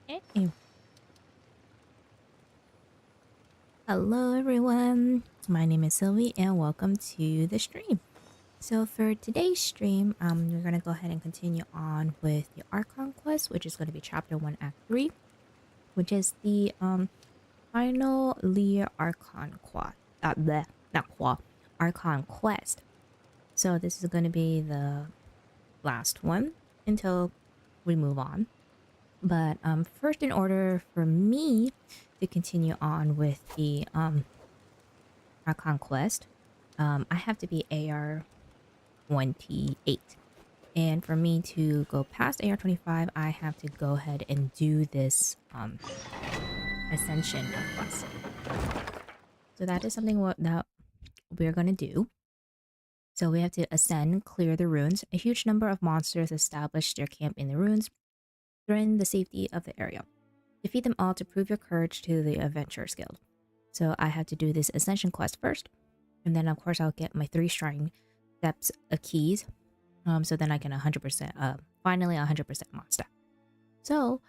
Hey. Hello everyone, my name is Sylvie and welcome to the stream. So for today's stream, we're gonna go ahead and continue on with the Archon quest, which is gonna be chapter 1 act 3, which is the final Lear Archon quest. Not quest, Archon quest. So this is gonna be the last one until we move on. But first, in order for me to continue on with the our conquest, I have to be AR 28. And for me to go past AR 25, I have to go ahead and do this ascension quest. So that is something that we're going to do. So we have to ascend, clear the ruins. A huge number of monsters established their camp in the ruins, threaten the safety of the area. Defeat them all to prove your courage to the Adventurers Guild. So I have to do this ascension quest first. And then of course I'll get my 3 shrine steps of keys. So then I can 100% finally 100% monster. So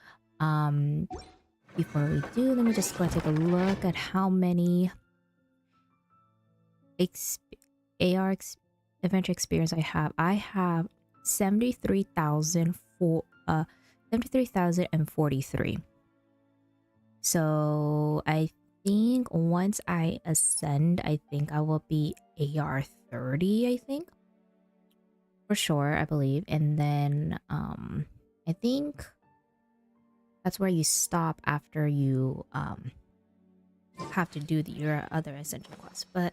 before we do, let me just go take a look at how many adventure experience I have. I have 73,043. So I think once I ascend, I think I will be AR 30, I think. For sure, I believe. And then I think that's where you stop after you have to do your other ascension quests. But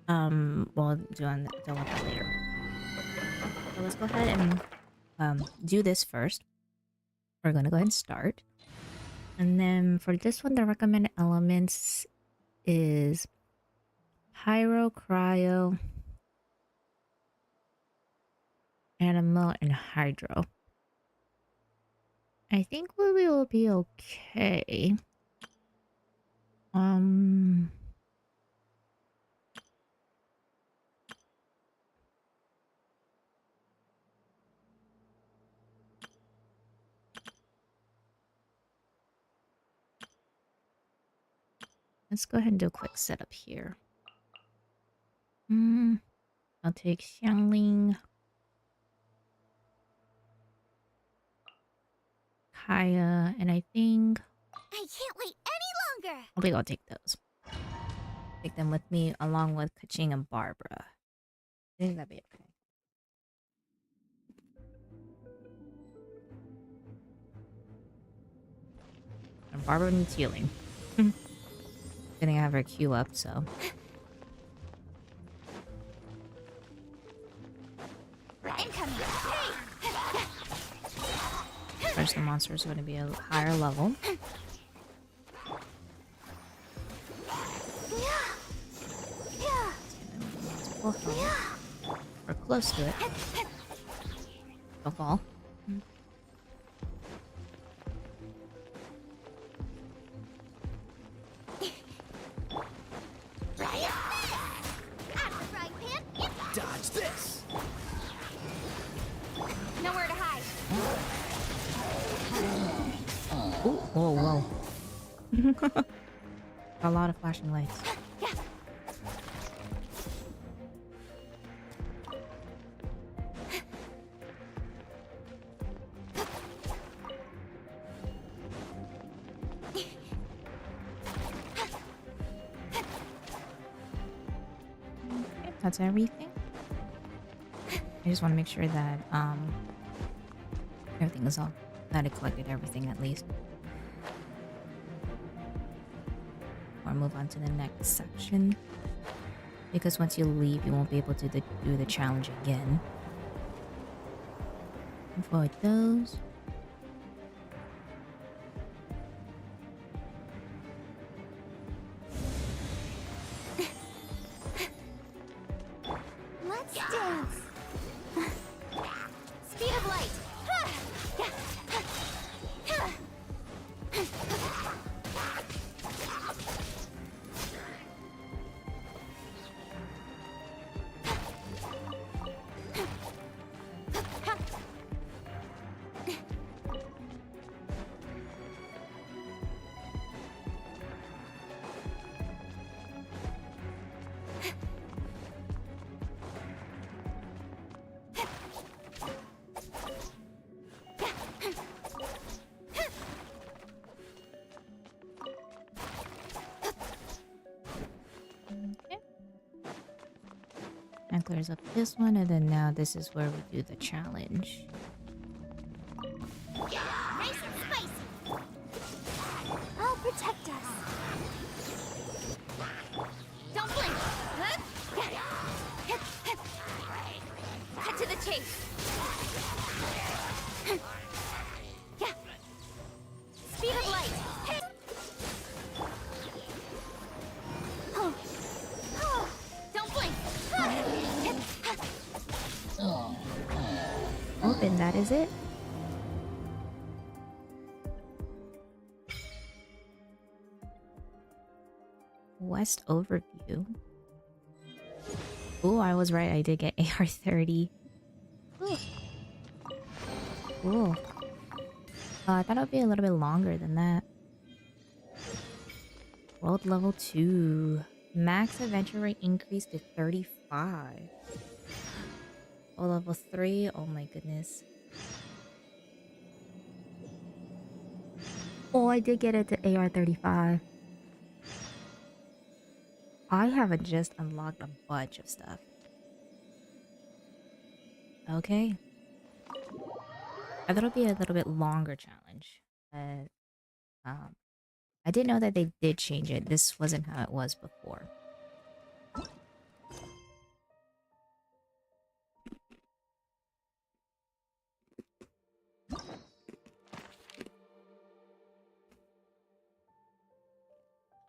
we'll deal with that later. So let's go ahead and do this first. We're gonna go ahead and start. And then for this one, the recommended elements is Pyro, Cryo, Animal, and Hydro. I think we will be okay. Let's go ahead and do a quick setup here. I'll take Xiangling, Kaya, and I think can't wait any longer. I think I'll take those. Take them with me along with Kaching and Barbara. I think that'd be okay. And Barbara needs healing. I think I have her queue up, so. Incoming. First, the monsters are going to be a higher level. We're close to it. Don't fall. Dodge this. Nowhere to hide. Ooh, whoa, whoa. A lot of flashing lights. That's everything. I just want to make sure that everything is all that I collected everything at least. Or move on to the next section. Because once you leave, you won't be able to do the challenge again. Avoid those. Let's dance. Speed of light. clears up this one, and then now this is where we do the challenge. Nice and spicy. I'll protect us. Don't blink. Huh? Cut to the chase. Yeah. Speed of light. Don't blink. Open, that is it? West overview. Oh, I was right. I did get AR-30. Ooh. Cool. I thought it would be a little bit longer than that. World level 2. Max adventure rate increased to 35. Oh, level 3. Oh my goodness. Oh, I did get it to AR-35. I haven't just unlocked a bunch of stuff. Okay. I thought it'd be a little bit longer challenge, but I didn't know that they did change it. This wasn't how it was before.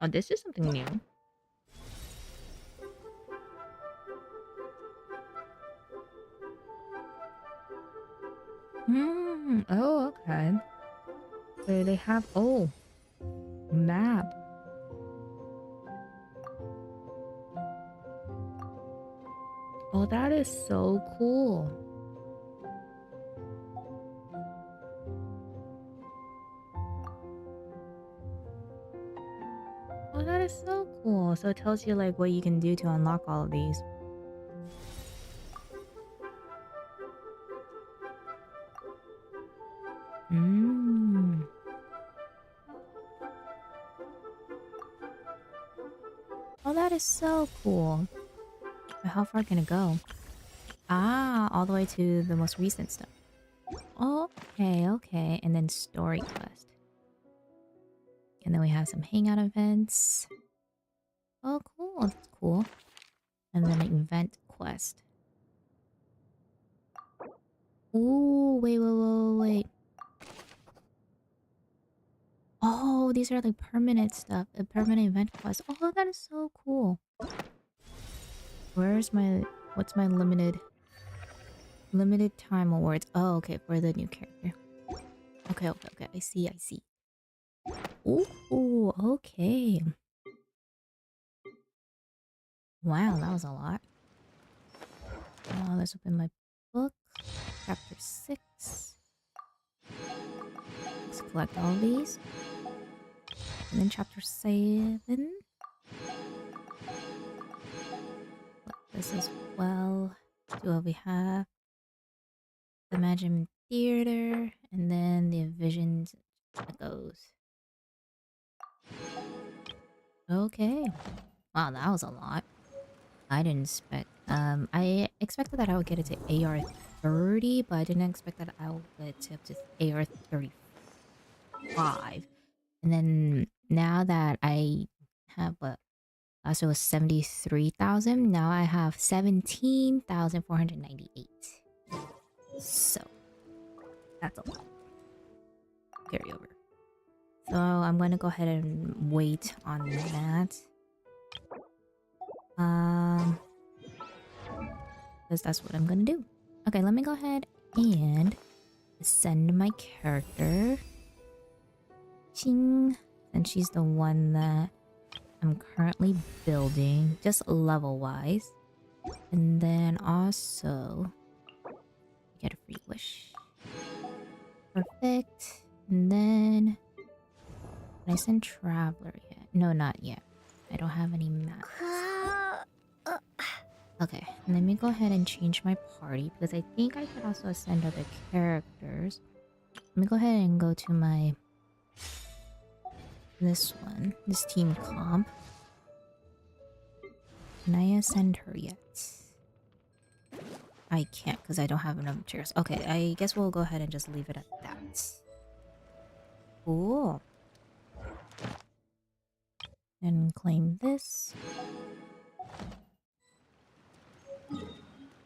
Oh, this is something new. Oh, okay. So they have, oh, map. Oh, that is so cool. Oh, that is so cool. So it tells you like what you can do to unlock all of these. Oh, that is so cool. But how far can it go? Ah, all the way to the most recent stuff. Okay, okay. And then story quest. And then we have some hangout events. Oh, cool. That's cool. And then an event quest. Ooh, wait. Oh, these are like permanent stuff. A permanent event quest. Oh, that is so cool. Where's my... What's my limited time awards? Oh, okay, for the new character. Okay. I see. Ooh, okay. Wow, that was a lot. Let's open my book. Chapter 6. Let's collect all these. And then chapter 7. This as well. See what we have. The Imagine Theater. And then the Visions Echoes. Okay. Wow, that was a lot. I didn't expect... I expected that I would get it to AR-30, but I didn't expect that I would get it to up to AR-35. And then now that I have what? So it was 73,000. Now I have 17,498. So that's a lot. Carry over. So I'm gonna go ahead and wait on that. Because that's what I'm gonna do. Okay, let me go ahead and send my character. Ching. And she's the one that I'm currently building, just level wise. And then also get a free wish. Perfect. And then can I send Traveler yet? No, not yet. I don't have any maps. Okay, let me go ahead and change my party because I think I could also send other characters. Let me go ahead and go to my this team comp. Can I send her yet? I can't because I don't have enough materials. Okay, I guess we'll go ahead and just leave it at that. Cool. And claim this.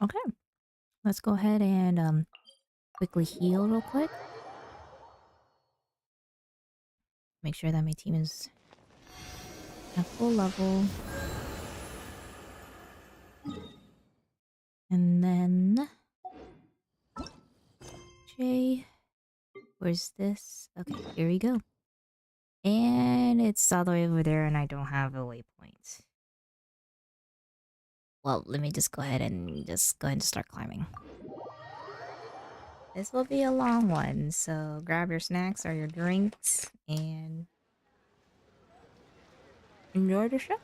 Okay. Let's go ahead and quickly heal real quick. Make sure that my team is at full level. And then Jay, where's this? Okay, here we go. And it's all the way over there and I don't have a waypoint. Well, let me just go ahead and start climbing. This will be a long one, so grab your snacks or your drinks and enjoy the show.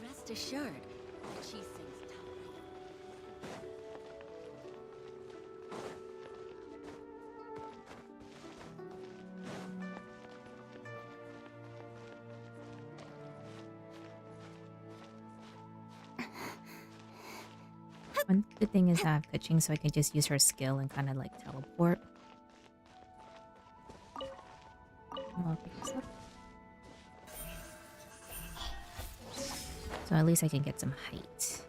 Rest assured that she sings top. One good thing is I have Kuching, so I can just use her skill and kind of like teleport. I'll pick this up. So at least I can get some height.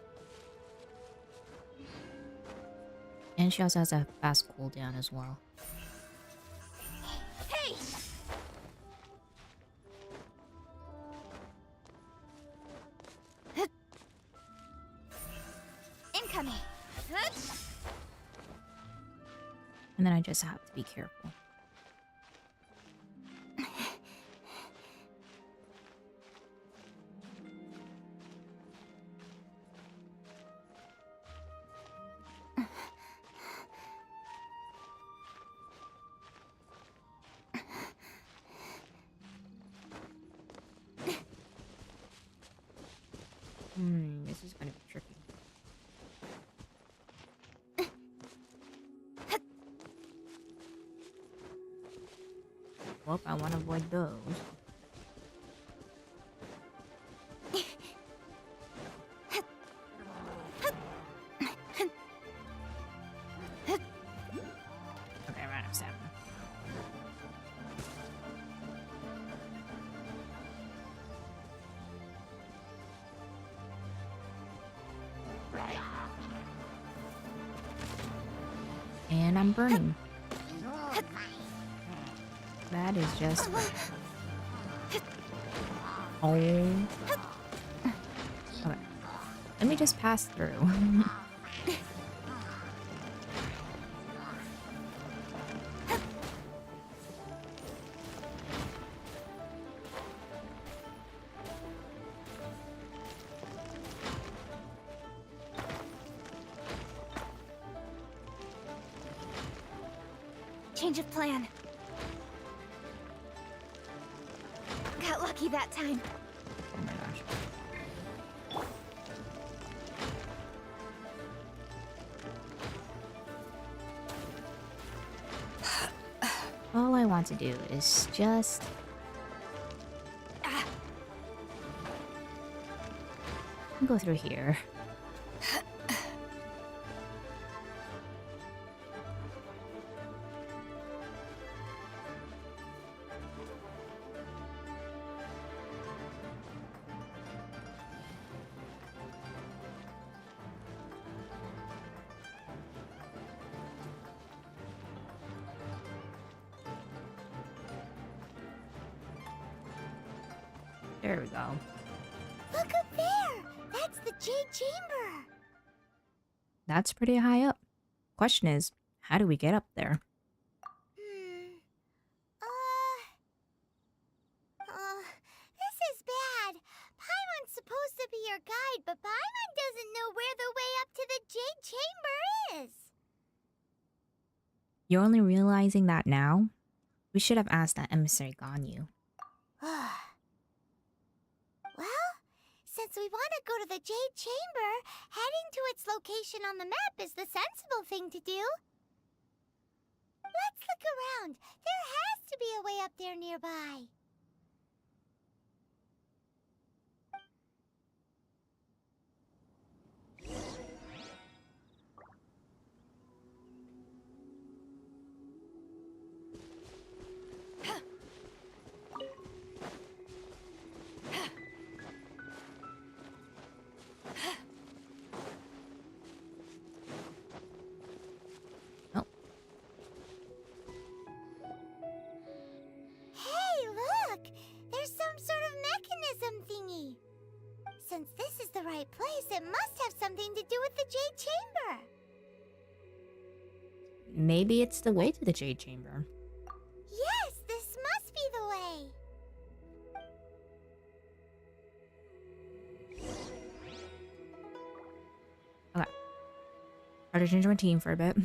And she also has a fast cooldown as well. Hey! Incoming. And then I just have to be careful. This is gonna be tricky. Well, I want to avoid those. Okay, I ran out of stamina. And I'm burning. That is just... Oh. Okay. Let me just pass through. Change of plan. Got lucky that time. Oh my gosh. All I want to do is just... go through here. There we go. Look up there! That's the Jade Chamber! That's pretty high up. Question is, how do we get up there? This is bad. Paimon's supposed to be your guide, but Paimon doesn't know where the way up to the Jade Chamber is. You're only realizing that now? We should have asked that emissary Ganyu. Well, since we want to go to the Jade Chamber, heading to its location on the map is the sensible thing to do. Let's look around. There has to be a way up there nearby. Oh, Hey, look! There's some sort of mechanism thingy. Since this is the right place, it must have something to do with the Jade Chamber. maybe it's the way to the Jade Chamber. Yes, this must be the way. Okay. Try to change my team for a bit.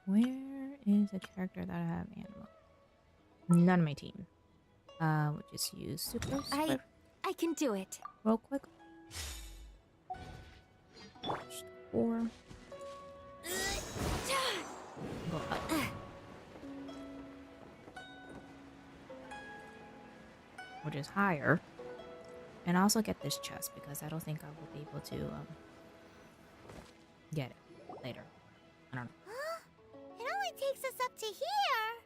Where is a character that I have animal? None of my team. We'll just use Sucrose I can do it. real quick. Just 4. Go up. Which is higher. And I also get this chest because I don't think I will be able to get it later. I don't know. Huh? It only takes us up to here.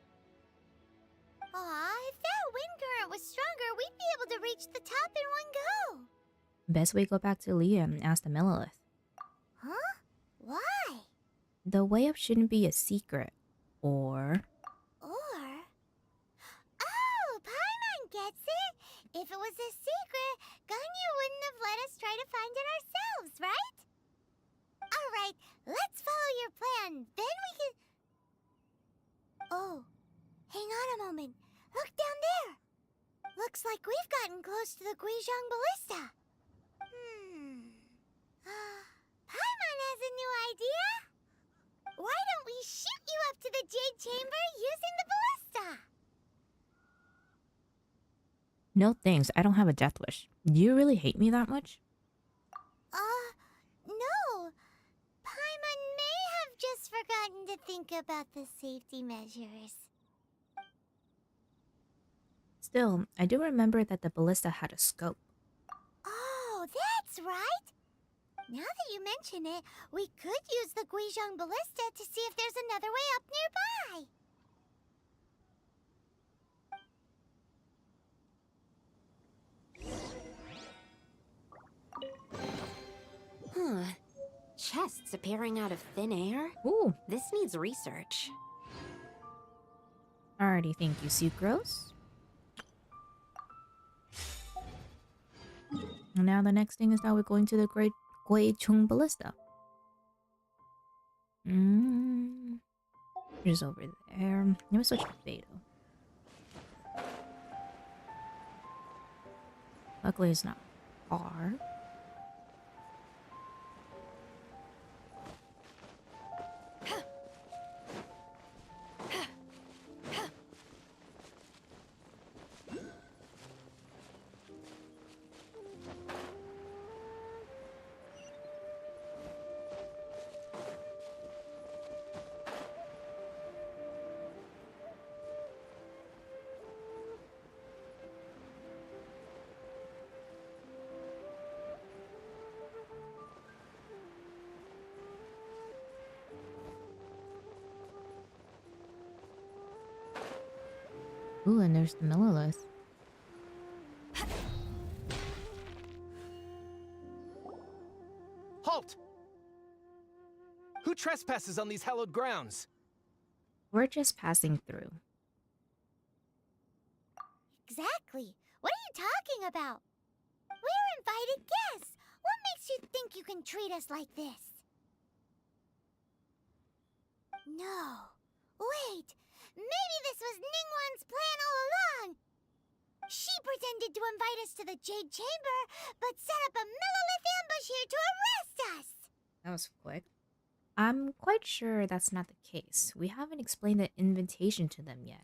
Aw, if that wind current was stronger, we'd be able to reach the top in one go. Best way to go back to Leah and ask the Millilith. Huh? Why? The way up shouldn't be a secret. Or Or... Oh, Paimon gets it. If it was a secret, Ganyu wouldn't have let us try to find it ourselves, right? Alright, let's follow your plan. Then we can... Oh, hang on a moment. Look down there. Looks like we've gotten close to the Guizhong Ballista. Paimon has a new idea. Why don't we shoot you up to the Jade Chamber using the ballista? no thanks, I don't have a death wish. Do you really hate me that much? No. Paimon may have just forgotten to think about the safety measures. Still, I do remember that the ballista had a scope. Oh, that's right. Now that you mention it, we could use the Guizhong Ballista to see if there's another way up nearby. Huh. Chests appearing out of thin air? Ooh, This needs research. alrighty, thank you, Sucrose. And now the next thing is that we're going to the Great Guizhong Ballista. Just over there. Let me switch to Beto. Luckily, it's not far. Ooh, and there's the Millilith. Halt! Who trespasses on these hallowed grounds? We're just passing through. Exactly. What are you talking about? We're invited guests. What makes you think you can treat us like this? No. Wait. Maybe this was Ningguang's plan all along. She pretended to invite us to the Jade Chamber, but set up a Millilith ambush here to arrest us. That was quick. I'm quite sure that's not the case. We haven't explained the invitation to them yet.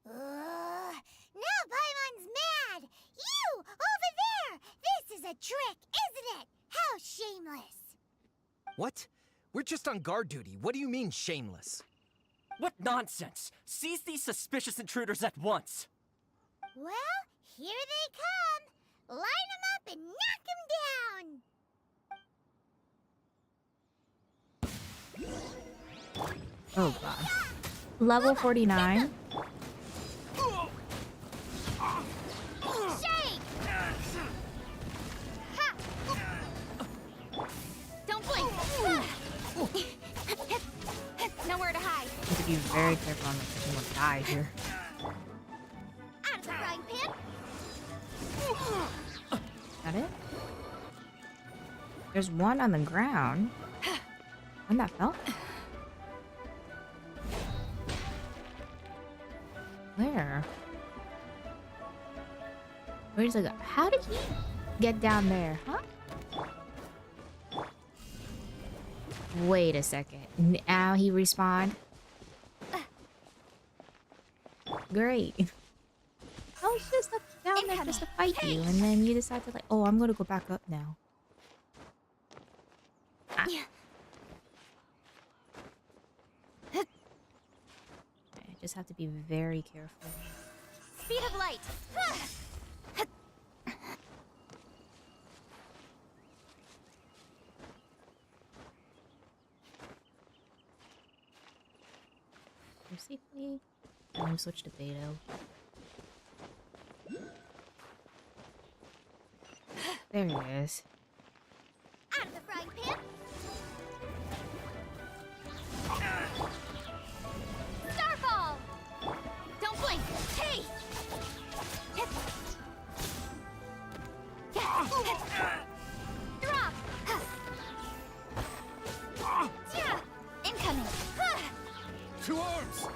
Now Paimon's mad! You, over there! This is a a trick, isn't it? How shameless. What? We're just on guard duty. What do you mean, shameless? What nonsense! Seize these suspicious intruders at once! Well, here they come. Line them up and knock them down. Oh god. Level 49. Shake! Ha! Don't blink. Nowhere to hide. You have to be very careful on the more die here. Out of the frying pan. Got it? There's one on the ground. One that fell? Where? Where's the guy? How did he get down there, huh? Wait a second. Now he respawned. Great. I was just down there just to fight you, and then you decide to like, oh, I'm gonna go back up now. Ah. Okay, I just have to be very careful. Speed of light. Go safely. And then switch to Beto. There he is. Out of the frying pan. Starfall. Don't blink. Hey. Drop. Incoming. Two arms!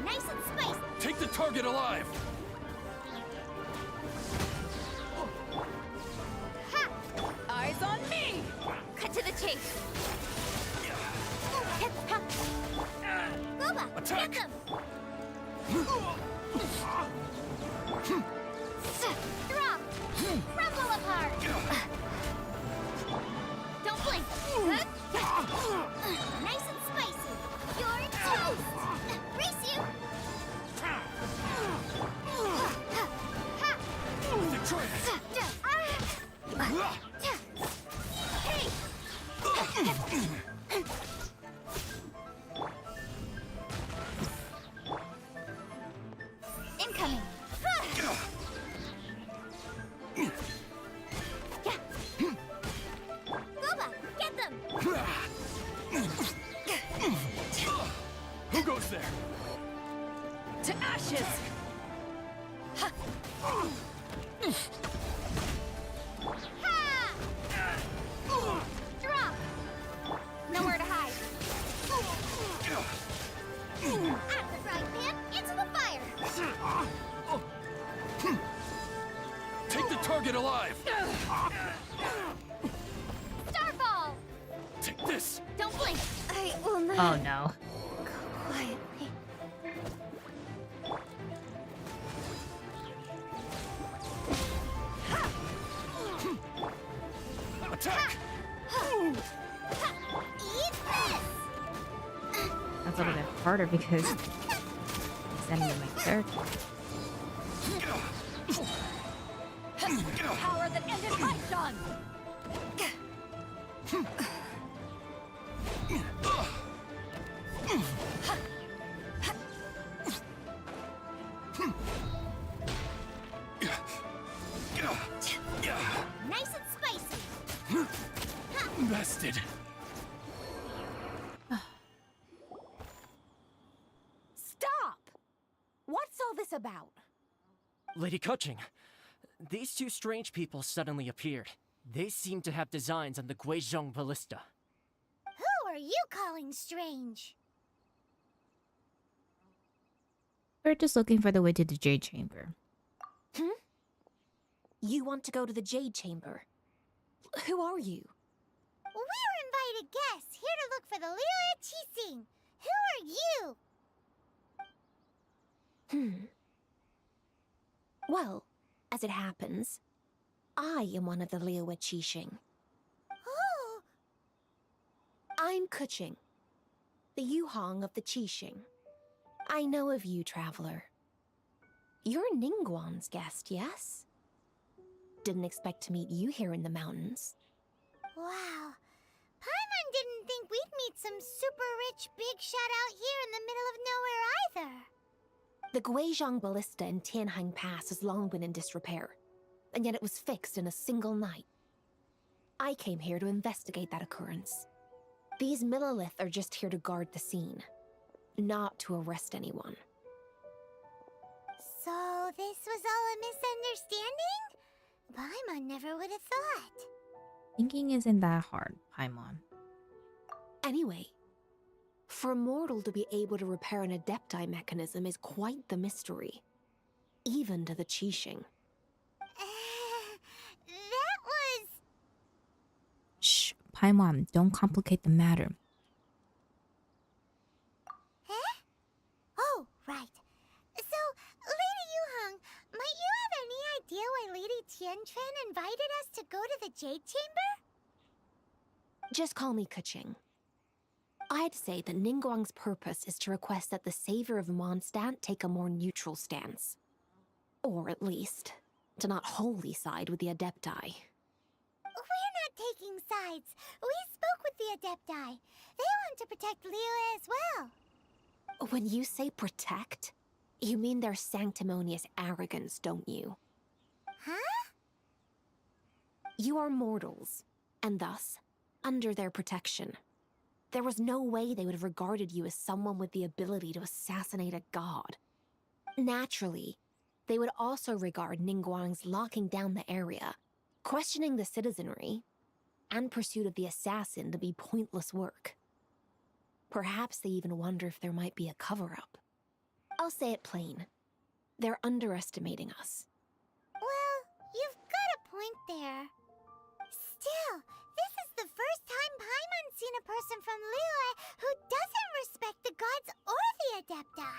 Nice and spiced. Take the target alive! Ha! Eyes on me. Cut to the chase. Boba, Attack! get them. Drop. Rumble apart. Don't blink. Nice and spicy. You're toast. Race you. With the trance! Hey. Incoming. Boba, get them. Who goes there? To ashes. Ha! Drop. Nowhere to hide. Out of the frying pan, into the fire. Take the target alive! Starfall. Take this! Don't blink. I will not. Oh no. Quietly. Attack! Eat this. That's a little bit harder because it's enemy my character. Power that ended my son. Nice and spicy. Bested. Stop! What's all this about? Lady Kuching, these two strange people suddenly appeared. They seem to have designs on the Guizhong Ballista. Who are you calling strange? We're just looking for the way to the Jade Chamber. You want to go to the Jade Chamber? Who are you? We're invited guests here to look for the Lila Chising. Who are you? Well, as it happens, I am one of the Liyue Qixing. Oh, I'm Kuching, the Yuhong of the Qixing. I know of you, traveler. You're Ningguang's guest, yes? Didn't expect to meet you here in the mountains. wow. Paimon didn't think we'd meet some super rich big shot out here in the middle of nowhere either. The Guizhong Ballista in Tianheng Pass has long been in disrepair, and yet it was fixed in a single night. I came here to investigate that occurrence. These Millilith are just here to guard the scene, not to arrest anyone. So this was all a misunderstanding? Paimon never would have thought. Thinking isn't that hard, Paimon. Anyway, for a mortal to be able to repair an Adepti mechanism is quite the mystery, even to the Qixing. That was... Shh, Paimon, don't complicate the matter. Huh? Oh, right. So, Lady Yuhong, might you have any idea why Lady Tianquan invited us to go to the Jade Chamber? Just call me Kuching. I'd say that Ningguang's purpose is to request that the savior of Mondstadt take a more neutral stance. Or at least, to not wholly side with the Adepti. We're not taking sides. We spoke with the Adepti. They want to protect Liyue as well. When you say protect, you mean their sanctimonious arrogance, don't you? Huh? You are mortals, and thus, under their protection. There was no way they would have regarded you as someone with the ability to assassinate a god. Naturally, they would also regard Ningguang's locking down the area, questioning the citizenry, and pursuit of the assassin to be pointless work. Perhaps they even wonder if there might be a cover-up. I'll say it plain. They're underestimating us. Well, you've got a point there. Still, this is the first time Paimon's seen a person from Liyue who doesn't respect the gods or the Adepti.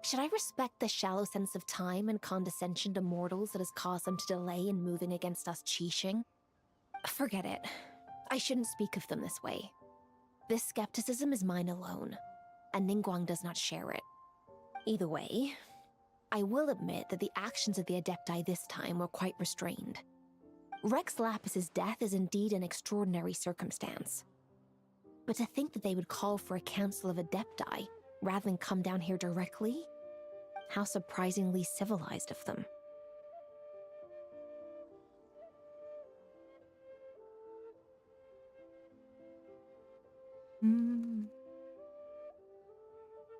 Should I respect the shallow sense of time and condescension to mortals that has caused them to delay in moving against us Qixing? Forget it. I shouldn't speak of them this way. This skepticism is mine alone, and Ningguang does not share it. Either way, I will admit that the actions of the Adepti this time were quite restrained. Rex Lapis's death is indeed an extraordinary circumstance. But to think that they would call for a council of Adepti rather than come down here directly? How surprisingly civilized of them.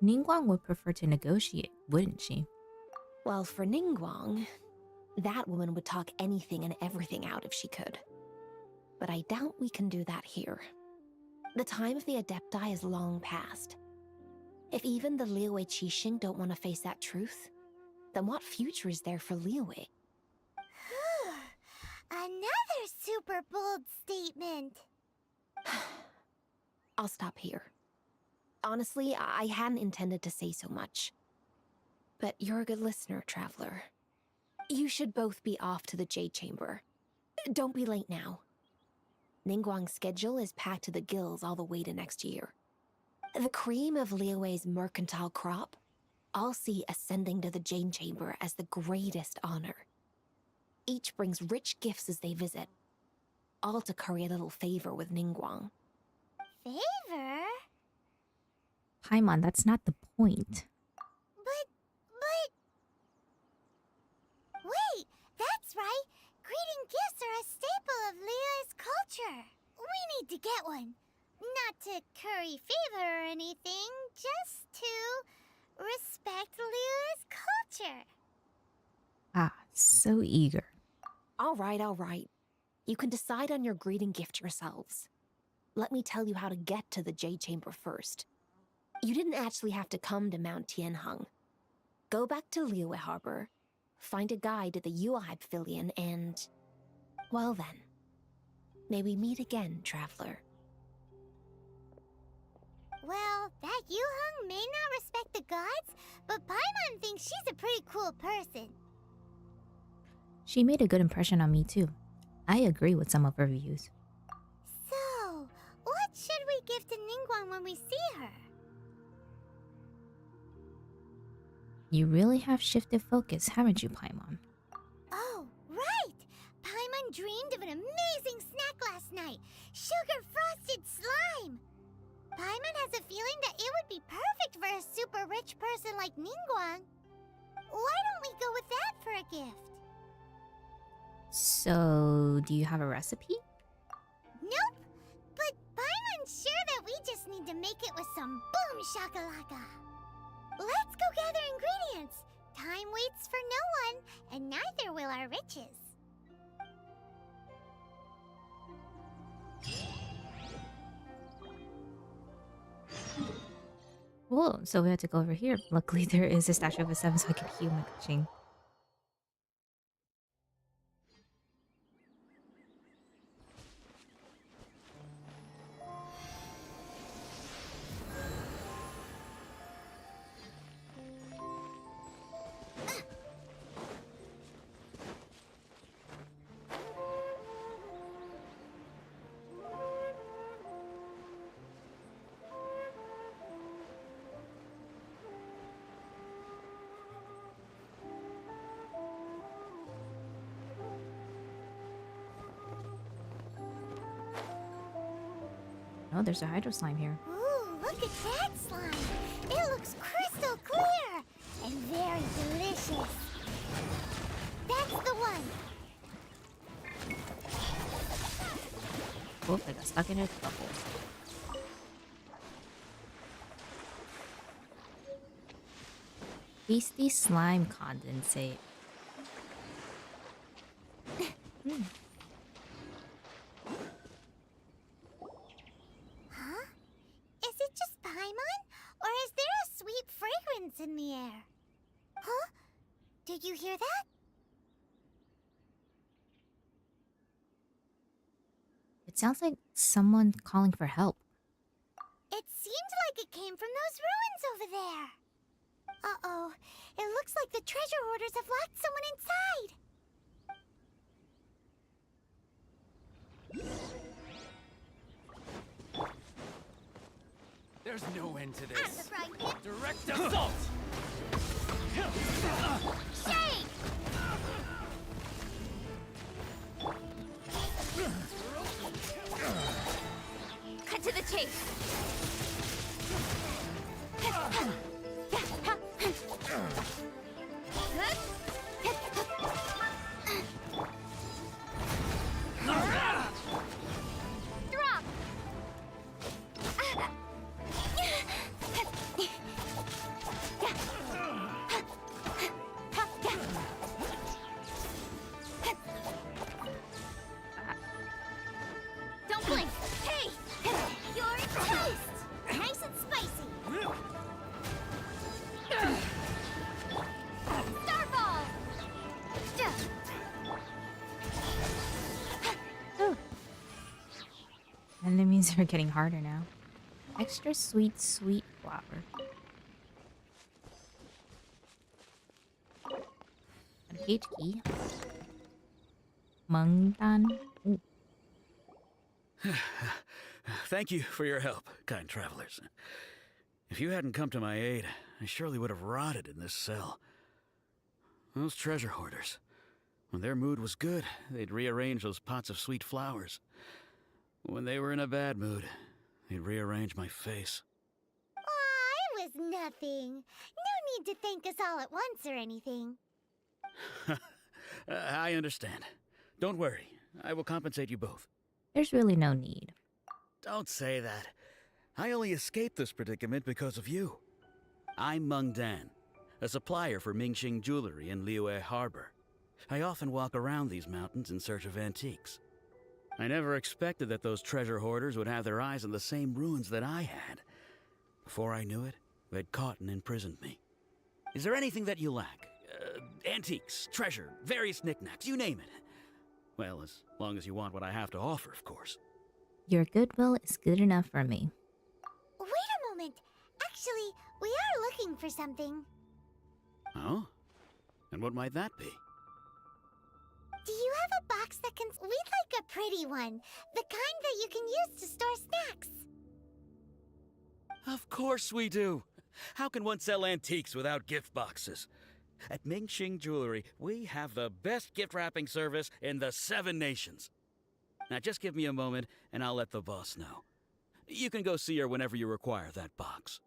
Ningguang would prefer to negotiate, wouldn't she? Well, for Ningguang, that woman would talk anything and everything out if she could. But I doubt we can do that here. The time of the Adepti is long past. If even the Liyue Qixing don't want to face that truth, then what future is there for Liyue? Another super bold statement. I'll stop here. Honestly, I hadn't intended to say so much. But you're a good listener, traveler. You should both be off to the Jade Chamber. Don't be late now. Ningguang's schedule is packed to the gills all the way to next year. The cream of Liyue's mercantile crop, I'll see ascending to the Jade Chamber as the greatest honor. Each brings rich gifts as they visit, all to curry a little favor with Ningguang. Favor? Paimon, that's not the point. But... Wait, that's right. Greeting gifts are a staple of Liyue's culture. We need to get one. Not to curry favor or anything, just to respect Liyue's culture. Ah, so eager. All right. You can decide on your greeting gift yourselves. Let me tell you how to get to the Jade Chamber first. You didn't actually have to come to Mount Tianheng. Go back to Liyue Harbor, find a guide to the Yuehai Pavilion, and... well then. May we meet again, traveler. Well, that Yuhong may not respect the gods, but Paimon thinks she's a pretty cool person. She made a good impression on me too. I agree with some of her views. So, what should we give to Ningguang when we see her? You really have shifted focus, haven't you, Paimon? Oh, right! Paimon dreamed of an amazing snack last night. Sugar-frosted slime! Paimon has a feeling that it would be perfect for a super rich person like Ningguang. Why don't we go with that for a gift? So, do you have a recipe? Nope! But Paimon's sure that we just need to make it with some boom shakalaka. Let's go gather ingredients. Time waits for no one, and neither will our riches. Whoa, so we had to go over here. Luckily, there is a statue of a 7 so I can heal my coaching. Oh, there's a hydro slime here. Ooh, look at that slime. It looks crystal clear and very delicious. That's the one. Oops, I got stuck in a bubble. Tasty slime condensate. Huh? Is it just Paimon? Or is there a sweet fragrance in the air? Huh? Did you hear that? It sounds like someone calling for help. It seemed like it came from those ruins over there. Uh-oh. It looks like the treasure hoarders have locked someone inside. There's no end to I'm the this. frying pan. Direct assault! Shake! Cut to the chase. Drop. Don't blink. Hey! You're toast! Nice and spicy. Starball! Oh. Enemies are getting harder now. Extra sweet, sweet flower. A page key. Mungdan. Ooh. Thank you for your help, kind travelers. If you hadn't come to my aid, I surely would have rotted in this cell. Those treasure hoarders. When their mood was good, they'd rearrange those pots of sweet flowers. When they were in a bad mood, they'd rearrange my face. Aw, it was nothing. No need to thank us all at once or anything. I understand. Don't worry. I will compensate you both. There's really no need. Don't say that. I only escaped this predicament because of you. I'm Meng Dan, a supplier for Mingxing Jewelry in Liyue Harbor. I often walk around these mountains in search of antiques. I never expected that those treasure hoarders would have their eyes on the same ruins that I had. Before I knew it, they'd caught and imprisoned me. Is there anything that you lack? Antiques, treasure, various knickknacks, you name it. Well, as long as you want what I have to offer, of course. Your goodwill is good enough for me. Wait a moment. Actually, we are looking for something. Oh? And what might that be? Do you have a box that can... We'd like a pretty one. The kind that you can use to store snacks. Of course we do. How can one sell antiques without gift boxes? At Mingxing Jewelry, we have the best gift wrapping service in the 7 nations. Now just give me a moment and I'll let the boss know. You can go see her whenever you require that box.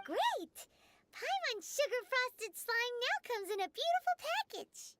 Great! Paimon's sugar-frosted slime now comes in a beautiful package.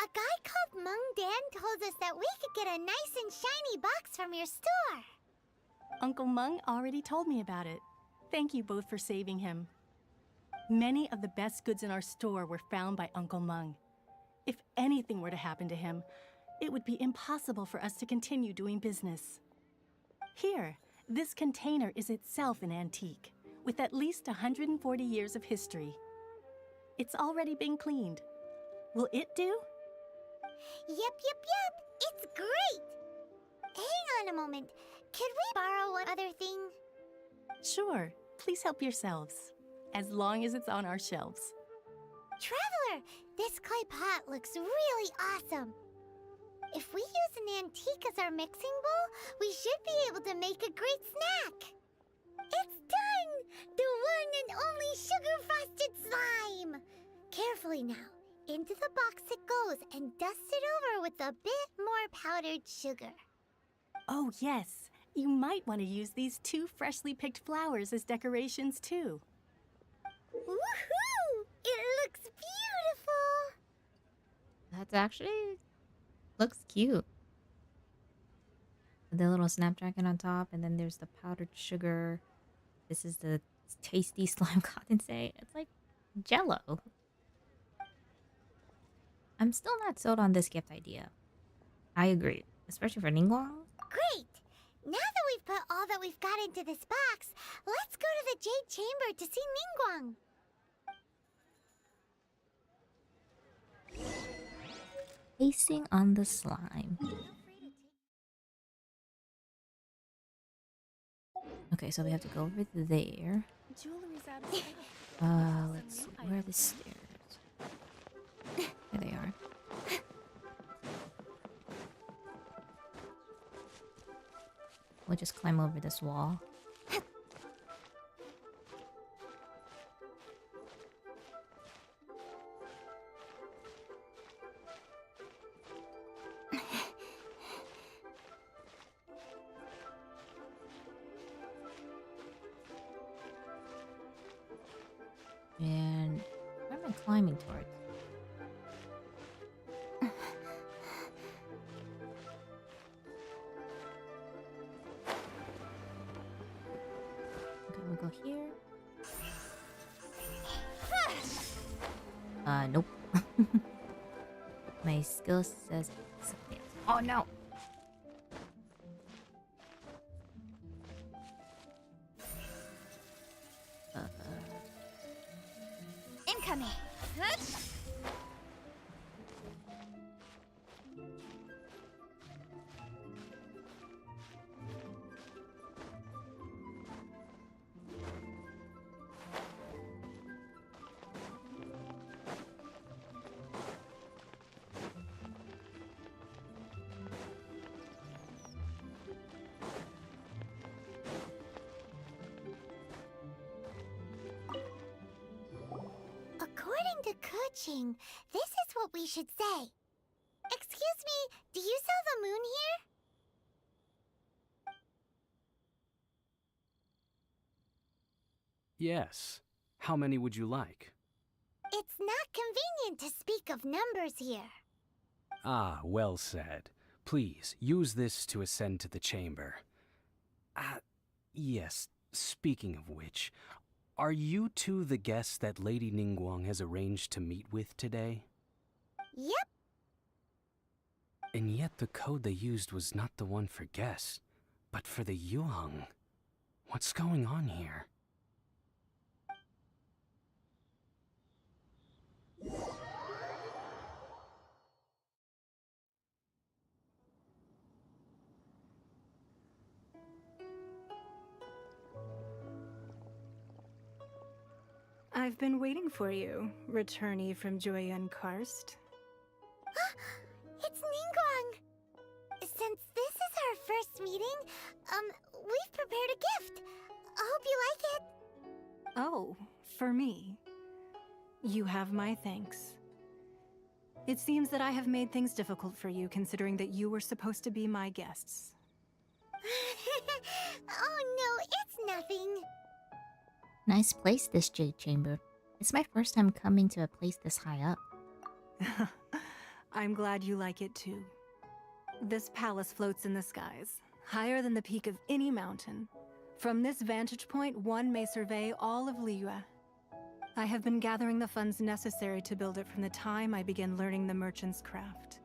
A guy called Mung Dan told us that we could get a nice and shiny box from your store. Uncle Mung already told me about it. Thank you both for saving him. Many of the best goods in our store were found by Uncle Mung. If anything were to happen to him, it would be impossible for us to continue doing business. Here, this container is itself an antique, with at least 140 years of history. It's already been cleaned. Will it do? Yep. It's great. Hang on a moment. Could we borrow one other thing? Sure. Please help yourselves, as long as it's on our shelves. Traveler, this clay pot looks really awesome. If we use an antique as our mixing bowl, we should be able to make a great snack. It's done! The one and only sugar-frosted slime! Carefully now. Into the box it goes and dust it over with a bit more powdered sugar. Oh, yes. You might want to use these 2 freshly picked flowers as decorations, too. Woohoo! It looks beautiful! That's actually looks cute. The little snapdragon on top, and then there's the powdered sugar. This is the tasty slime condensate. It's like Jello. I'm still not sold on this gift idea. I agree, especially for Ningguang. Great! Now that we've put all that we've got into this box, let's go to the Jade Chamber to see Ningguang. Pacing on the slime. Okay, so we have to go over there. Jewelry's out of stock. Let's see. Where are the stairs? There they are. We'll just climb over this wall. And where am I climbing towards? Okay, we'll go here. Nope. My skill says something. Oh no! Incoming! According to Kuching, this is what we should say. Excuse me, do you sell the moon here? Yes. How many would you like? It's not convenient to speak of numbers here. Ah, well said. Please, use this to ascend to the chamber. Yes, speaking of which, Are you two the guests that Lady Ningguang has arranged to meet with today? Yep. And yet the code they used was not the one for guests, but for the Yuheng. What's going on here? I've been waiting for you, returnee from Joyun Karst. It's Ningguang! Since this is our first meeting, we've prepared a gift. I hope you like it. Oh, for me. You have my thanks. It seems that I have made things difficult for you, considering that you were supposed to be my guests. Oh no, it's nothing. Nice place, this Jade Chamber. It's my first time coming to a place this high up. I'm glad you like it too. This palace floats in the skies, higher than the peak of any mountain. From this vantage point, one may survey all of Liyue. I have been gathering the funds necessary to build it from the time I began learning the merchant's craft.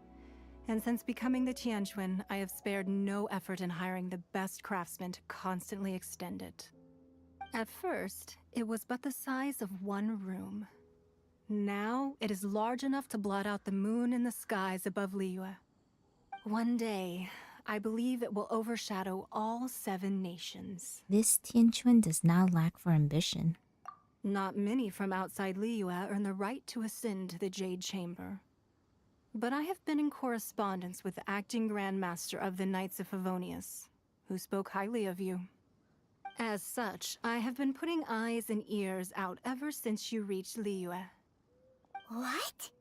And since becoming the Tianquan, I have spared no effort in hiring the best craftsmen to constantly extend it. At first, it was but the size of one room. Now, it is large enough to blot out the moon in the skies above Liyue. One day, I believe it will overshadow all 7 nations. This Tianquan does not lack for ambition. Not many from outside Liyue earn the right to ascend to the Jade Chamber. But I have been in correspondence with the acting Grand Master of the Knights of Favonius, who spoke highly of you. As such, I have been putting eyes and ears out ever since you reached Liyue. What?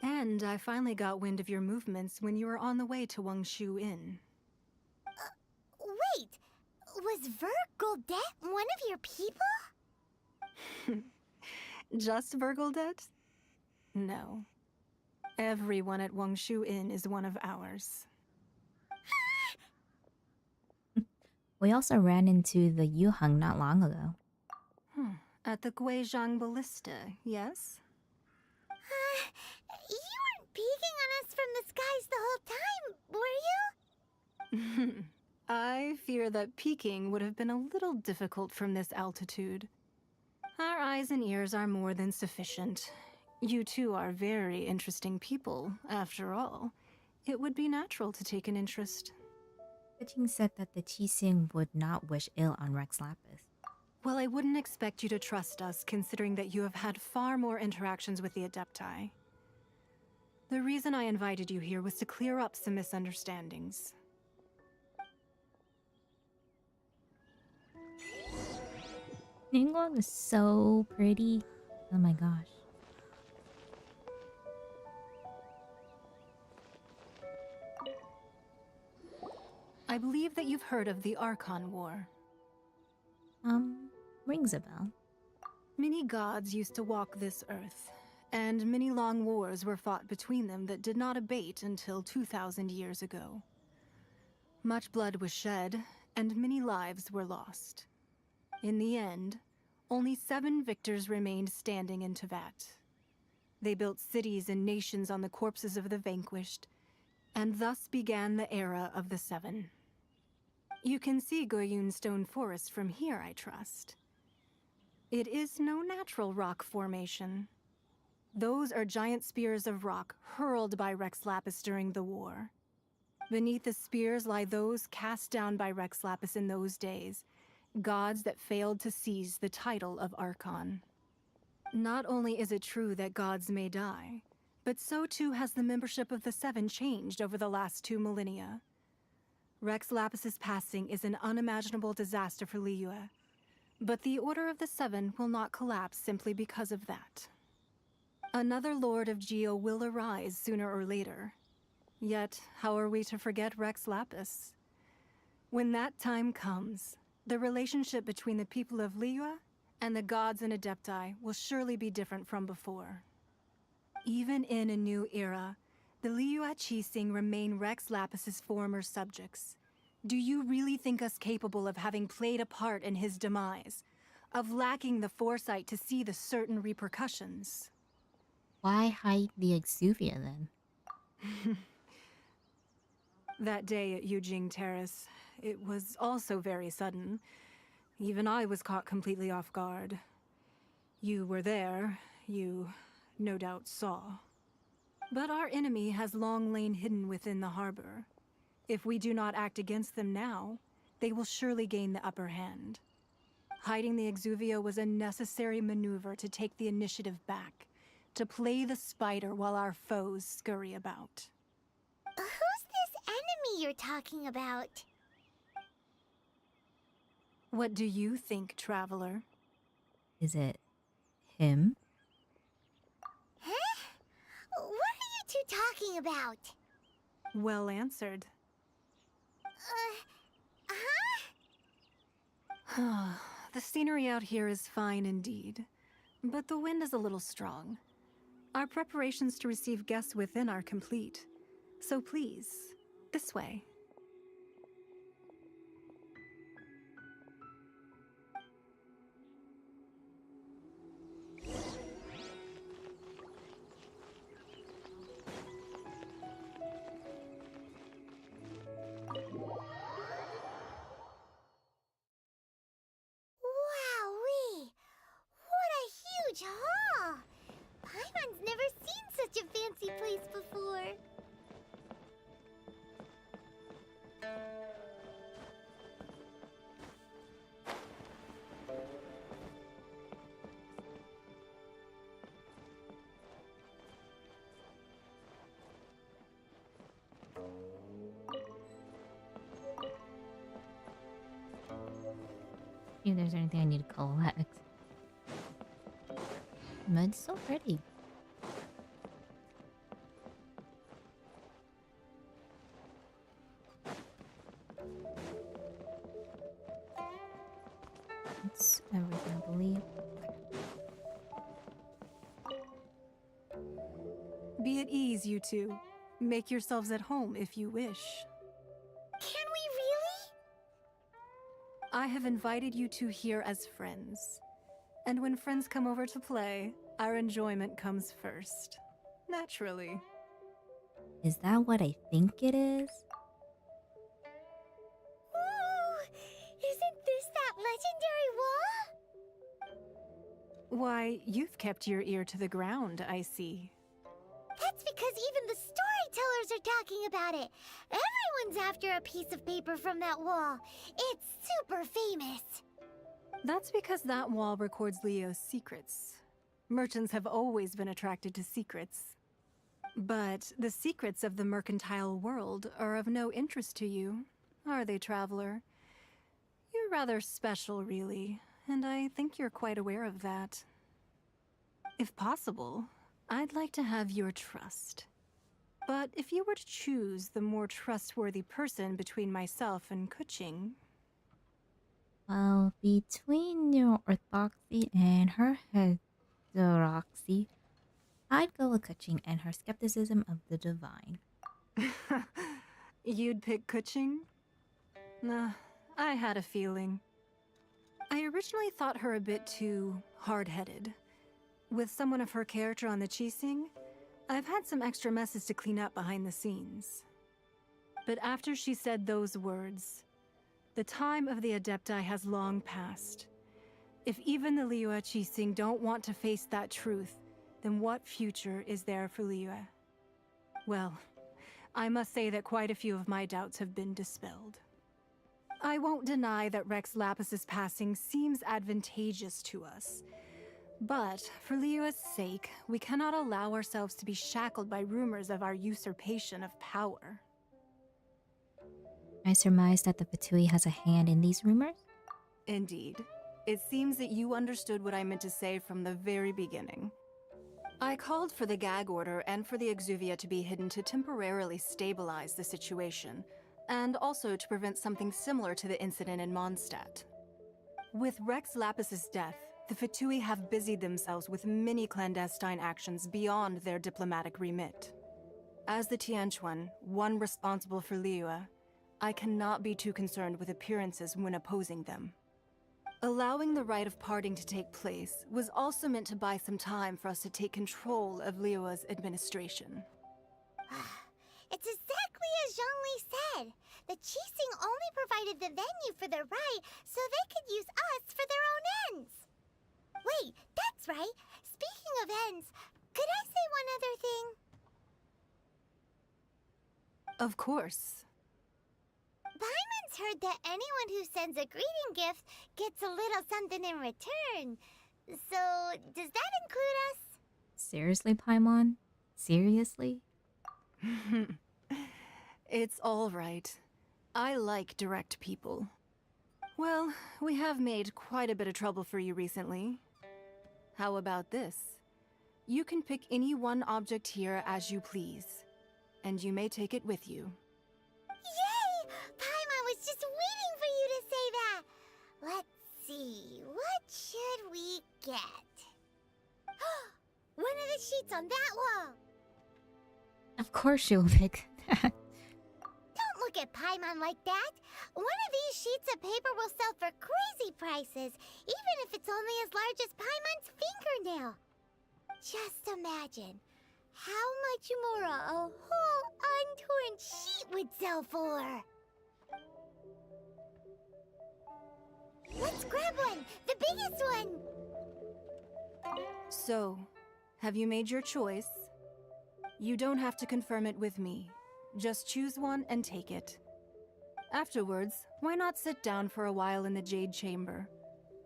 And I finally got wind of your movements when you were on the way to Wangshu Inn. Wait, was Vergoldet one of your people? Just Vergoldet? No. Everyone at Wangshu Inn is one of ours. We also ran into the Yuheng not long ago. At the Guizhang Ballista, yes? You weren't peeking on us from the skies the whole time, were you? I fear that peeking would have been a little difficult from this altitude. Our eyes and ears are more than sufficient. You two are very interesting people, after all. It would be natural to take an interest. Jing said that the Qixing would not wish ill on Rex Lapis. Well, I wouldn't expect you to trust us, considering that you have had far more interactions with the Adepti. The reason I invited you here was to clear up some misunderstandings. Ningguang is so pretty. Oh my gosh. I believe that you've heard of the Archon War. Rings a bell. Many gods used to walk this earth, and many long wars were fought between them that did not abate until 2,000 years ago. Much blood was shed, and many lives were lost. In the end, only 7 victors remained standing in Tevat. They built cities and nations on the corpses of the vanquished, and thus began the era of the 7. You can see Goyun Stone Forest from here, I trust. It is no natural rock formation. Those are giant spears of rock hurled by Rex Lapis during the war. Beneath the spears lie those cast down by Rex Lapis in those days, gods that failed to seize the title of Archon. Not only is it true that gods may die, but so too has the membership of the 7 changed over the last 2 millennia. Rex Lapis's passing is an unimaginable disaster for Liyue, but the Order of the 7 will not collapse simply because of that. Another Lord of Geo will arise sooner or later. Yet, how are we to forget Rex Lapis? When that time comes, the relationship between the people of Liyue and the gods and Adepti will surely be different from before. Even in a new era, the Liyue Qixing remain Rex Lapis's former subjects. Do you really think us capable of having played a part in his demise? of lacking the foresight to see the certain repercussions. Why hide the Exuvia then? That day at Yujing Terrace, it was also very sudden. Even I was caught completely off guard. You were there, you no doubt saw. But our enemy has long lain hidden within the harbor. If we do not act against them now, they will surely gain the upper hand. Hiding the Exuvia was a necessary maneuver to take the initiative back, to play the spider while our foes scurry about. Who's this enemy you're talking about? What do you think, traveler? Is it him? Huh? What are you two talking about? Well answered. The scenery out here is fine indeed, but the wind is a little strong. Our preparations to receive guests within are complete, so please, this way. Wowee! What a huge hall! Paimon's never seen such a fancy place before. See if there's anything I need to collect. Mud's so pretty. That's everything, I believe. Be at ease, you two. Make yourselves at home if you wish. Can we really? I have invited you two here as friends. And when friends come over to play, our enjoyment comes first. Naturally. Is that what I think it is? Ooh, isn't this that legendary wall? Why, you've kept your ear to the ground, I see. That's because even the storytellers are talking about it. Everyone's after a piece of paper from that wall. It's super famous. That's because that wall records Leo's secrets. Merchants have always been attracted to secrets. But the secrets of the mercantile world are of no interest to you, are they, traveler? You're rather special, really, and I think you're quite aware of that. If possible, I'd like to have your trust. But if you were to choose the more trustworthy person between myself and Kuching... Well, between your orthodoxy and her heterodoxy, I'd go with Kuching and her skepticism of the divine. You'd pick Kuching? Nah, I had a feeling. I originally thought her a bit too hard-headed. With someone of her character on the Qixing, I've had some extra messes to clean up behind the scenes. But after she said those words, the time of the Adepti has long passed. If even the Liyue Qixing don't want to face that truth, then what future is there for Liyue? Well, I must say that quite a few of my doubts have been dispelled. I won't deny that Rex Lapis's passing seems advantageous to us. But for Liyue's sake, we cannot allow ourselves to be shackled by rumors of our usurpation of power. I surmise that the Fatui has a hand in these rumors? Indeed. It seems that you understood what I meant to say from the very beginning. I called for the gag order and for the Exuvia to be hidden to temporarily stabilize the situation, and also to prevent something similar to the incident in Mondstadt. With Rex Lapis's death, the Fatui have busied themselves with many clandestine actions beyond their diplomatic remit. As the Tianquan, one responsible for Liyue, I cannot be too concerned with appearances when opposing them. Allowing the rite of parting to take place was also meant to buy some time for us to take control of Liyue's administration. It's exactly as Zhongli said. The Qixing only provided the venue for their rite so they could use us for their own ends. Wait, that's right. Speaking of ends, could I say one other thing? Of course. Paimon's heard that anyone who sends a greeting gift gets a little something in return. So, does that include us? Seriously, Paimon? Seriously? It's all right. I like direct people. Well, we have made quite a bit of trouble for you recently. How about this? You can pick any one object here as you please, and you may take it with you. Yay! Paimon was just waiting for you to say that. Let's see, what should we get? One of the sheets on that wall. Of course she'll pick that. Don't look at Paimon like that. One of these sheets of paper will sell for crazy prices, even if it's only as large as Paimon's fingernail. Just imagine how much more a whole untorn sheet would sell for. Let's grab one, the biggest one. So, have you made your choice? You don't have to confirm it with me. Just choose one and take it. Afterwards, why not sit down for a while in the Jade Chamber?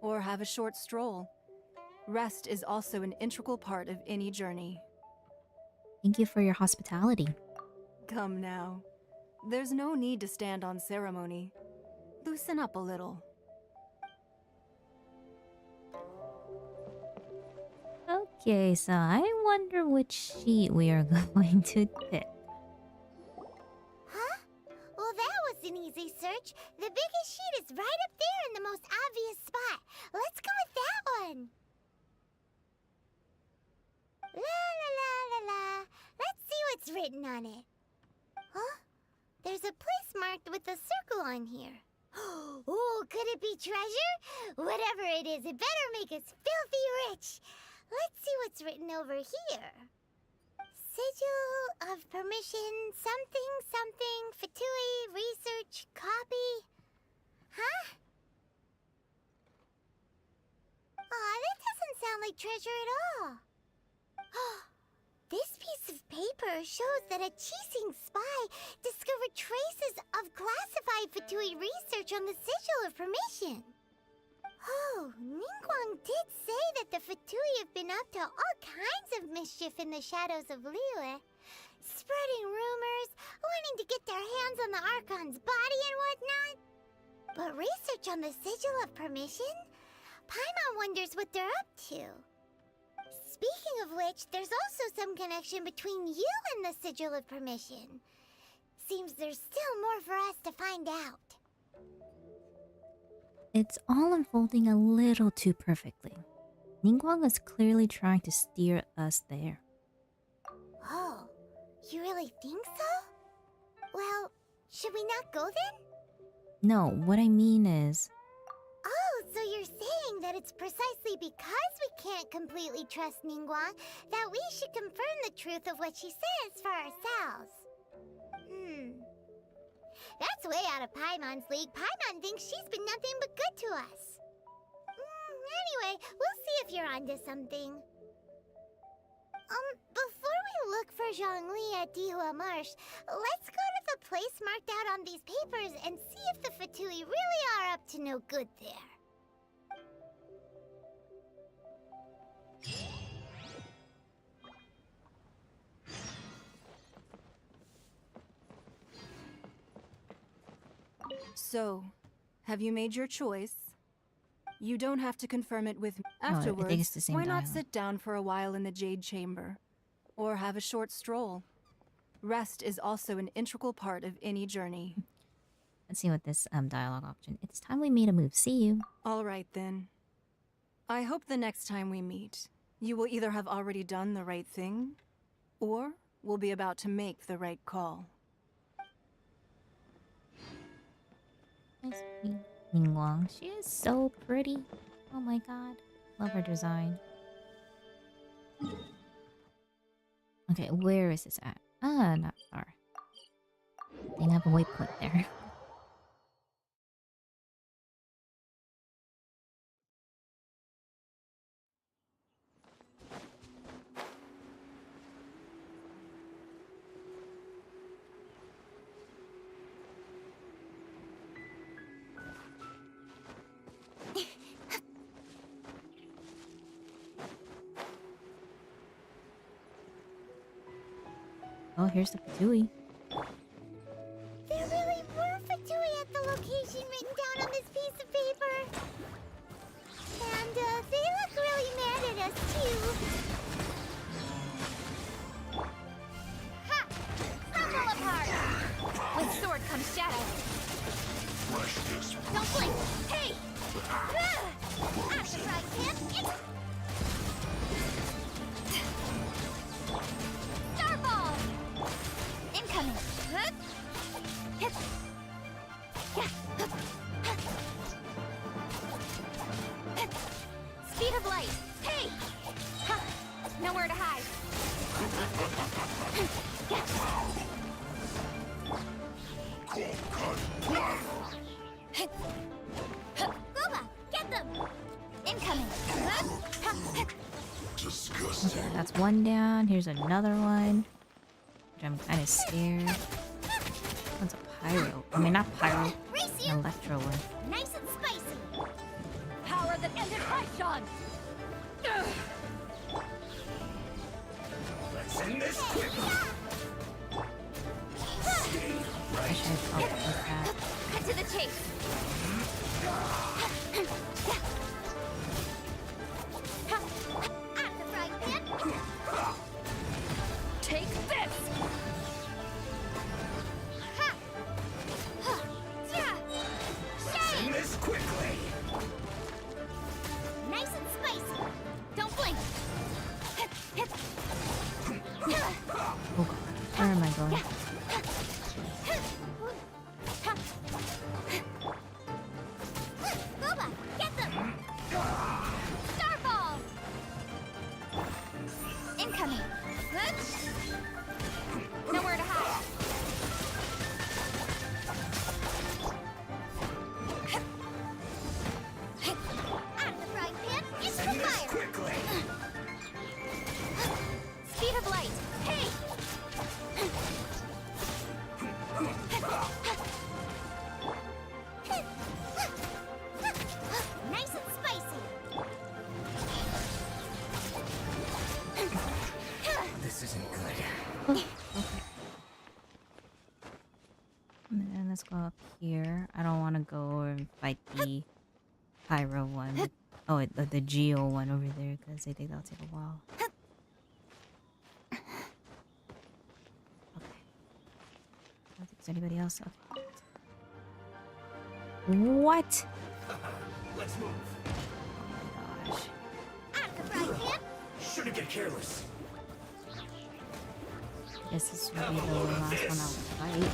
Or have a short stroll? Rest is also an integral part of any journey. Thank you for your hospitality. Come now. There's no need to stand on ceremony. Loosen up a little. Okay, so I wonder which sheet we are going to pick. Huh? Well, that was an easy search. The biggest sheet is right up there in the most obvious spot. Let's go with that one. La la la la la. Let's see what's written on it. Huh? There's a place marked with a circle on here. Oh, could it be treasure? Whatever it is, it better make us filthy rich. Let's see what's written over here. Sigil of permission, something, something, Fatui, research, copy. Huh? Aw, that doesn't sound like treasure at all. This piece of paper shows that a Qixing spy discovered traces of classified Fatui research on the Sigil of Permission. Oh, Ningguang did say that the Fatui have been up to all kinds of mischief in the shadows of Liyue, spreading rumors, wanting to get their hands on the Archon's body and whatnot. But research on the Sigil of Permission? Paimon wonders what they're up to. Speaking of which, there's also some connection between you and the Sigil of Permission. Seems there's still more for us to find out. It's all unfolding a little too perfectly. Ningguang is clearly trying to steer us there. Oh, you really think so? Well, should we not go then? No, what I mean is... Oh, so you're saying that it's precisely because we can't completely trust Ningguang that we should confirm the truth of what she says for ourselves. That's way out of Paimon's league. Paimon thinks she's been nothing but good to us. Anyway, we'll see if you're onto something. Before we look for Zhongli at Dihua Marsh, let's go to the place marked out on these papers and see if the Fatui really are up to no good there. So, have you made your choice? You don't have to confirm it with me. I think Afterwards, it's the same why not dialogue. sit down for a while in the Jade Chamber? Or have a short stroll? Rest is also an integral part of any journey. Let's see what this dialogue option. It's time we made a move. See you. All right, then. I hope the next time we meet, you will either have already done the right thing, or will be about to make the right call. Nice. We Ningguang. She is so pretty. Oh my god. Love her design. Okay, where is this at? Ah, not far. They have a waypoint there. Oh, here's the Patooey. There really were Fatui at the location written down on this piece of paper. And they look really mad at us too. Ha! Crumble apart! With sword comes shadow. Don't blink! Hey! At the right hand, Starball! Incoming! Hit! Speed of light! Hey! Ha! Nowhere to hide! Booba! Get them! Incoming! Okay, that's one down. Here's another one. Which I'm kind of scared. One's a pyro. I mean, not pyro. An electro one. Nice and spicy! Power that ended Raishon! Let's end this quickly! I should have helped with that. Cut to the chase! At the frying pan! Take this! End this quickly! Nice and spicy! Don't blink! Oh god. Where am I going? Booba, get them! Starball! Incoming! Nowhere to hide! Out of the frying pan, into the fire! Quickly! Speed of light! Hey! Nice and spicy! This isn't good. And then let's go up here. I don't want to go and fight the pyro one. Oh, the Geo one over there because I think that'll take a while. Okay. I don't think there's anybody else. Okay. What? Let's move. Oh my gosh. Out of the frying pan! Shouldn't get careless. Guess this will be the last one I'll fight.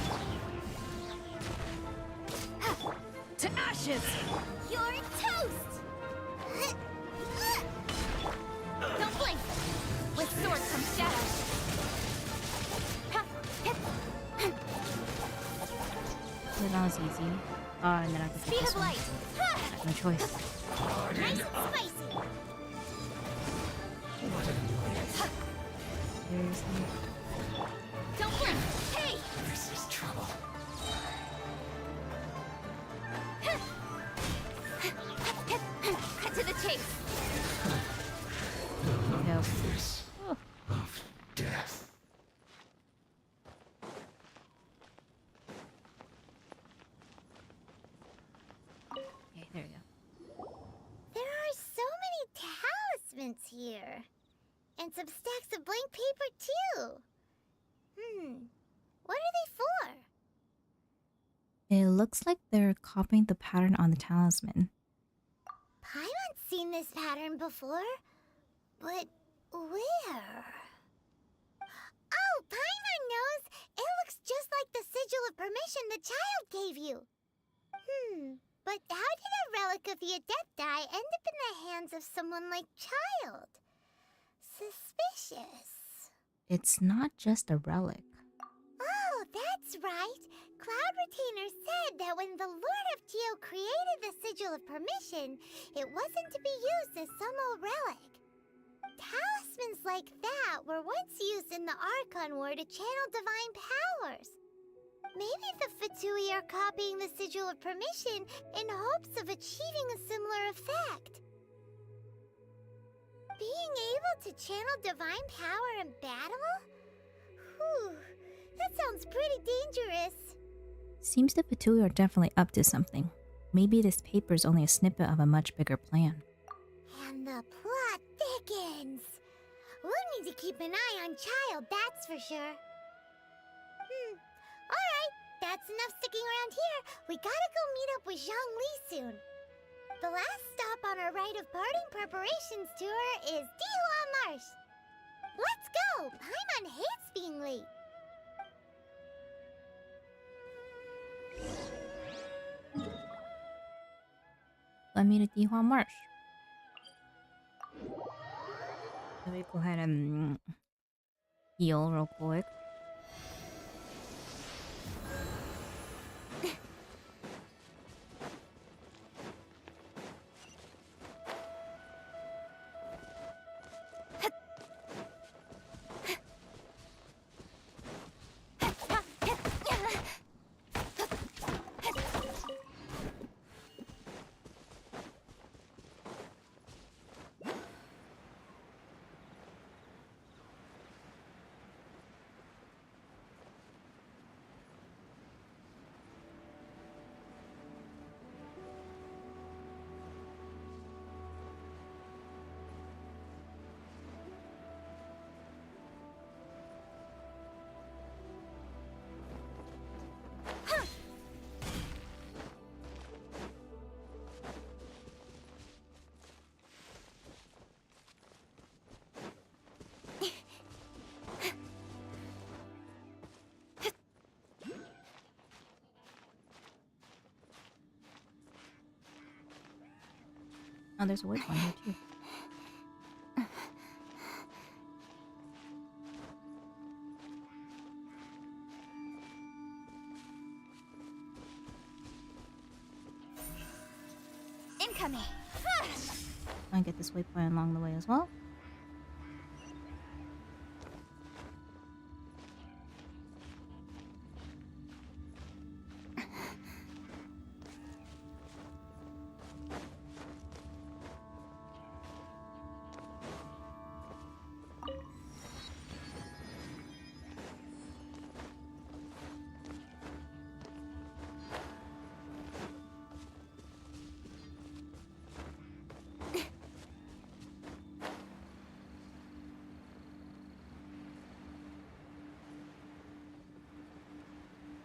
To ashes! You're toast! Don't blink! With sword comes shadow! So that was easy. And then I can Speed take this of one. light! I have no choice. Nice and spicy! Seriously? Don't blink! Hey! This is trouble. Cut to the chase! Nope. Of death. Okay, there we go. There are so many talismans here. And some stacks of blank paper, too. What are they for? It looks like they're copying the pattern on the talisman. Paimon's seen this pattern before. But where? Oh, Paimon knows! It looks just like the sigil of permission the child gave you. But how did a relic of the Adepti end up in the hands of someone like Child? Suspicious. It's not just a relic. Oh, that's right. Cloud Retainer said that when the Lord of Geo created the Sigil of Permission, it wasn't to be used as some old relic. Talismans like that were once used in the Archon War to channel divine powers. Maybe the Fatui are copying the Sigil of Permission in hopes of achieving a similar effect. Being able to channel divine power in battle? Whew, that sounds pretty dangerous. Seems the Fatui are definitely up to something. Maybe this paper is only a snippet of a much bigger plan. And the plot thickens. We'll need to keep an eye on Child, that's for sure. Alright, that's enough sticking around here. We gotta go meet up with Zhang Li soon. The last stop on our rite of parting preparations tour is Dihua Marsh. Let's go! Paimon hates being late. Let me to Dihua Marsh. Let me go ahead and heal real quick. Oh, there's a waypoint here too. Incoming. I get this waypoint along the way as well.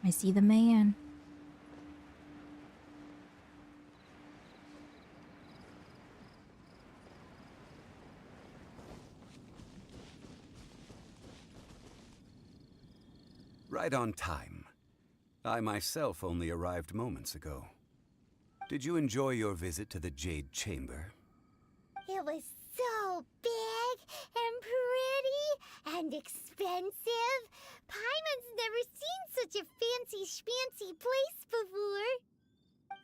I see the man. Right on time. I myself only arrived moments ago. Did you enjoy your visit to the Jade Chamber? It was so big and pretty and expensive. Paimon's never seen such a fancy schmancy place before.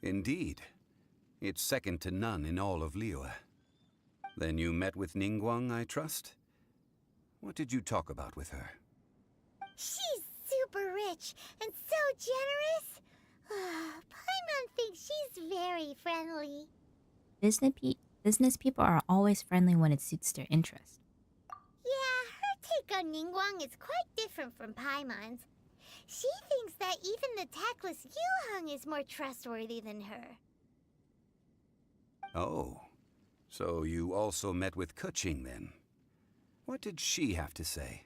Indeed. It's second to none in all of Liyue. Then you met with Ningguang, I trust? What did you talk about with her? She's super rich and so generous. Paimon thinks she's very friendly. Business people are always friendly when it suits their interest. Yeah, her take on Ningguang is quite different from Paimon's. She thinks that even the tactless Yuheng is more trustworthy than her. Oh, so you also met with Keqing then? What did she have to say?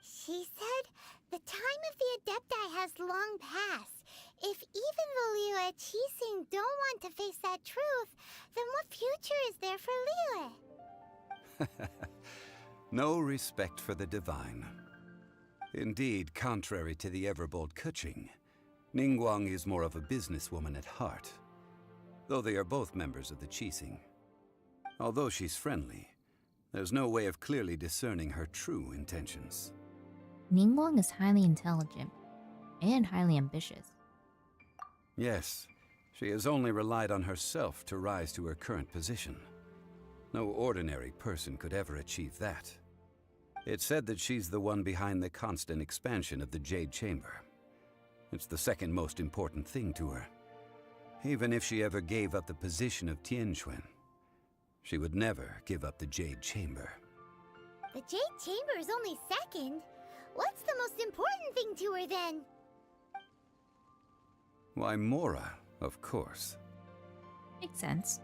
She said the time of the Adepti has long passed. If even the Liyue Qixing don't want to face that truth, then what future is there for Liyue? No respect for the divine. Indeed, contrary to the ever-bold Keqing, Ningguang is more of a businesswoman at heart. though they are both members of the Qixing. Although she's friendly, there's no way of clearly discerning her true intentions. Ningguang is highly intelligent and highly ambitious. Yes, she has only relied on herself to rise to her current position. No ordinary person could ever achieve that. It's said that she's the one behind the constant expansion of the Jade Chamber. It's the second most important thing to her. Even if she ever gave up the position of Tianquan, she would never give up the Jade Chamber. The Jade Chamber is only second. What's the most important thing to her then? Why, Mora, of course. Makes sense.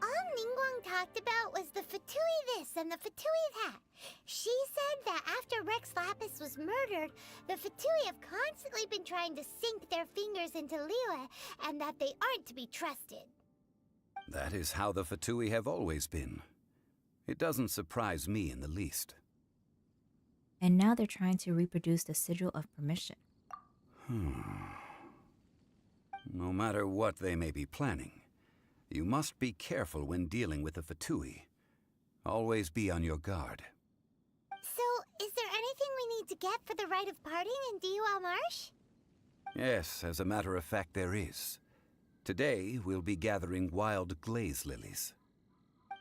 All Ningguang talked about was the Fatui this and the Fatui that. She said that after Rex Lapis was murdered, the Fatui have constantly been trying to sink their fingers into Liyue, and that they aren't to be trusted. That is how the Fatui have always been. It doesn't surprise me in the least. And now they're trying to reproduce the sigil of permission. No matter what they may be planning, you must be careful when dealing with the Fatui. Always be on your guard. So, is there anything we need to get for the rite of parting in Dihua Marsh? Yes, as a matter of fact, there is. Today, we'll be gathering wild glaze lilies.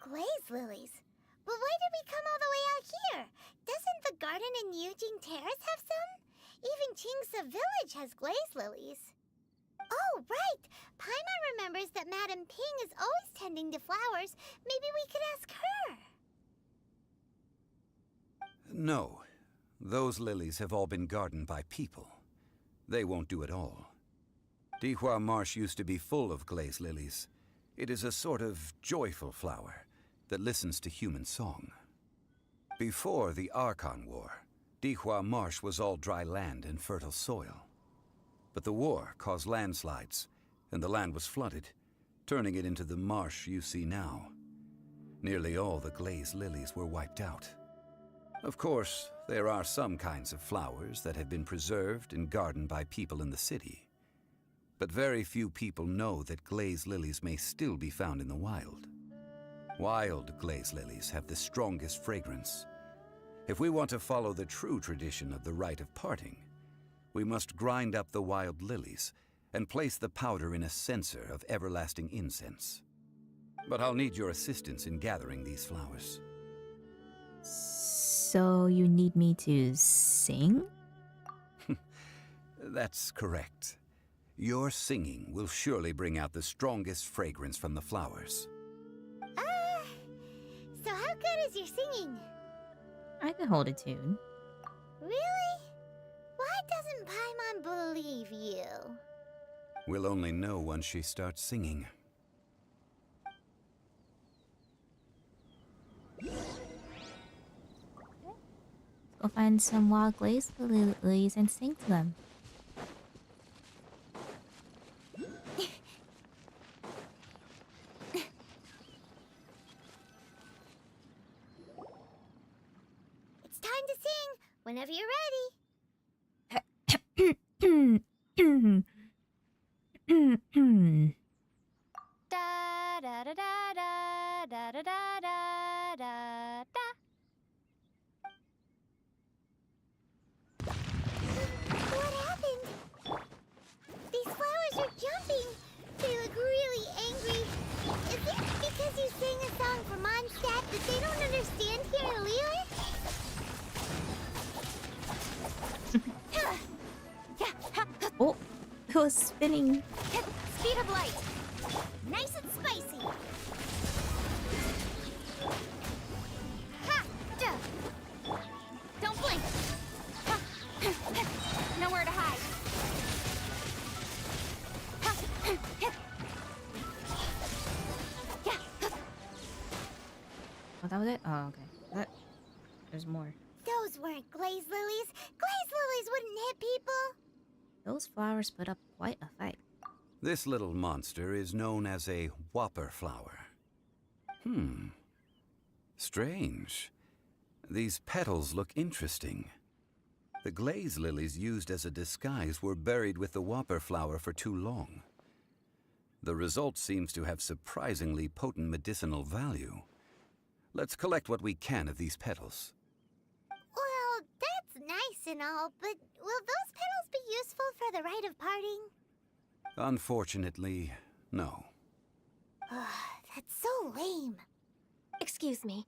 Glaze lilies? But why did we come all the way out here? Doesn't the garden in Yujing Terrace have some? Even Qingsa Village has glaze lilies. Oh, right! Paimon remembers that Madame Ping is always tending to flowers. Maybe we could ask her. No. Those lilies have all been gardened by people. They won't do it all. Dihua Marsh used to be full of glaze lilies. It is a sort of joyful flower that listens to human song. Before the Archon War, Dihua Marsh was all dry land and fertile soil. But the war caused landslides, and the land was flooded, turning it into the marsh you see now. Nearly all the glaze lilies were wiped out. Of course, there are some kinds of flowers that have been preserved and gardened by people in the city. But very few people know that glaze lilies may still be found in the wild. Wild glaze lilies have the strongest fragrance. If we want to follow the true tradition of the rite of parting, we must grind up the wild lilies and place the powder in a censer of everlasting incense. But I'll need your assistance in gathering these flowers. So you need me to sing? That's correct. Your singing will surely bring out the strongest fragrance from the flowers. So how good is your singing? I can hold a tune. Really? Why doesn't Paimon believe you? We'll only know once she starts singing. Go find some wild glaze lilies and sing to them. It's time to sing whenever you're ready. Da da da da da da da da da da da. What happened? These flowers are jumping. They look really angry. Is it because you sang a song for Mondstadt that they don't understand here in Liyue? Oh, it was spinning. Speed of light. Nice and spicy. Ha! Duh. Don't blink. Ha! Nowhere to hide. Ha! Yeah. Oh, that was it? Oh, okay. There's more. Those weren't glaze lilies. Glaze lilies wouldn't hit people. Those flowers put up quite a fight. This little monster is known as a whopper flower. Strange. These petals look interesting. The glaze lilies used as a disguise were buried with the whopper flower for too long. The result seems to have surprisingly potent medicinal value. Let's collect what we can of these petals. Well, that's nice and all, but will those petals be useful for the rite of parting? Unfortunately, no. That's so lame. Excuse me.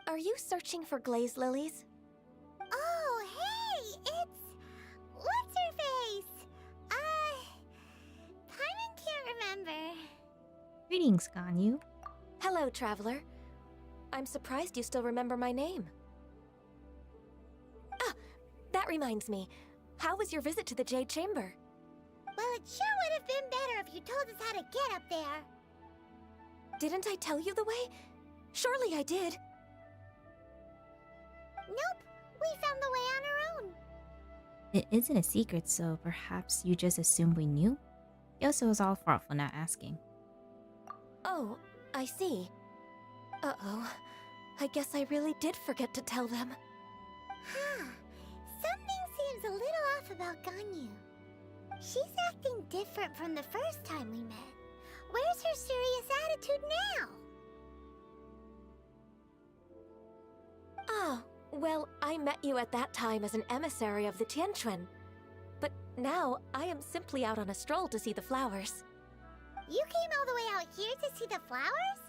Are you searching for glaze lilies? Oh, hey! It's... What's-her-face? Paimon can't remember. Greetings, Ganyu. Hello, traveler. I'm surprised you still remember my name. Ah, that reminds me. How was your visit to the Jade Chamber? Well, it sure would have been better if you told us how to get up there. Didn't I tell you the way? Surely I did. Nope, we found the way on our own. It isn't a secret, so perhaps you just assumed we knew? Yoso was all for not asking. Oh, I see. Uh-oh. I guess I really did forget to tell them. Huh. Something seems a little off about Ganyu. She's acting different from the first time we met. Where's her serious attitude now? Ah, well, I met you at that time as an emissary of the Tianquan. But now, I am simply out on a stroll to see the flowers. You came all the way out here to see the flowers?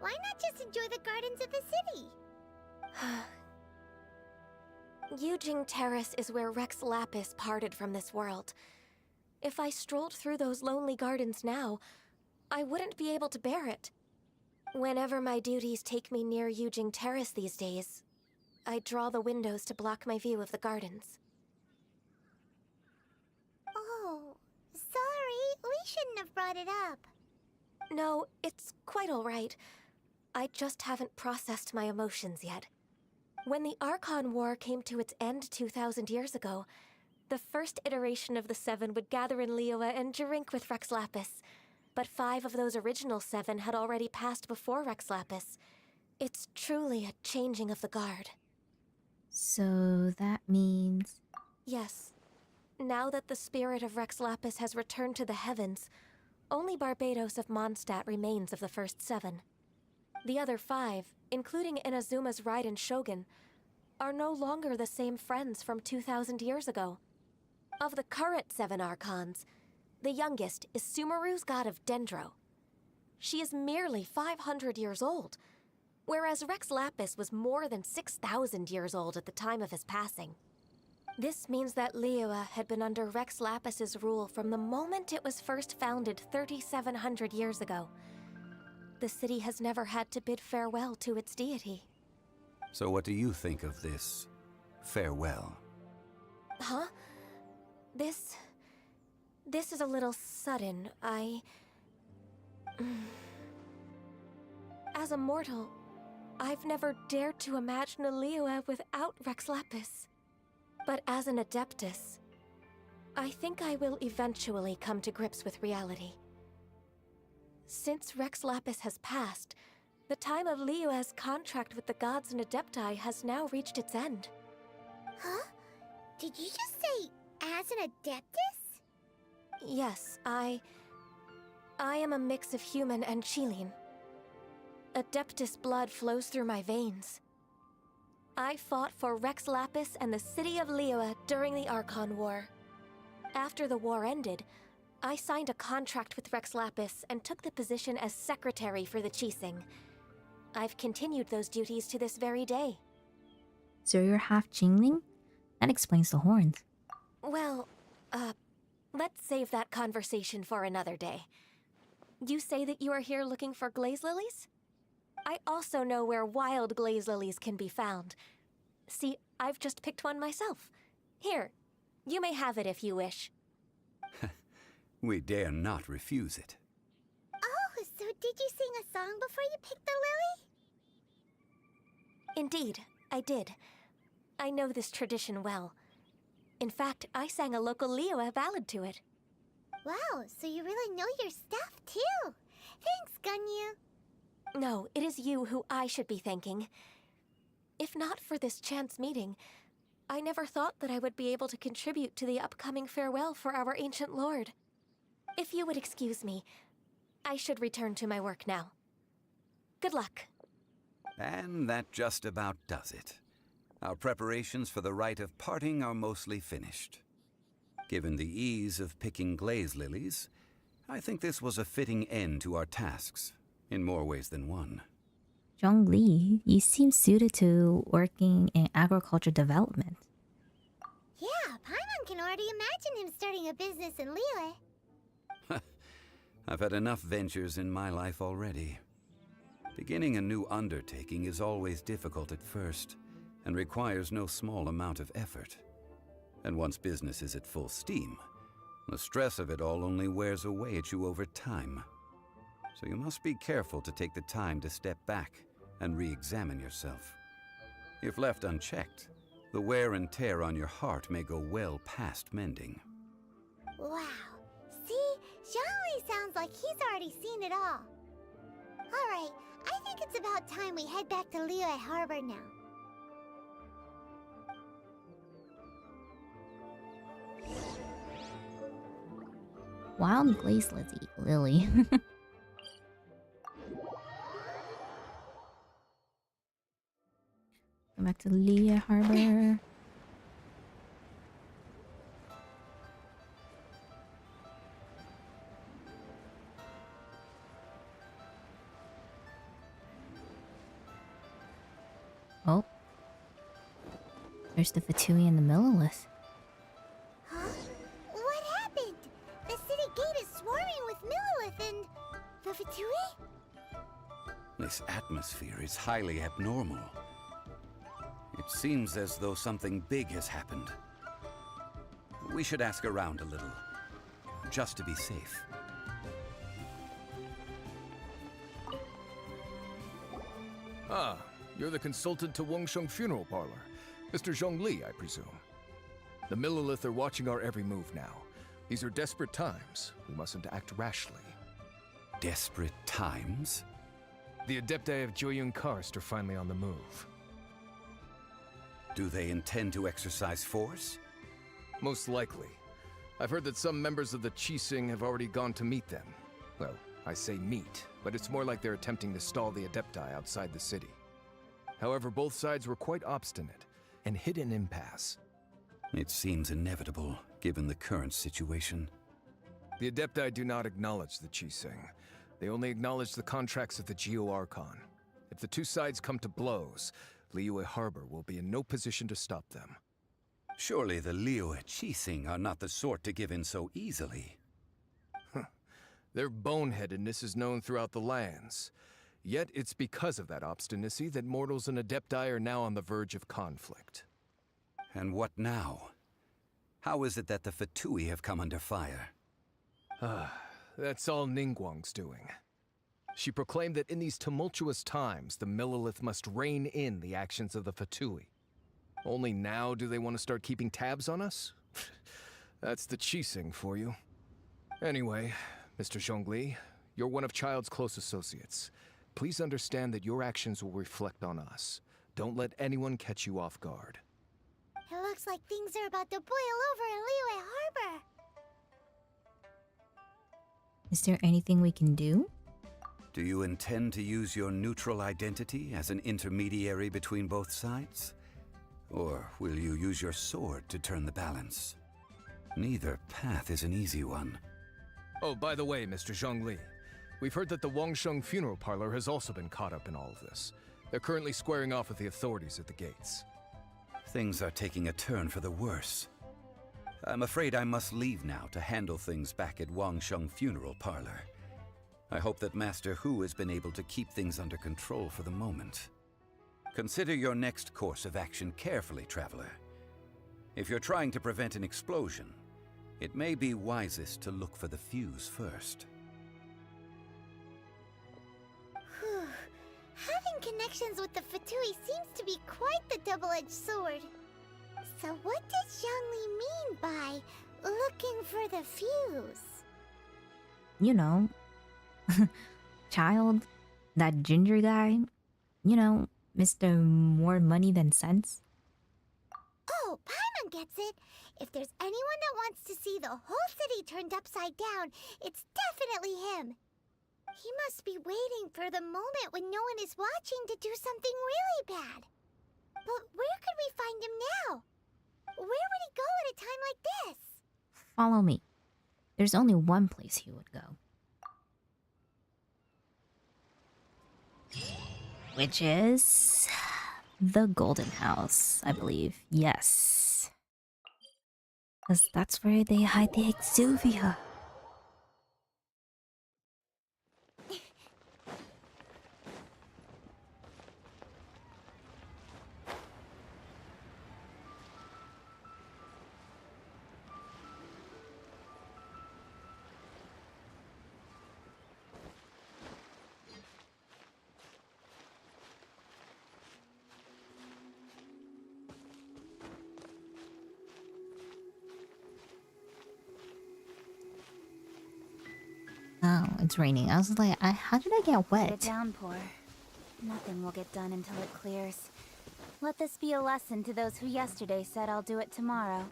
Why not just enjoy the gardens of the city? Yujing Terrace is where Rex Lapis parted from this world. If I strolled through those lonely gardens now, I wouldn't be able to bear it. Whenever my duties take me near Yujing Terrace these days, I draw the windows to block my view of the gardens. Oh, sorry. We shouldn't have brought it up. No, it's quite all right. I just haven't processed my emotions yet. When the Archon War came to its end 2,000 years ago, the first iteration of the Seven would gather in Liyue and drink with Rex Lapis. But 5 of those original 7 had already passed before Rex Lapis. It's truly a changing of the guard. So that means... Yes. Now that the spirit of Rex Lapis has returned to the heavens, only Barbados of Mondstadt remains of the first 7. The other 5, including Inazuma's Raiden Shogun, are no longer the same friends from 2,000 years ago. Of the current 7 Archons, the youngest is Sumeru's god of Dendro. She is merely 500 years old, whereas Rex Lapis was more than 6,000 years old at the time of his passing. This means that Liyue had been under Rex Lapis's rule from the moment it was first founded 3,700 years ago. The city has never had to bid farewell to its deity. So what do you think of this farewell? Huh? This is a little sudden. As a mortal, I've never dared to imagine a Liyue without Rex Lapis. But as an Adeptus, I think I will eventually come to grips with reality. Since Rex Lapis has passed, the time of Liyue's contract with the gods and Adepti has now reached its end. Huh? Did you just say, as an Adeptus? Yes, I am a mix of human and Qilin. Adeptus blood flows through my veins. I fought for Rex Lapis and the city of Liyue during the Archon War. After the war ended, I signed a contract with Rex Lapis and took the position as secretary for the Qixing. I've continued those duties to this very day. So you're half Jingling? That explains the horns. Well, let's save that conversation for another day. You say that you are here looking for glaze lilies? I also know where wild glaze lilies can be found. See, I've just picked one myself. Here, you may have it if you wish. We dare not refuse it. Oh, so did you sing a song before you picked the lily? Indeed, I did. I know this tradition well. In fact, I sang a local Liyue ballad to it. Wow, so you really know your stuff, too. Thanks, Ganyu. No, it is you who I should be thanking. If not for this chance meeting, I never thought that I would be able to contribute to the upcoming farewell for our ancient lord. If you would excuse me, I should return to my work now. Good luck. And that just about does it. Our preparations for the rite of parting are mostly finished. Given the ease of picking glaze lilies, I think this was a fitting end to our tasks, in more ways than one. Zhongli, you seem suited to working in agriculture development. Yeah, Paimon can already imagine him starting a business in Liyue. I've had enough ventures in my life already. Beginning a new undertaking is always difficult at first, and requires no small amount of effort. And once business is at full steam, the stress of it all only wears away at you over time. So you must be careful to take the time to step back and re-examine yourself. If left unchecked, the wear and tear on your heart may go well past mending. Wow. See? Zhongli sounds like he's already seen it all. Alright, I think it's about time we head back to Liyue Harbor now. Wild glaze lily. Go back to Liyue Harbor. Oh. There's the Fatui and the Millilith. Huh? What happened? The city gate is swarming with Millilith and... the Fatui? This atmosphere is highly abnormal. It seems as though something big has happened. We should ask around a little, just to be safe. Ah, you're the consultant to Wangsheng Funeral Parlor. Mr. Zhongli, I presume. The Millilith are watching our every move now. These are desperate times. We mustn't act rashly. Desperate times? The Adepti of Joyun Karst are finally on the move. Do they intend to exercise force? Most likely. I've heard that some members of the Qixing have already gone to meet them. Well, I say meet, but it's more like they're attempting to stall the Adepti outside the city. However, both sides were quite obstinate and hit an impasse. It seems inevitable, given the current situation. The Adepti do not acknowledge the Qixing. They only acknowledge the contracts of the Geo-Archon. If the two sides come to blows, Liyue Harbor will be in no position to stop them. Surely the Liyue Qixing are not the sort to give in so easily. Their boneheadedness is known throughout the lands. Yet it's because of that obstinacy that mortals and Adepti are now on the verge of conflict. And what now? How is it that the Fatui have come under fire? That's all Ningguang's doing. She proclaimed that in these tumultuous times, the Millilith must rein in the actions of the Fatui. Only now do they want to start keeping tabs on us? That's the Qixing for you. Anyway, Mr. Zhongli, you're one of Child's close associates. Please understand that your actions will reflect on us. Don't let anyone catch you off guard. It looks like things are about to boil over in Liyue Harbor. Is there anything we can do? Do you intend to use your neutral identity as an intermediary between both sides? Or will you use your sword to turn the balance? Neither path is an easy one. Oh, by the way, Mr. Zhongli, we've heard that the Wangsheng Funeral Parlor has also been caught up in all of this. They're currently squaring off with the authorities at the gates. Things are taking a turn for the worse. I'm afraid I must leave now to handle things back at Wangsheng Funeral Parlor. I hope that Master Hu has been able to keep things under control for the moment. Consider your next course of action carefully, Traveler. If you're trying to prevent an explosion, it may be wisest to look for the fuse first. Whew. Having connections with the Fatui seems to be quite the double-edged sword. So what does Zhongli mean by looking for the fuse? You know, Child, that ginger guy, you know, Mr. More Money Than Sense. Oh, Oh, Paimon gets it. If there's anyone that wants to see the whole city turned upside down, it's definitely him. He must be waiting for the moment when no one is watching to do something really bad. But where could we find him now? Where would he go at a time like this? Follow me. There's only one place he would go. Which is the Golden House, I believe. Yes. Because that's where they hide the Exuvia. Oh, it's raining. I was like, how did I get The wet? downpour. Nothing will get done until it clears. Let this be a lesson to those who yesterday said I'll do it tomorrow.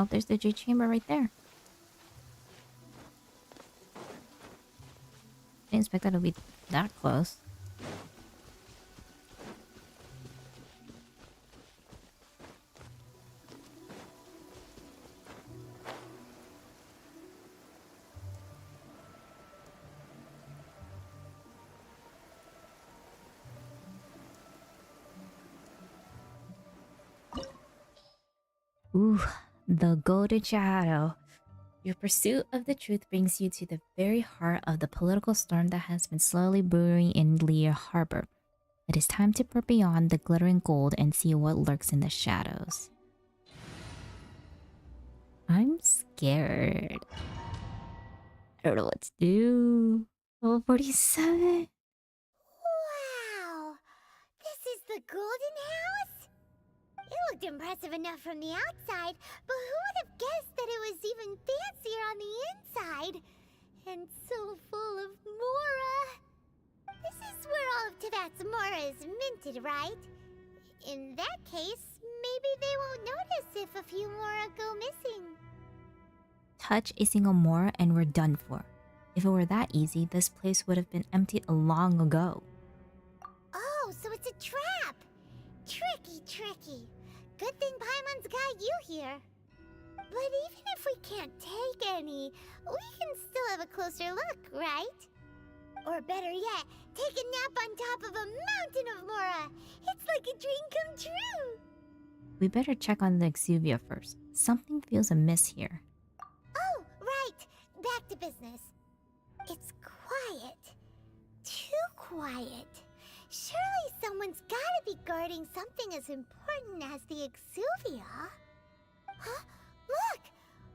Oh, there's the Jade Chamber right there. Didn't expect that to be that close. Ooh, the Golden Shadow. Your pursuit of the truth brings you to the very heart of the political storm that has been slowly brewing in Lear Harbor. It is time to peer beyond the glittering gold and see what lurks in the shadows. I'm scared. I don't know what to do. Level 47. Wow! This is the Golden House? It looked impressive enough from the outside, but who would have guessed that it was even fancier on the inside? And so full of Mora. This is where all of Teyvat's Mora is minted, right? In that case, maybe they won't notice if a few Mora go missing. Touch a single more and we're done for. If it were that easy, this place would have been emptied long ago. Oh, so it's a trap! Tricky, tricky. Good thing Paimon's got you here. But even if we can't take any, we can still have a closer look, right? Or better yet, take a nap on top of a mountain of Mora. It's like a dream come true. We better check on the Exuvia first. Something feels amiss here. Oh, right. Back to business. It's quiet. Too quiet. Surely someone's gotta be guarding something as important as the Exuvia. Huh? Look!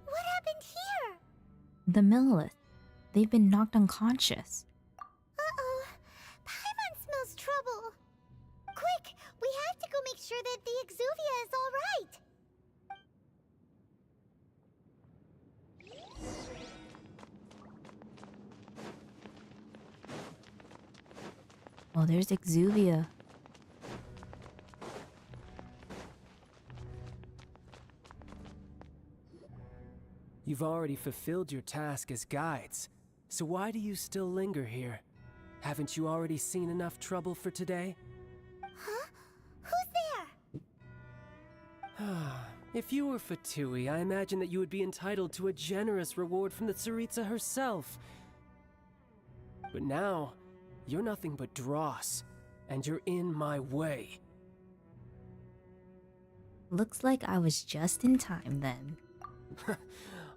What happened here? The Millilith. They've been knocked unconscious. Uh-oh. Paimon smells trouble. Quick! We have to go make sure that the Exuvia is all right. Oh, there's Exuvia. You've already fulfilled your task as guides, so why do you still linger here? Haven't you already seen enough trouble for today? Huh? Who's there? If you were Fatui, I imagine that you would be entitled to a generous reward from the Tsaritsa herself. But now, you're nothing but dross, and you're in my way. Looks like I was just in time then.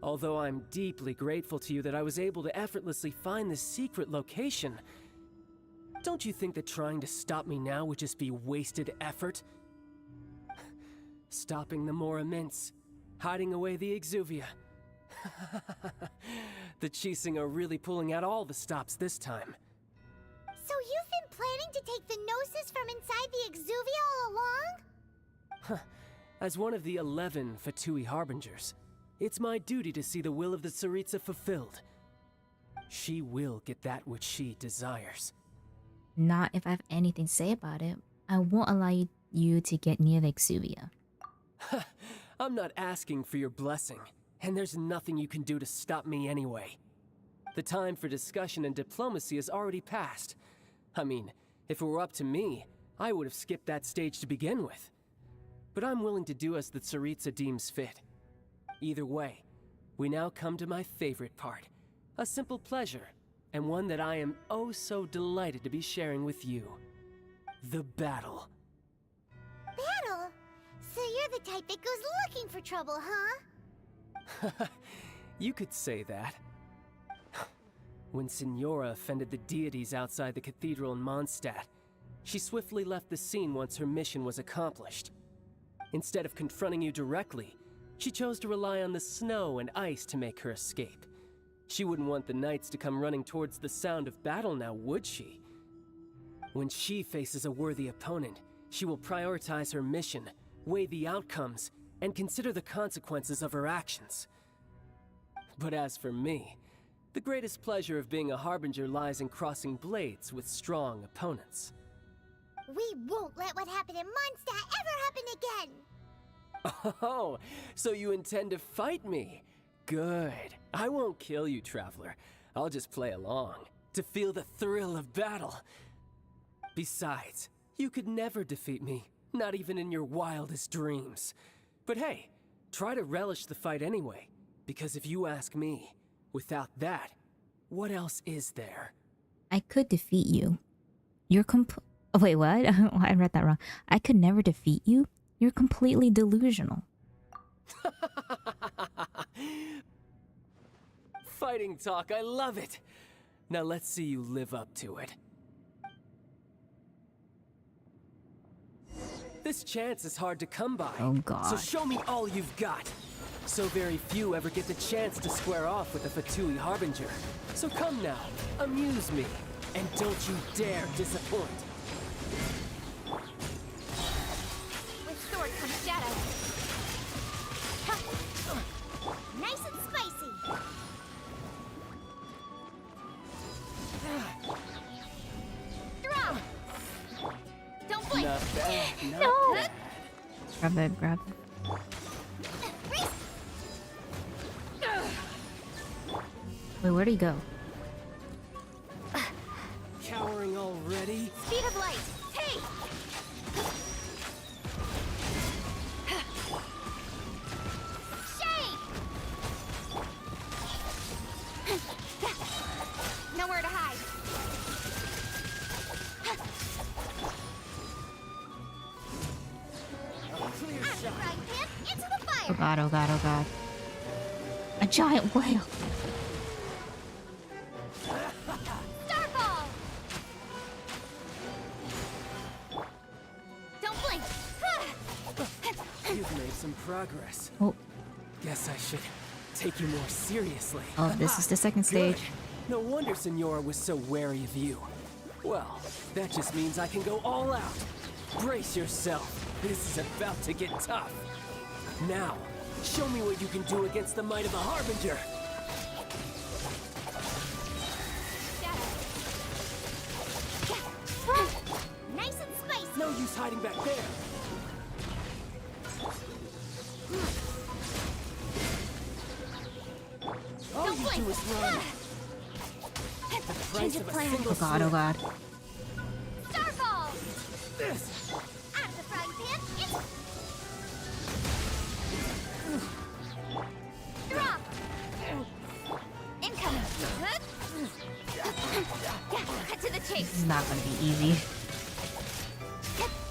Although I'm deeply grateful to you that I was able to effortlessly find this secret location, don't you think that trying to stop me now would just be wasted effort? Stopping the Mora Mints, hiding away the Exuvia. The Chising are really pulling out all the stops this time. So you've been planning to take the Gnosis from inside the Exuvia all along? As one of the 11 Fatui Harbingers, it's my duty to see the will of the Tsaritsa fulfilled. She will get that which she desires. Not if I have anything to say about it. I won't allow you to get near the Exuvia. I'm not asking for your blessing, and there's nothing you can do to stop me anyway. The time for discussion and diplomacy has already passed. I mean, if it were up to me, I would have skipped that stage to begin with. But I'm willing to do as the Tsaritsa deems fit. Either way, we now come to my favorite part. A simple pleasure, and one that I am oh so delighted to be sharing with you. The battle. Battle? So you're the type that goes looking for trouble, huh? You could say that. When Signora offended the deities outside the cathedral in Mondstadt, she swiftly left the scene once her mission was accomplished. Instead of confronting you directly, she chose to rely on the snow and ice to make her escape. She wouldn't want the knights to come running towards the sound of battle now, would she? When she faces a worthy opponent, she will prioritize her mission, weigh the outcomes, and consider the consequences of her actions. But as for me, the greatest pleasure of being a Harbinger lies in crossing blades with strong opponents. We won't let what happened in Mondstadt ever happen again! Oh, so you intend to fight me? Good. I won't kill you, Traveler. I'll just play along, to feel the thrill of battle. Besides, you could never defeat me, not even in your wildest dreams. But hey, try to relish the fight anyway, because if you ask me, without that, what else is there? I could defeat you. You're Oh, wait, what? I read that wrong. I could never defeat you? You're completely delusional. Fighting talk, I love it! Now let's see you live up to it. This chance is hard to come by. Oh, God. So show me all you've got. So very few ever get the chance to square off with a Fatui Harbinger. So come now, amuse me, and don't you dare disappoint. With sword comes shadow. Ha! Nice and spicy! Throw! Don't blink! Not bad, not No! bad. Grab it, grab it. Wait, where'd he go? Cowering already? Speed of light! Hey! Shake! Nowhere to hide. Clear Out of the shot. frying pan, into the Oh fire! god, oh god, oh god. A giant whale! Starfall! Don't blink! You've made some progress. Oh, Guess I should take you more seriously. oh, this is the second Good. stage. No wonder Signora was so wary of you. Well, that just means I can go all out. Brace yourself. This is about to get tough. Now, show me what you can do against the might of a Harbinger. Nice and spicy! No use hiding back there. All Don't you blink! do is run. The price Change of of a plan. single Oh god, oh slip. god. Starfall! This. Out of the frying pan, into... Drop! Incoming! Cut to the This chase! is not gonna be easy.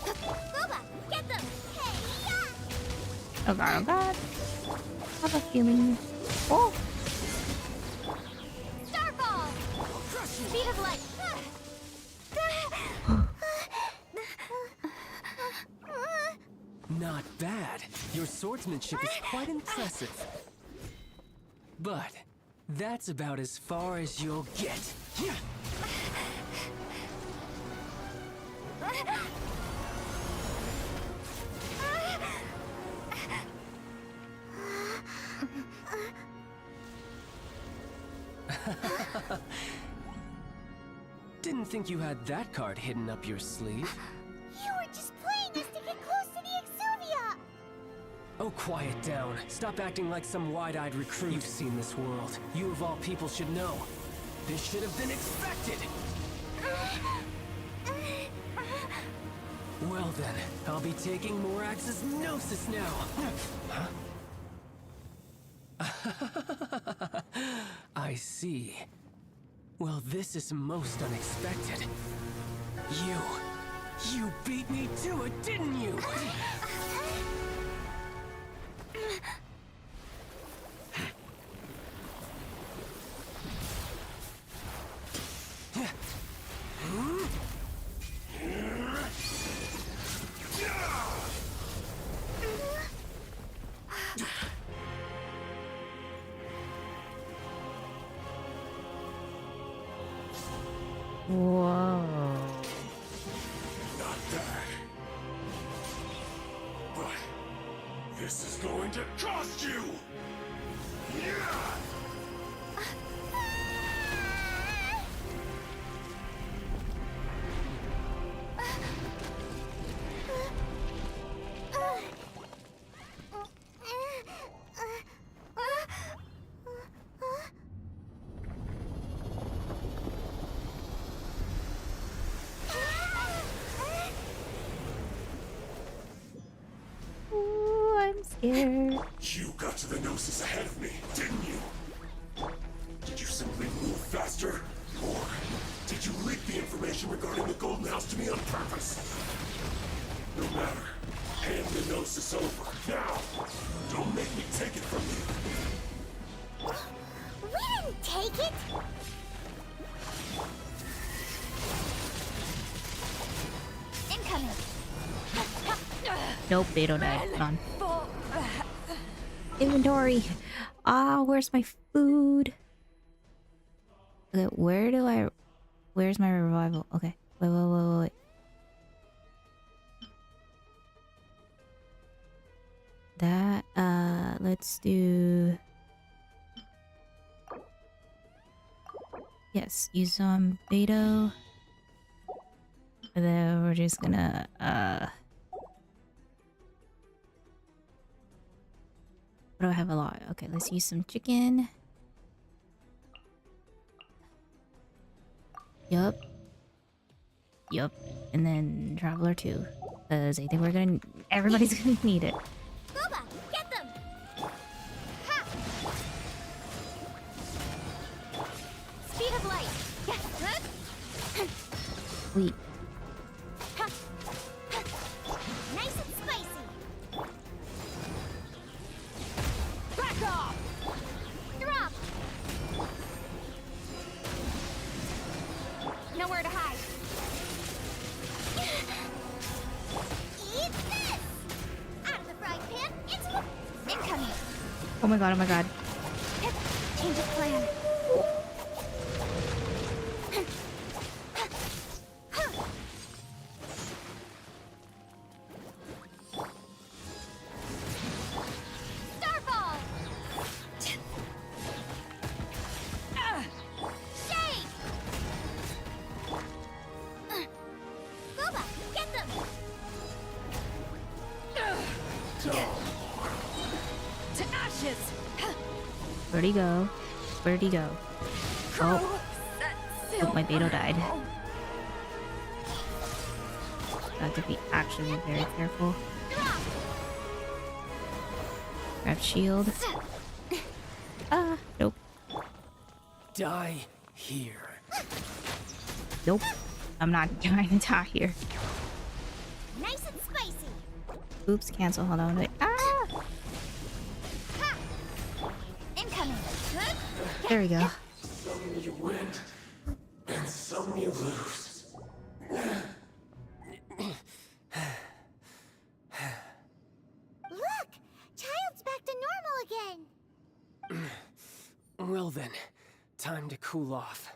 Booba! Get them! Hey, yeah! Oh god, oh god. I have a feeling. Oh! Starfall! Speed of light! Not bad. Your swordsmanship is quite impressive. But that's about as far as you'll get. Didn't think you had that card hidden up your sleeve. You were just playing us to get close to the Exuvia! Oh, quiet down. Stop acting like some wide-eyed recruit. You've seen this world. You of all people should know. This should have been expected! Well then, I'll be taking Morax's Gnosis now! Huh? I see. Well, this is most unexpected. You beat me to it, didn't you? Whoa. Not that. But this is going to cost you! Yeah! Ooh, I'm scared. You got to the Gnosis ahead of me, didn't you? Did you simply move faster? Or did you leak the information regarding the Golden House to me on purpose? No matter. Hand the Gnosis over, now! Don't make me take it from you! We didn't take it! Incoming! Nope, they don't die. Hold on. Inventory. Ah, where's my food? Okay, where's my revival? Okay. Wait. That, let's do... Yes, use some Beto. And then we're just gonna, what do I have a lot? Okay, let's use some chicken. Yup. And then Traveler 2. Because I think everybody's gonna need it. Boba, get them! Ha! Speed of light! Yes! Wait. Ha! Ha! Nice and spicy! Back off! Drop! Nowhere to hide. Eat this! Out of the frying pan, into the... Incoming! Oh my god. Change of plan. Starball! Shake! Boba, get them! To ashes! Where'd he go? Oh, my Beto died. Got to be actually very careful. Grab shield. Ah, nope. Die here. Nope. I'm not trying to die here. Nice and spicy! Oops, cancel. Hold on. Wait. Ah! Ha! Incoming! There we go. Some you win, and some you lose. Look! Child's back to normal again! Well then, time to cool off.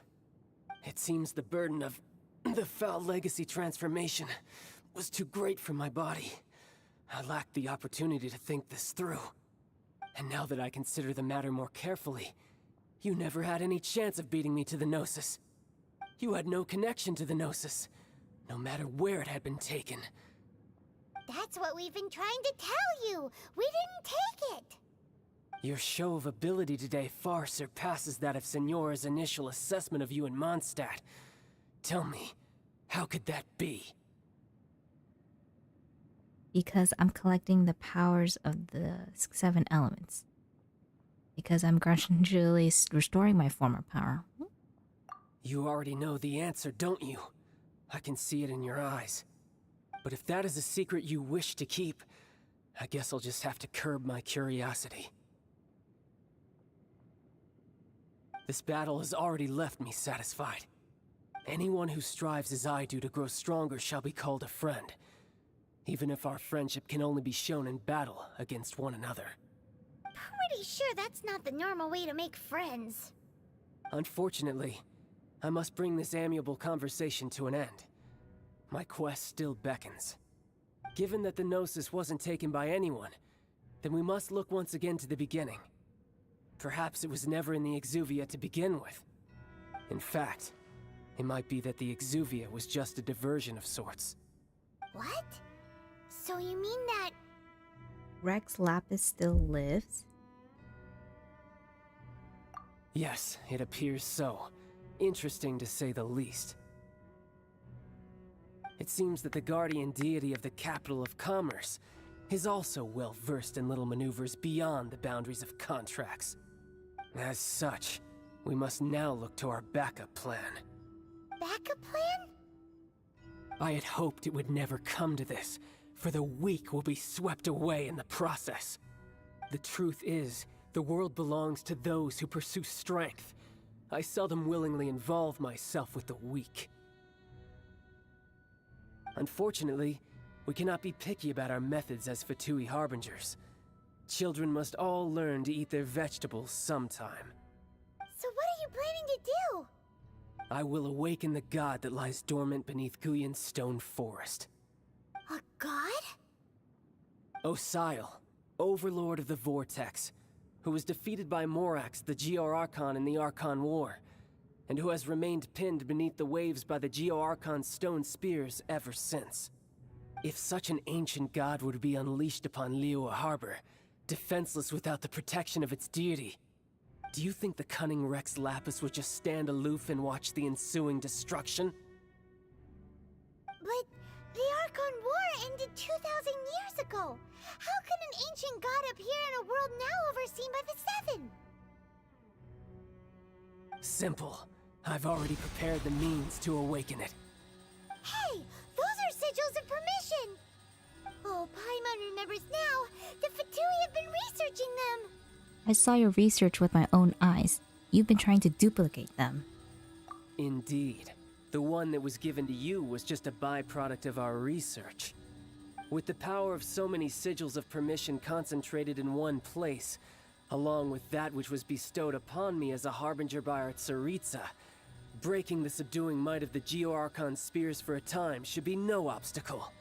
It seems the burden of the foul legacy transformation was too great for my body. I lacked the opportunity to think this through. And now that I consider the matter more carefully, You never had any chance of beating me to the Gnosis. You had no connection to the Gnosis, no matter where it had been taken. That's what we've been trying to tell you! We didn't take it! Your show of ability today far surpasses that of Signora's initial assessment of you in Mondstadt. Tell me, how could that be? Because I'm collecting the powers of the 7 elements. Because I'm gradually restoring my former power. You already know the answer, don't you? I can see it in your eyes. But if that is a secret you wish to keep, I guess I'll just have to curb my curiosity. This battle has already left me satisfied. Anyone who strives as I do to grow stronger shall be called a friend, even if our friendship can only be shown in battle against one another. Pretty sure that's not the normal way to make friends. Unfortunately, I must bring this amiable conversation to an end. My quest still beckons. Given that the Gnosis wasn't taken by anyone, then we must look once again to the beginning. Perhaps it was never in the Exuvia to begin with. In fact, it might be that the Exuvia was just a diversion of sorts. What? So you mean that... Rex Lapis still lives? Yes, it appears so. Interesting to say the least. It seems that the guardian deity of the capital of commerce is also well versed in little maneuvers beyond the boundaries of contracts. As such, we must now look to our backup plan. Backup plan? I had hoped it would never come to this, for the weak will be swept away in the process. The truth is, the world belongs to those who pursue strength. I seldom willingly involve myself with the weak. Unfortunately, we cannot be picky about our methods as Fatui Harbingers. Children must all learn to eat their vegetables sometime. So what are you planning to do? I will awaken the god that lies dormant beneath Guyon's stone forest. A god? Osial, overlord of the Vortex, who was defeated by Morax, the Geo-Archon in the Archon War, and who has remained pinned beneath the waves by the Geo-Archon's stone spears ever since. If such an ancient god were to be unleashed upon Liyue Harbor, defenseless without the protection of its deity, do you think the cunning Rex Lapis would just stand aloof and watch the ensuing destruction? But the Archon War ended 2,000 years ago. How can an ancient god appear in a world now overseen by the 7? Simple. I've already prepared the means to awaken it. Hey, those are sigils of permission! Oh, Paimon remembers now. The Fatui have been researching them. I saw your research with my own eyes. You've been trying to duplicate them. Indeed. The one that was given to you was just a byproduct of our research. With the power of so many sigils of permission concentrated in one place, along with that which was bestowed upon me as a harbinger by our Tsaritsa, breaking the subduing might of the Geo-Archon spears for a time should be no obstacle.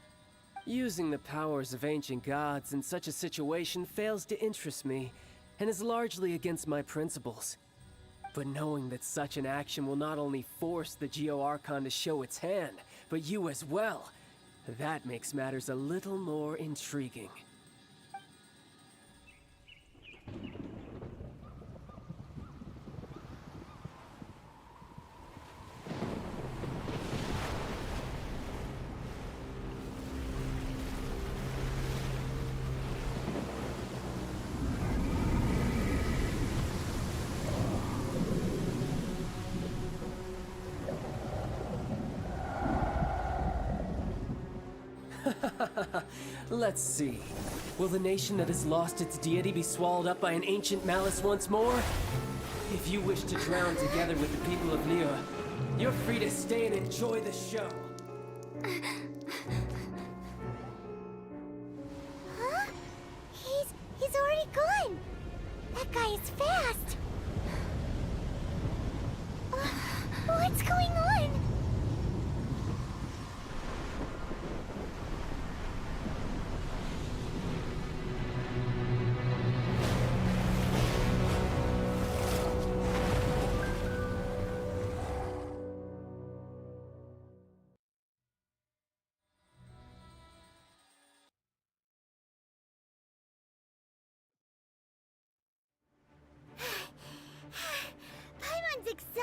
Using the powers of ancient gods in such a situation fails to interest me, and is largely against my principles. But knowing that such an action will not only force the Geo-Archon to show its hand, but you as well, that makes matters a little more intriguing. Let's see. Will the nation that has lost its deity be swallowed up by an ancient malice once more? If you wish to drown together with the people of Liyue, you're free to stay and enjoy the show. Huh? He's already gone. That guy is fast. What's going on?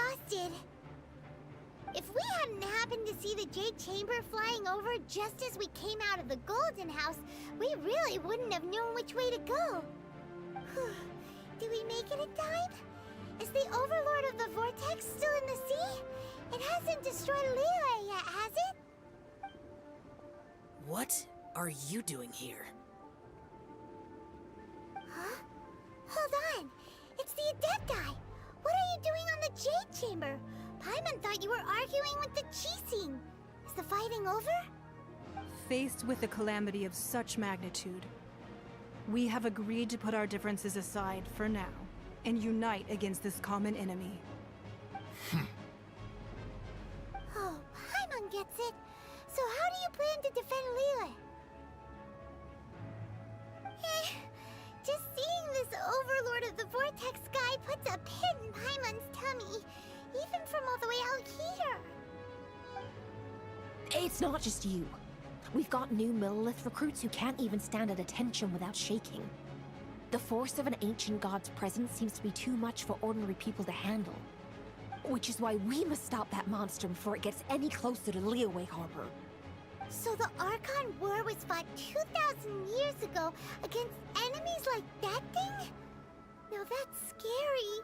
exhausted. If we hadn't happened to see the Jade Chamber flying over just as we came out of the Golden House, we really wouldn't have known which way to go. Did we make it in time? Is the Overlord of the Vortex still in the sea? It hasn't destroyed Liyue yet, has it? What are you doing here? Huh? Hold on. It's the Adepti. What are you doing on the Jade Chamber? Paimon thought you were arguing with the Qixing. Is the fighting over? Faced with a calamity of such magnitude, we have agreed to put our differences aside for now and unite against this common enemy. Oh, Paimon gets it. So how do you plan to defend Liyue? Just seeing this Overlord of the Vortex guy puts a pit in Paimon's tummy, even from all the way out here. It's not just you. We've got new Millelith recruits who can't even stand at attention without shaking. The force of an ancient god's presence seems to be too much for ordinary people to handle. Which is why we must stop that monster before it gets any closer to Liyue Harbor. So the Archon War was fought 2,000 years ago against enemies like that thing? Now that's scary.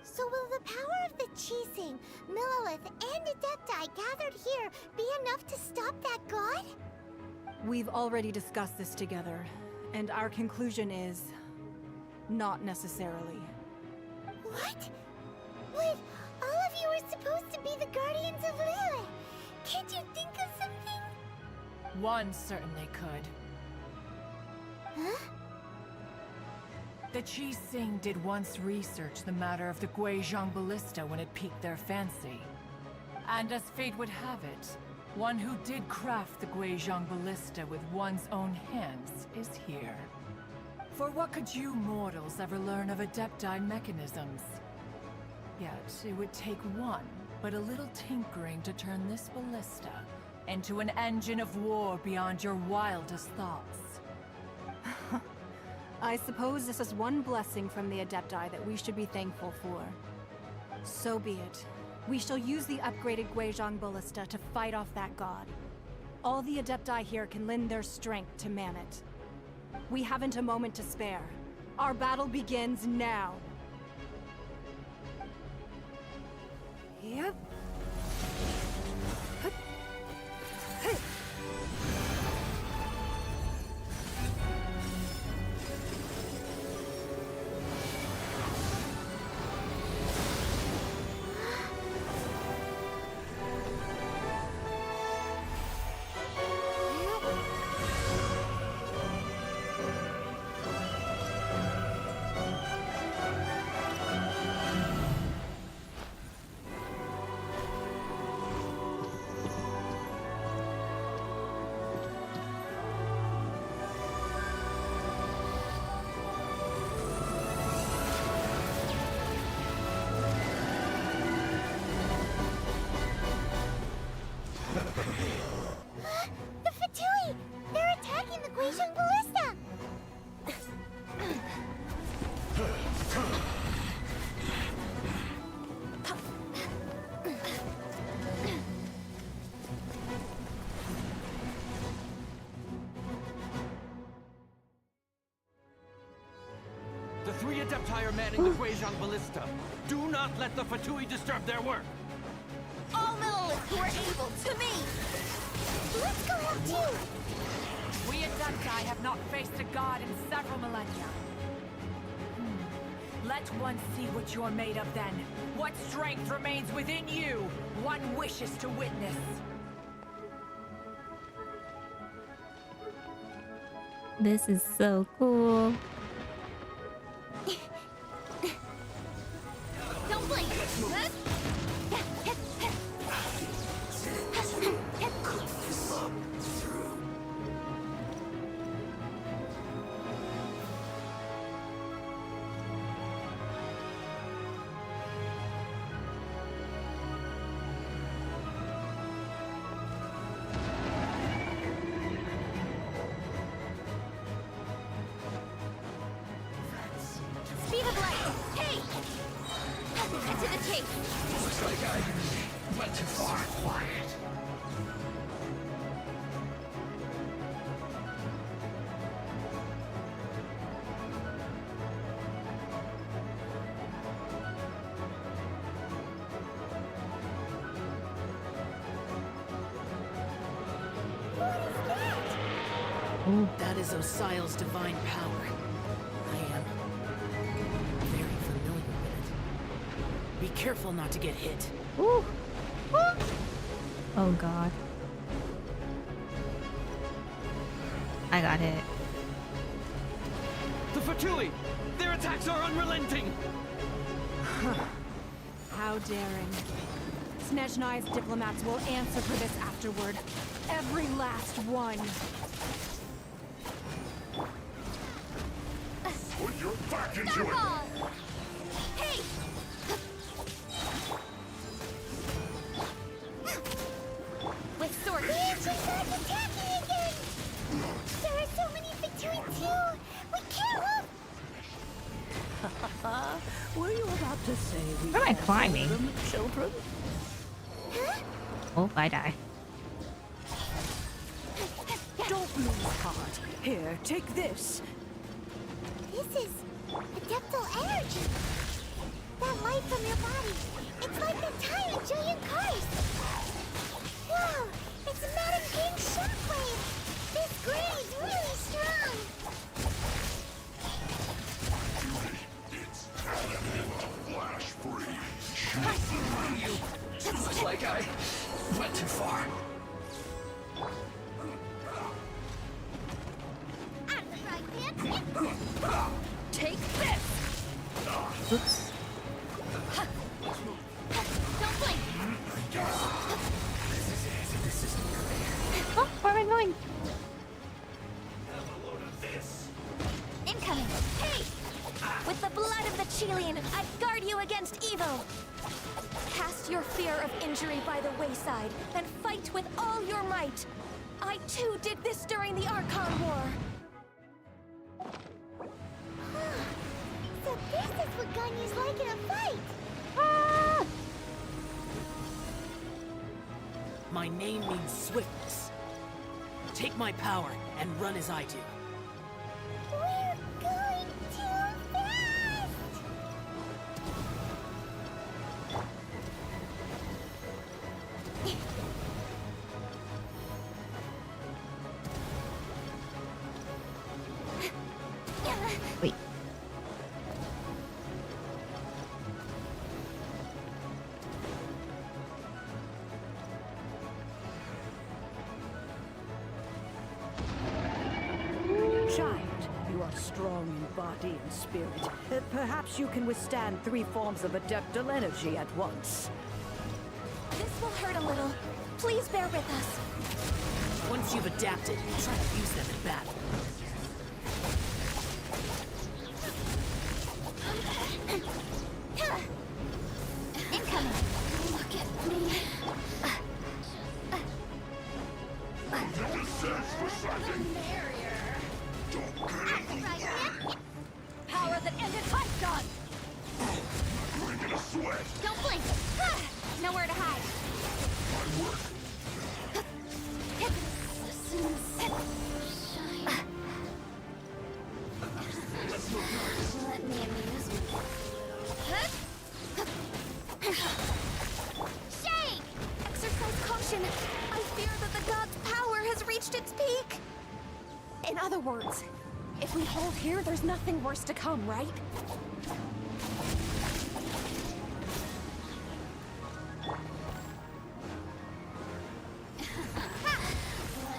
So will the power of the Qixing, Millelith, and Adepti gathered here be enough to stop that god? We've already discussed this together, and our conclusion is not necessarily. What? Wait, all of you were supposed to be the guardians of Liyue. Can't you think of something? One certainly could. Huh? The Qixing did once research the matter of the Guizhong Ballista when it piqued their fancy. And as fate would have it, one who did craft the Guizhong Ballista with one's own hands is here. For what could you mortals ever learn of Adepti mechanisms? Yet, it would take one, but a little tinkering to turn this ballista into an engine of war beyond your wildest thoughts. I suppose this is one blessing from the Adepti that we should be thankful for. So be it. We shall use the upgraded Guizhong Ballista to fight off that god. All the Adepti here can lend their strength to man it. We haven't a moment to spare. Our battle begins now. Yep. The Fatui! They're attacking the Guizhong Ballista! The three Adepti are manning the Guizhong Ballista. Do not let the Fatui disturb their work. All Millelith who are able, to me! Let's go out too! We Adepti have not faced a god in several millennia. Let one see what you're made of then. What strength remains within you, one wishes to witness. This is so cool. Don't blink! too far. Quiet. That is Osial's divine power. I am very familiar with it. Be careful not to get hit. Ooh. Ooh. Oh god. I got hit. The Fatui! Their attacks are unrelenting! How daring. Snezhnai's diplomats will answer for this afterward. Every last one. Put your back into it! Hey! With sword. It's back attacking again! There are so many Fatui too! We can't look! Were you about to say we Where am I climbing? them children? Oh, I die. Don't lose heart. Here, take this. This is adeptal energy. That light from your body. It's like that time in Julian Cars. Wow, it's a Madame King shockwave. This grady's really strong. It's flash free. Looks like I went too far. I'm the right man. Take this! Oops. Don't blink. Oh, where am I going? Incoming. Hey! With the blood of the Chilean, I guard you against evil. Cast your fear of injury by the wayside, then fight with all your might. I too did this during the Archon War. So this is what Ganyu's like in a fight. Ah! My name means swiftness. Take my power and run as I do. We're going too fast. Wait. Child, you are strong in body and spirit. Perhaps you can withstand 3 forms of adeptal energy at once. This will hurt a little. Please bear with us. Once you've adapted, try to use them in battle. Incoming. Look at me. Power that ended Python! Bring in a sweat! Don't blink! Nowhere to hide. Let me amuse you. Shake! Exercise caution. I fear that the god's power has reached its peak. In other words, if we hold here, there's nothing worse to come, right?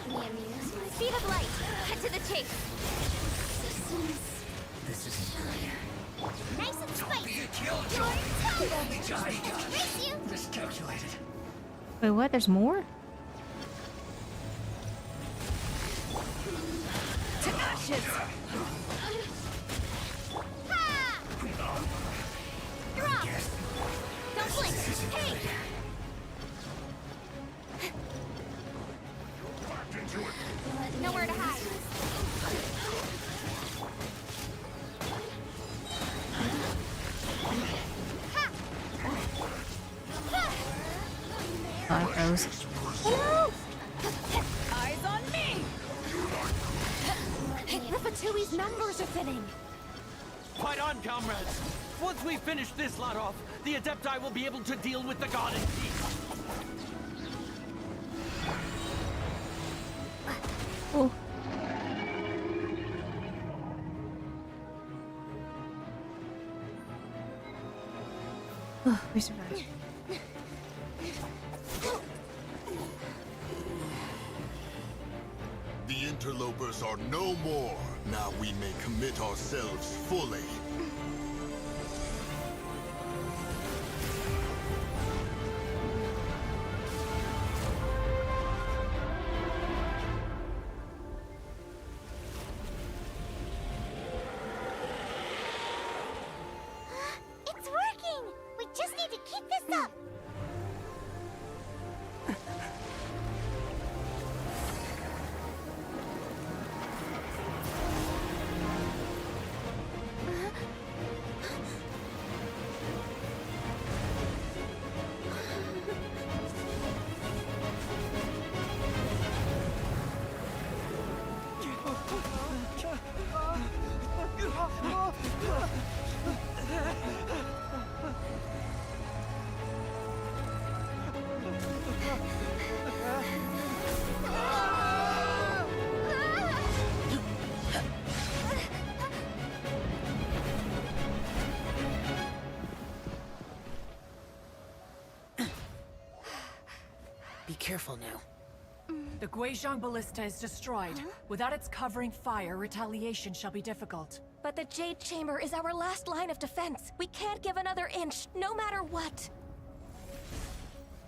Let me amuse you. Speed of light. Cut to the chase. This isn't good. Nice and spicy. Be a killjoy! You're total. Only Johnny Race you. miscalculated. Wait, what? There's more? To ashes. Ha! Drop. Don't blink. Hey. Nowhere to hide. Ha! Ha! I froze. Eyes on me! The Fatui's numbers are thinning! Fight on, comrades! Once we finish this lot off, the Adepti will be able to deal with the god in peace. Oh. Oh, we survived. The interlopers are no more. Now we may commit ourselves fully. It's working! We just need to keep this up! Be careful now. The Guizhong Ballista is destroyed. Without its covering fire, retaliation shall be difficult. But the Jade Chamber is our last line of defense. We can't give another inch, no matter what.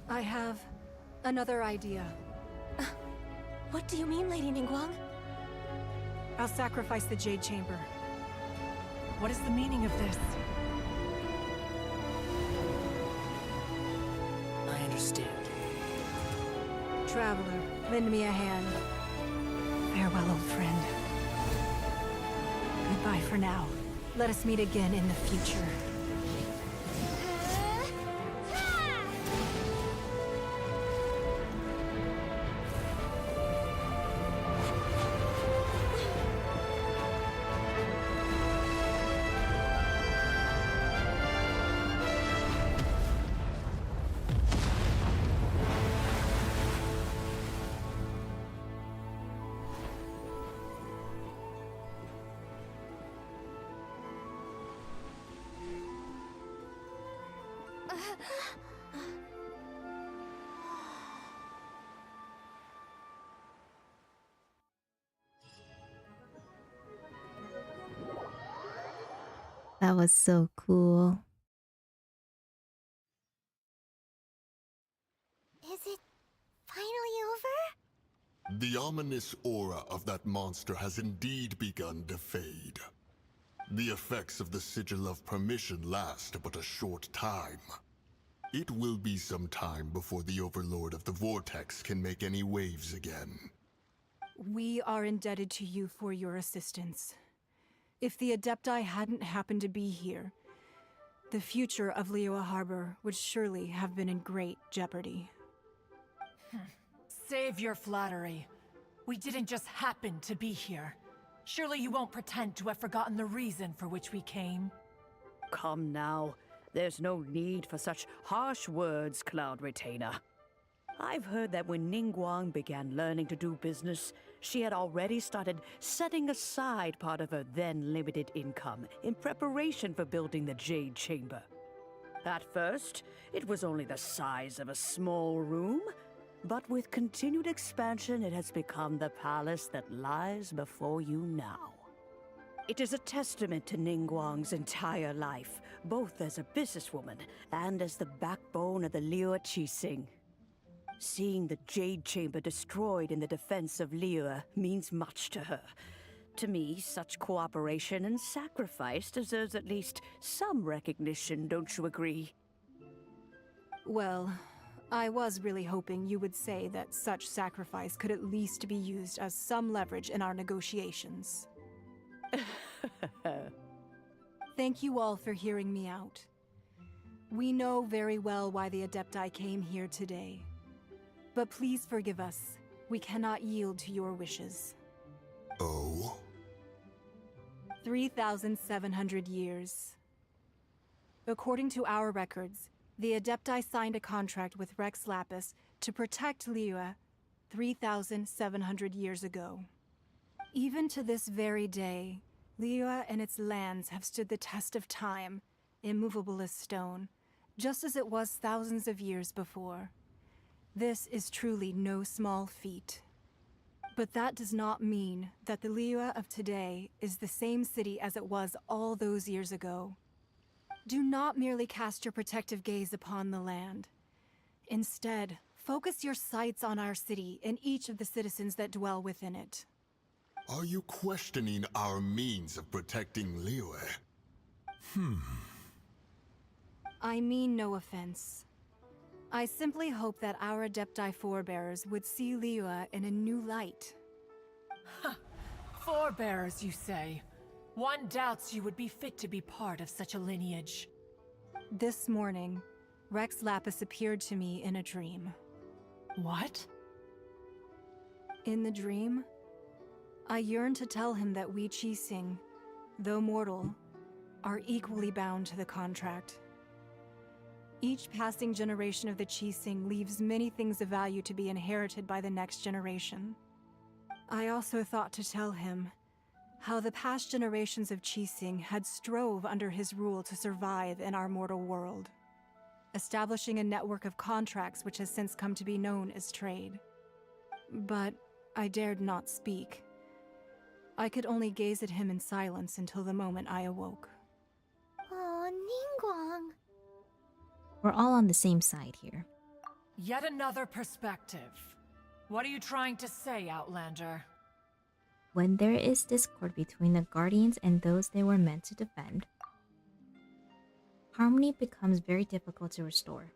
I have another idea. What do you mean, Lady Ningguang? I'll sacrifice the Jade Chamber. What is the meaning of this? I understand. Traveler, lend me a hand. Farewell, old friend. Goodbye for now. Let us meet again in the future. That was so cool. Is it finally over? The ominous aura of that monster has indeed begun to fade. The effects of the Sigil of Permission last but a short time. It will be some time before the Overlord of the Vortex can make any waves again. We are indebted to you for your assistance. If the Adepti hadn't happened to be here, the future of Liyue Harbor would surely have been in great jeopardy. Save your flattery. We didn't just happen to be here. Surely you won't pretend to have forgotten the reason for which we came. Come now. There's no need for such harsh words, Cloud Retainer. I've heard that when Ningguang began learning to do business, she had already started setting aside part of her then limited income in preparation for building the Jade Chamber. At first, it was only the size of a small room, but with continued expansion, it has become the palace that lies before you now. It is a testament to Ningguang's entire life, both as a businesswoman and as the backbone of the Liyue Qixing. Seeing the Jade Chamber destroyed in the defense of Liyue means much to her. To me, such cooperation and sacrifice deserves at least some recognition, don't you agree? Well, I was really hoping you would say that such sacrifice could at least be used as some leverage in our negotiations. Thank you all for hearing me out. We know very well why the Adepti came here today. But please forgive us. We cannot yield to your wishes. Oh? 3,700 years. According to our records, the Adepti signed a contract with Rex Lapis to protect Liyue 3,700 years ago. Even to this very day, Liyue and its lands have stood the test of time, immovable as stone, just as it was thousands of years before. This is truly no small feat. But that does not mean that the Liyue of today is the same city as it was all those years ago. Do not merely cast your protective gaze upon the land. Instead, focus your sights on our city and each of the citizens that dwell within it. Are you questioning our means of protecting Liyue? I mean no offense. I simply hope that our Adepti forebears would see Liyue in a new light. Forebearers, you say? One doubts you would be fit to be part of such a lineage. This morning, Rex Lapis appeared to me in a dream. What? In the dream, I yearned to tell him that we Qixing, though mortal, are equally bound to the contract. Each passing generation of the Qixing leaves many things of value to be inherited by the next generation. I also thought to tell him how the past generations of Qixing had strove under his rule to survive in our mortal world, establishing a network of contracts which has since come to be known as trade. But I dared not speak. I could only gaze at him in silence until the moment I awoke. Oh, Ningguang. We're all on the same side here. Yet another perspective. What are you trying to say, Outlander? When there is discord between the Guardians and those they were meant to defend, harmony becomes very difficult to restore.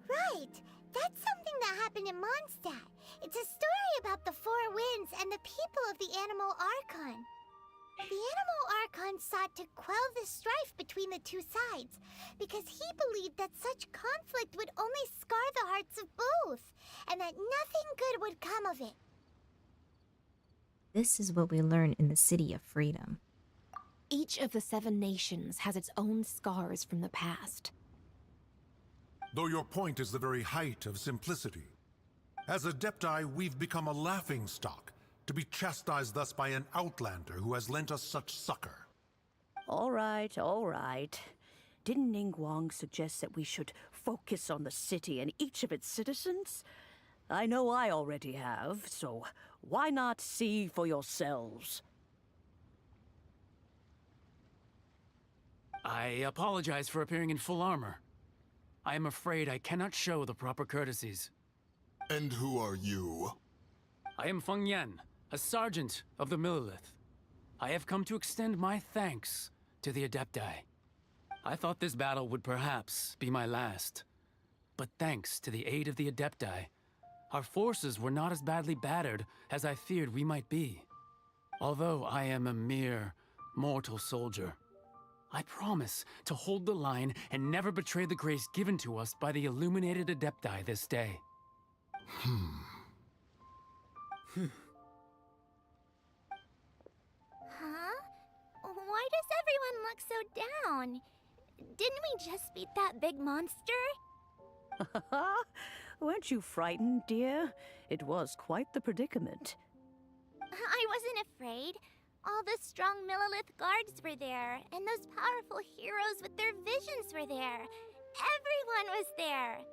Right! That's something that happened in Mondstadt. It's a story about the Four Winds and the people of the Animal Archon. The Animal Archon sought to quell the strife between the two sides, because he believed that such conflict would only scar the hearts of both, and that nothing good would come of it. This is what we learn in the City of Freedom. Each of the 7 nations has its own scars from the past. Though your point is the very height of simplicity. As Adepti, we've become a laughingstock, to be chastised thus by an outlander who has lent us such succor. All right, all right. Didn't Ningguang suggest that we should focus on the city and each of its citizens? I know I already have, so why not see for yourselves? I apologize for appearing in full armor. I am afraid I cannot show the proper courtesies. And who are you? I am Feng Yan, a sergeant of the Millelith. I have come to extend my thanks to the Adepti. I thought this battle would perhaps be my last. But thanks to the aid of the Adepti, our forces were not as badly battered as I feared we might be. Although I am a mere mortal soldier, I promise to hold the line and never betray the grace given to us by the illuminated Adepti this day. Huh? Why does everyone look so down? Didn't we just beat that big monster? Weren't you frightened, dear? It was quite the predicament. I wasn't afraid. All the strong Millelith guards were there, and those powerful heroes with their visions were there. Everyone was there.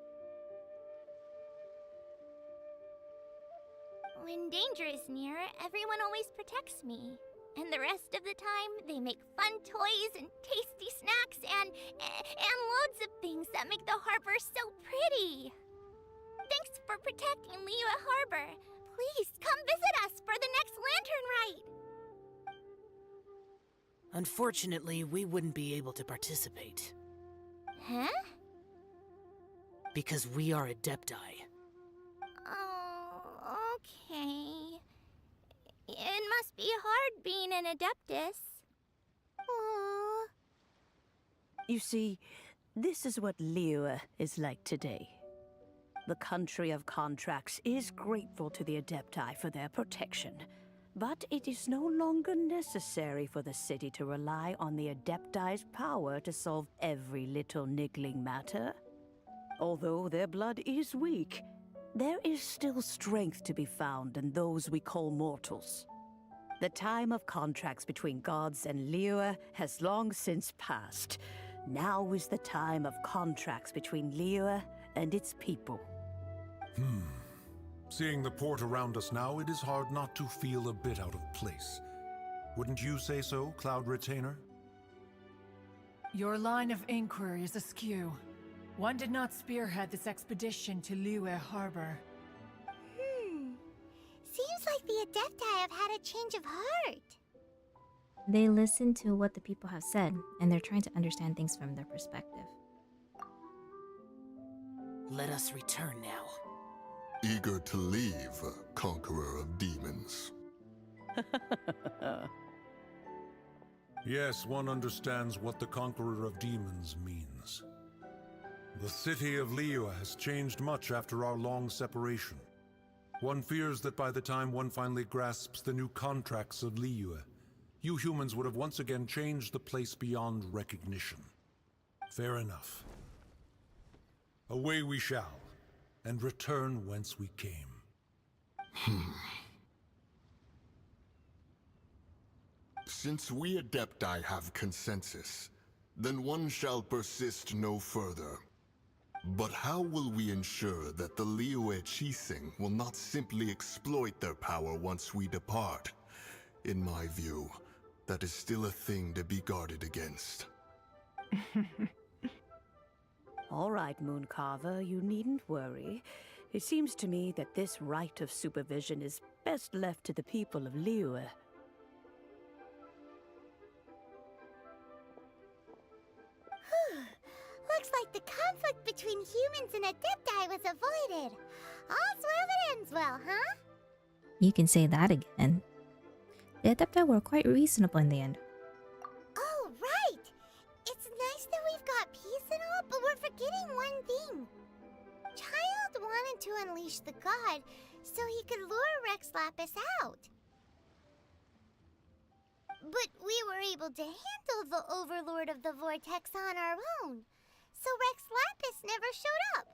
When danger is near, everyone always protects me. And the rest of the time, they make fun toys and tasty snacks and loads of things that make the harbor so pretty. Thanks for protecting Liyue Harbor. Please come visit us for the next lantern rite. Unfortunately, we wouldn't be able to participate. Huh? Because we are Adepti. Oh, okay. It must be hard being an Adeptus. Aww. You see, this is what Liyue is like today. The country of contracts is grateful to the Adepti for their protection, but it is no longer necessary for the city to rely on the Adepti's power to solve every little niggling matter. Although their blood is weak, there is still strength to be found in those we call mortals. The time of contracts between gods and Liyue has long since passed. Now is the time of contracts between Liyue and its people. Seeing the port around us now, it is hard not to feel a bit out of place. Wouldn't you say so, Cloud Retainer? Your line of inquiry is askew. One did not spearhead this expedition to Liyue Harbor. Seems like the Adepti have had a change of heart. They listen to what the people have said, and they're trying to understand things from their perspective. Let us return now. Eager to leave, Conqueror of Demons. Yes, one understands what the Conqueror of Demons means. The city of Liyue has changed much after our long separation. One fears that by the time one finally grasps the new contracts of Liyue, you humans would have once again changed the place beyond recognition. Fair enough. Away we shall, and return whence we came. Since we Adepti have consensus, then one shall persist no further. But how will we ensure that the Liyue Qixing will not simply exploit their power once we depart? In my view, that is still a thing to be guarded against. All right, Mooncarver, you needn't worry. It seems to me that this right of supervision is best left to the people of Liyue. Looks like the conflict between humans and Adepti was avoided. All's well that ends well, huh? You can say that again. The Adepti were quite reasonable in the end. Oh, right! It's nice that we've got peace and all, but we're forgetting one thing. Child wanted to unleash the god so he could lure Rex Lapis out. But we were able to handle the Overlord of the Vortex on our own, so Rex Lapis never showed up.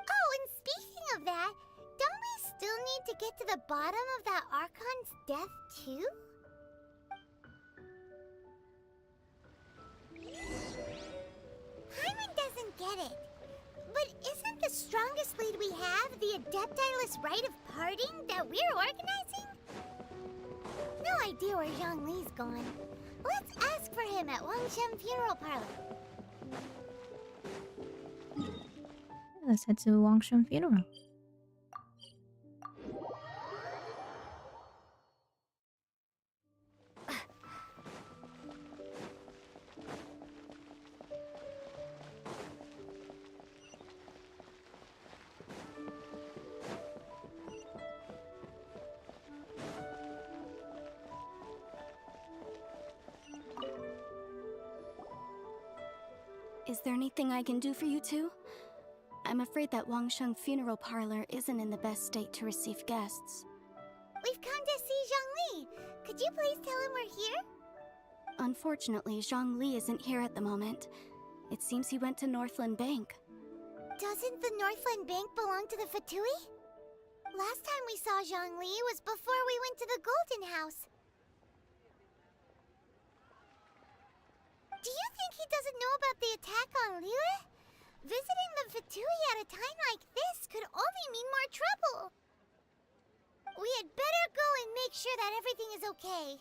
Oh, and speaking of that, don't we still need to get to the bottom of that Archon's death, too? Hyman doesn't get it. But isn't the strongest lead we have the Adepti-less rite of parting that we're organizing? No idea where Zhongli's gone. Let's ask for him at Wangshan Funeral Parlor. Let's head to Wangshan Funeral. Is there anything I can do for you two? I'm afraid that Wangsheng Funeral Parlor isn't in the best state to receive guests. We've come to see Zhongli. Could you please tell him we're here? Unfortunately, Zhongli isn't here at the moment. It seems he went to Northland Bank. Doesn't the Northland Bank belong to the Fatui? Last time we saw Zhongli was before we went to the Golden House. Do you think he doesn't know about the attack on Liyue? Visiting the Fatui at a time like this could only mean more trouble. We had better go and make sure that everything is okay.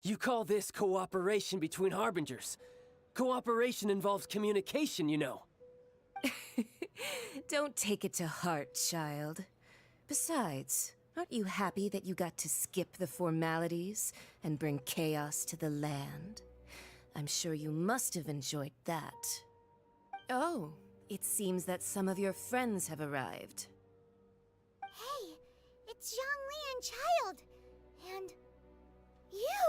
You call this cooperation between Harbingers? Cooperation involves communication, you know. Don't take it to heart, child. Besides, aren't you happy that you got to skip the formalities and bring chaos to the land? I'm sure you must have enjoyed that. Oh, it seems that some of your friends have arrived. Hey, it's Zhongli and Child. And you!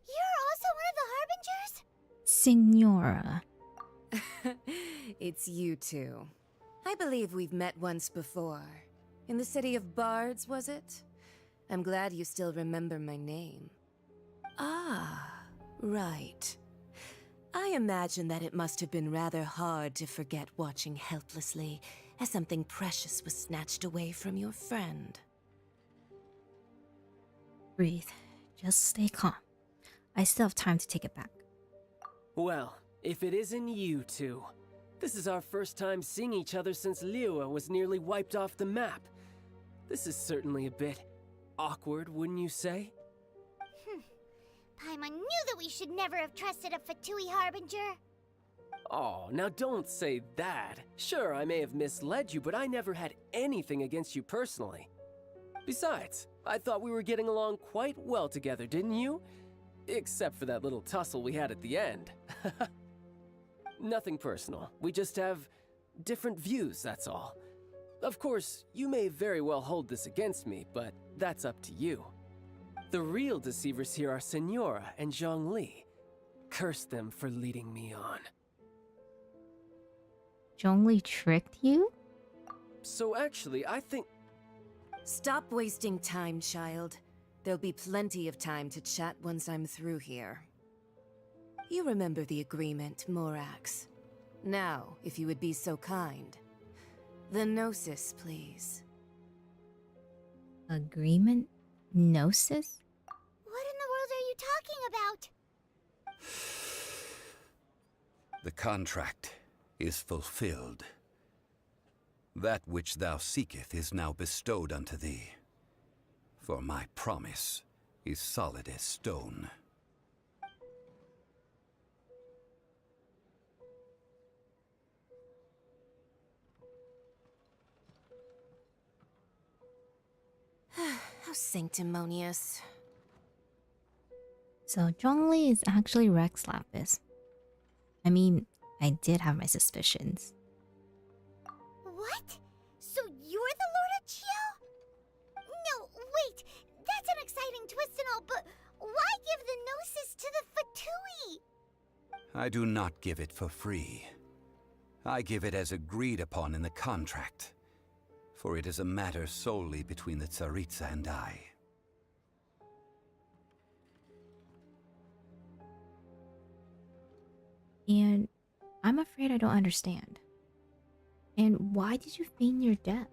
You're also one of the Harbingers? Signora. It's you two. I believe we've met once before. In the city of Bards, was it? I'm glad you still remember my name. Ah, right. I imagine that it must have been rather hard to forget watching helplessly as something precious was snatched away from your friend. Breathe. Just stay calm. I still have time to take it back. Well, if it isn't you two. This is our first time seeing each other since Liyue was nearly wiped off the map. This is certainly a bit awkward, wouldn't you say? Paimon knew that we should never have trusted a Fatui Harbinger. Oh, now don't say that. Sure, I may have misled you, but I never had anything against you personally. Besides, I thought we were getting along quite well together, didn't you? Except for that little tussle we had at the end. Nothing personal. We just have different views, that's all. Of course, you may very well hold this against me, but that's up to you. The real deceivers here are Signora and Zhongli. Curse them for leading me on. Zhongli tricked you? So actually, I think... Stop wasting time, child. There'll be plenty of time to chat once I'm through here. You remember the agreement, Morax. Now, if you would be so kind. The Gnosis, please. Agreement? Gnosis? What in the world are you talking about? The contract is fulfilled. That which thou seeketh is now bestowed unto thee. For my promise is solid as stone. How sanctimonious. So Zhongli is actually Rex Lapis. I mean, I did have my suspicions. What? So you're the Lord of Chiao? No, wait. That's an exciting twist and all, but why give the Gnosis to the Fatui? I do not give it for free. I give it as agreed upon in the contract. For it is a matter solely between the Tsaritsa and I. And I'm afraid I don't understand. And why did you feign your death?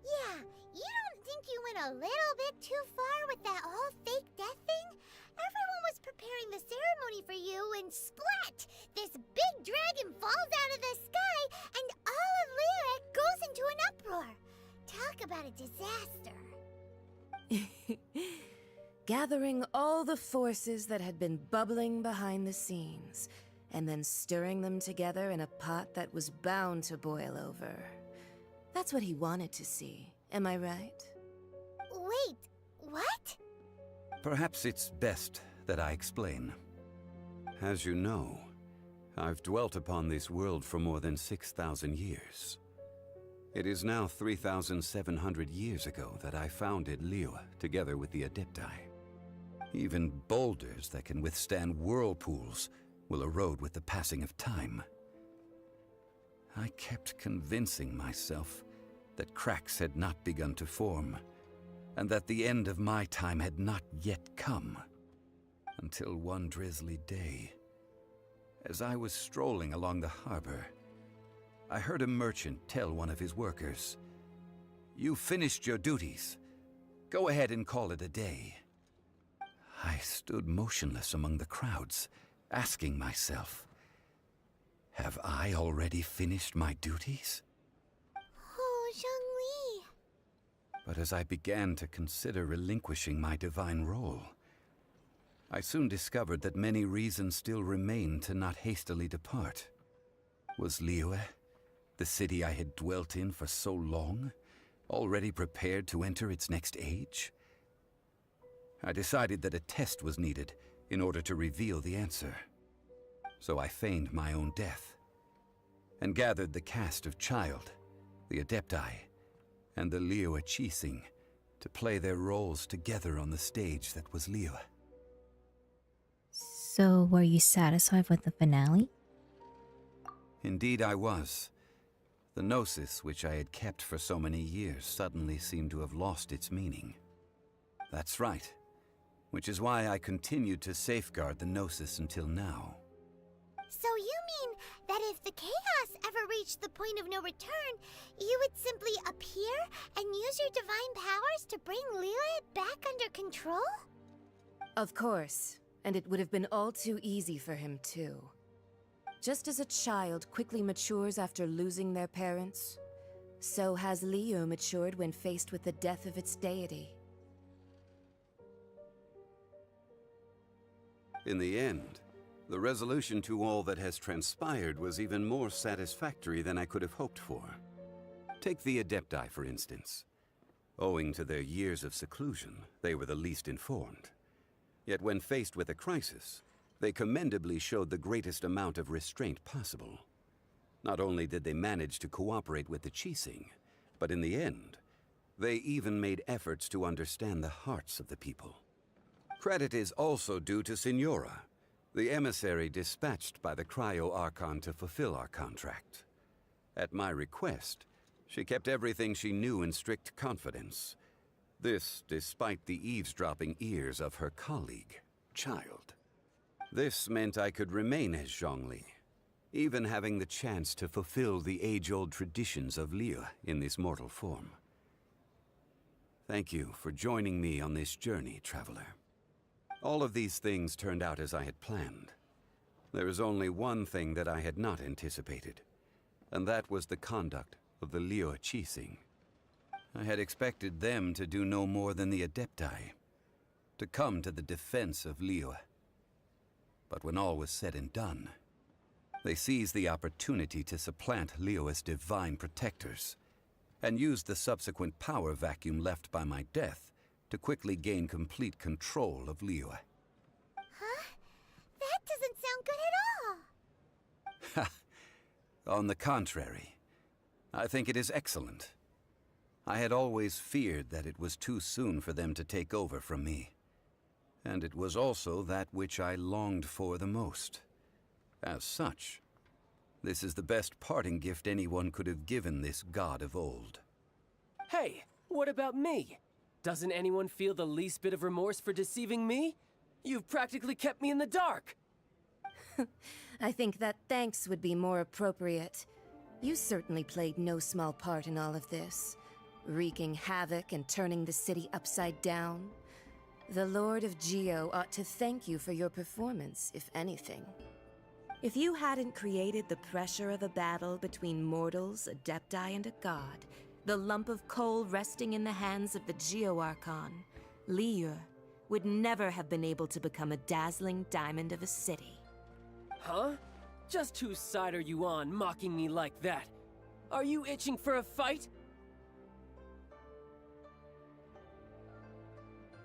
Yeah, you don't think you went a little bit too far with that whole fake death thing? Everyone was preparing the ceremony for you and splat! This big dragon falls out of the sky and all of Lyric goes into an uproar. Talk about a disaster. Gathering all the forces that had been bubbling behind the scenes, and then stirring them together in a pot that was bound to boil over. That's what he wanted to see, am I right? Wait, what? Perhaps it's best that I explain. As you know, I've dwelt upon this world for more than 6,000 years. It is now 3,700 years ago that I founded Liyue together with the Adepti. Even boulders that can withstand whirlpools will erode with the passing of time. I kept convincing myself that cracks had not begun to form, and that the end of my time had not yet come. Until one drizzly day, as I was strolling along the harbor, I heard a merchant tell one of his workers, "You finished your duties. Go ahead and call it a day." I stood motionless among the crowds, asking myself, have I already finished my duties? Oh, Zhongli. But as I began to consider relinquishing my divine role, I soon discovered that many reasons still remained to not hastily depart. Was Liyue, the city I had dwelt in for so long, already prepared to enter its next age? I decided that a test was needed in order to reveal the answer. So I feigned my own death, and gathered the cast of Child, the Adepti, and the Liyue Qixing to play their roles together on the stage that was Liyue. So, were you satisfied with the finale? Indeed I was. The Gnosis, which I had kept for so many years, suddenly seemed to have lost its meaning. That's right. Which is why I continued to safeguard the Gnosis until now. So you mean that if the chaos ever reached the point of no return, you would simply appear and use your divine powers to bring Liyue back under control? Of course, and it would have been all too easy for him too. Just as a child quickly matures after losing their parents, so has Liyue matured when faced with the death of its deity. In the end, the resolution to all that has transpired was even more satisfactory than I could have hoped for. Take the Adepti, for instance. Owing to their years of seclusion, they were the least informed. Yet when faced with a crisis, they commendably showed the greatest amount of restraint possible. Not only did they manage to cooperate with the Qixing, but in the end, they even made efforts to understand the hearts of the people. Credit is also due to Signora, the emissary dispatched by the Cryo-Archon to fulfill our contract. At my request, she kept everything she knew in strict confidence. This despite the eavesdropping ears of her colleague, Child. This meant I could remain as Zhongli, even having the chance to fulfill the age-old traditions of Liyue in this mortal form. Thank you for joining me on this journey, Traveler. All of these things turned out as I had planned. There is only one thing that I had not anticipated, and that was the conduct of the Liyue Qixing. I had expected them to do no more than the Adepti, to come to the defense of Liyue. But when all was said and done, they seized the opportunity to supplant Liyue's divine protectors, and used the subsequent power vacuum left by my death to quickly gain complete control of Liyue. Huh? That doesn't sound good at all! On the contrary, I think it is excellent. I had always feared that it was too soon for them to take over from me. And it was also that which I longed for the most. As such, this is the best parting gift anyone could have given this god of old. Hey, what about me? Doesn't anyone feel the least bit of remorse for deceiving me? You've practically kept me in the dark! I think that thanks would be more appropriate. You certainly played no small part in all of this, wreaking havoc and turning the city upside down. The Lord of Geo ought to thank you for your performance, if anything. If you hadn't created the pressure of a battle between mortals, Adepti, and a god, the lump of coal resting in the hands of the Geo-Archon, Liyue, would never have been able to become a dazzling diamond of a city. Huh? Just whose side are you on, mocking me like that? Are you itching for a fight?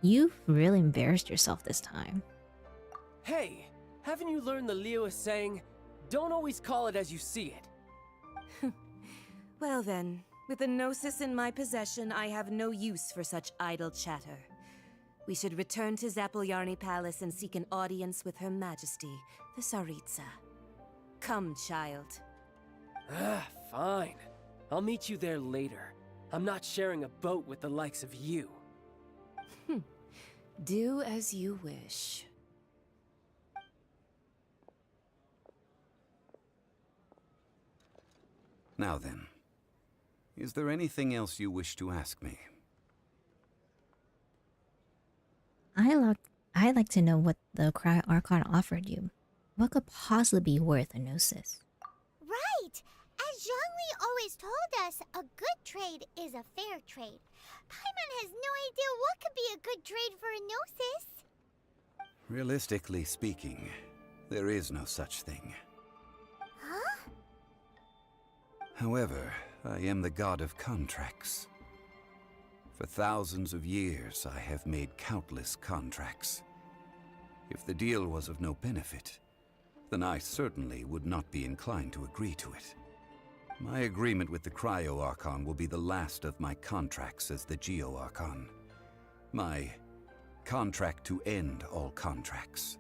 You've really embarrassed yourself this time. Hey, haven't you learned the Liyue saying, don't always call it as you see it? Well then, with the Gnosis in my possession, I have no use for such idle chatter. We should return to Zapoljarny Palace and seek an audience with Her Majesty, the Tsaritsa. Come, child. Fine. I'll meet you there later. I'm not sharing a boat with the likes of you. Do as you wish. Now then, is there anything else you wish to ask me? I'd like to know what the Cryo-Archon offered you. What could possibly be worth a Gnosis? Right! As Zhongli always told us, a good trade is a fair trade. Paimon has no idea what could be a good trade for a Gnosis. Realistically speaking, there is no such thing. Huh? However, I am the god of contracts. For thousands of years, I have made countless contracts. If the deal was of no benefit, then I certainly would not be inclined to agree to it. My agreement with the Cryo Archon will be the last of my contracts as the Geo Archon. My contract to end all contracts.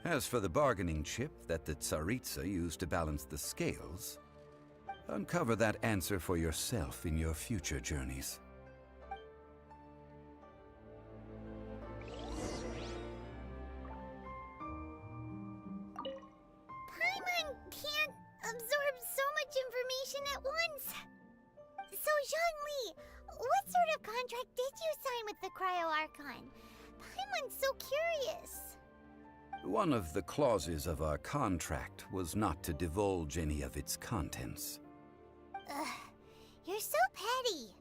As for the bargaining chip that the Tsaritsa used to balance the scales, uncover that answer for yourself in your future journeys. Paimon can't absorb so much information at once. So, Zhongli, what sort of contract did you sign with the Cryo Archon? Paimon's so curious. One of the clauses of our contract was not to divulge any of its contents. Ugh, you're so petty.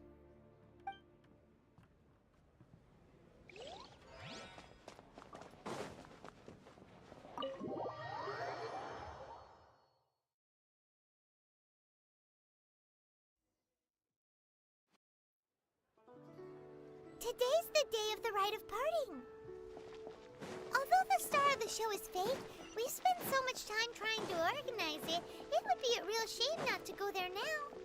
Today's the day of the rite of parting. Although the star of the show is fake, we spent so much time trying to organize it, it would be a real shame not to go there now.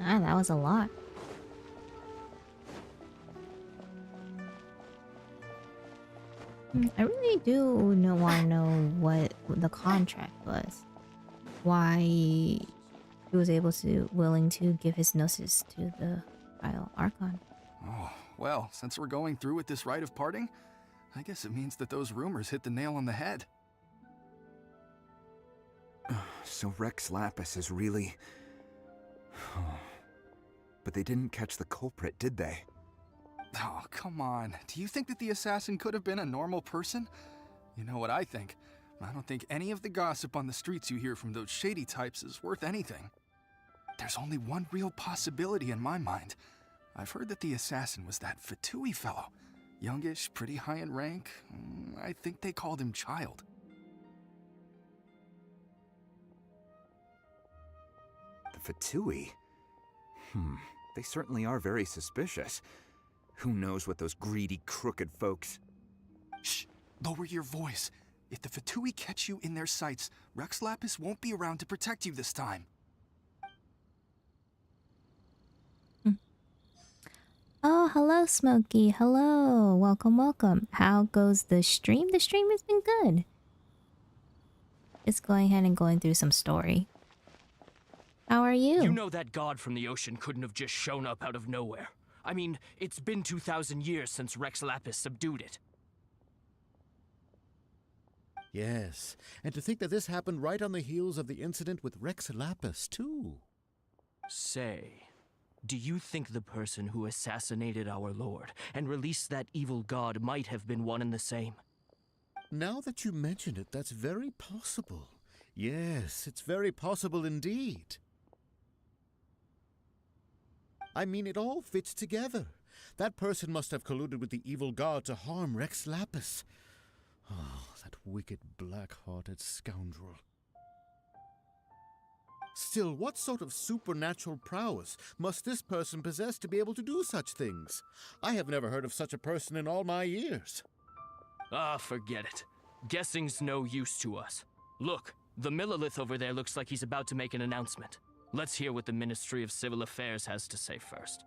Ah, that was a lot. I really do want to know what the contract was. Why he was willing to give his gnosis to the Cryo Archon. Oh, well, since we're going through with this rite of parting, I guess it means that those rumors hit the nail on the head. So Rex Lapis is really... But they didn't catch the culprit, did they? Oh, come on. Do you think that the assassin could have been a normal person? You know what I think. I don't think any of the gossip on the streets you hear from those shady types is worth anything. There's only one real possibility in my mind. I've heard that the assassin was that Fatui fellow. Youngish, pretty high in rank. I think they called him Child. The Fatui? They certainly are very suspicious. Who knows what those greedy, crooked folks... Shh! Lower your voice. If the Fatui catch you in their sights, Rex Lapis won't be around to protect you this time. Oh, hello, Smokey. Hello. Welcome, welcome. How goes the stream? The stream has been good. Just going ahead and going through some story. How are you? You know that god from the ocean couldn't have just shown up out of nowhere. I mean, it's been 2,000 years since Rex Lapis subdued it. Yes, and to think that this happened right on the heels of the incident with Rex Lapis, too. Say, do you think the person who assassinated our lord and released that evil god might have been one and the same? Now that you mention it, that's very possible. Yes, it's very possible indeed. I mean, it all fits together. That person must have colluded with the evil god to harm Rex Lapis. Oh, that wicked, black-hearted scoundrel. Still, what sort of supernatural prowess must this person possess to be able to do such things? I have never heard of such a person in all my years. Ah, forget it. Guessing's no use to us. Look, the Millilith over there looks like he's about to make an announcement. Let's hear what the Ministry of Civil Affairs has to say first.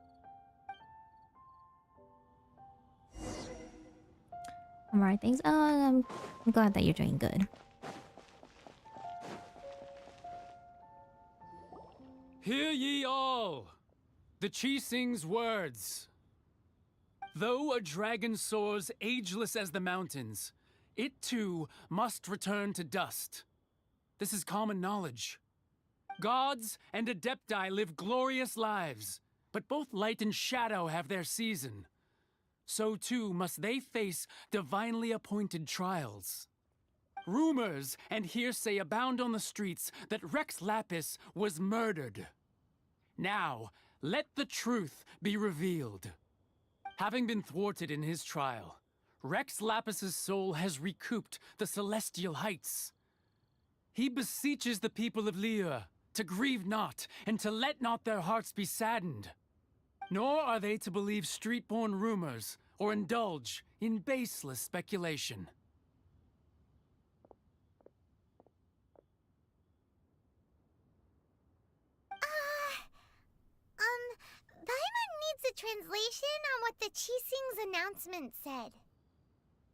Alright, thanks. I'm glad that you're doing good. Hear ye all! The Qixing's words. Though a dragon soars ageless as the mountains, it too must return to dust. This is common knowledge. Gods and Adepti live glorious lives, but both light and shadow have their season. So too must they face divinely appointed trials. Rumors and hearsay abound on the streets that Rex Lapis was murdered. Now, let the truth be revealed. Having been thwarted in his trial, Rex Lapis's soul has recouped the celestial heights. He beseeches the people of Liyue to grieve not and to let not their hearts be saddened. Nor are they to believe street-born rumors or indulge in baseless speculation. Paimon needs a translation on what the Qixing's announcement said.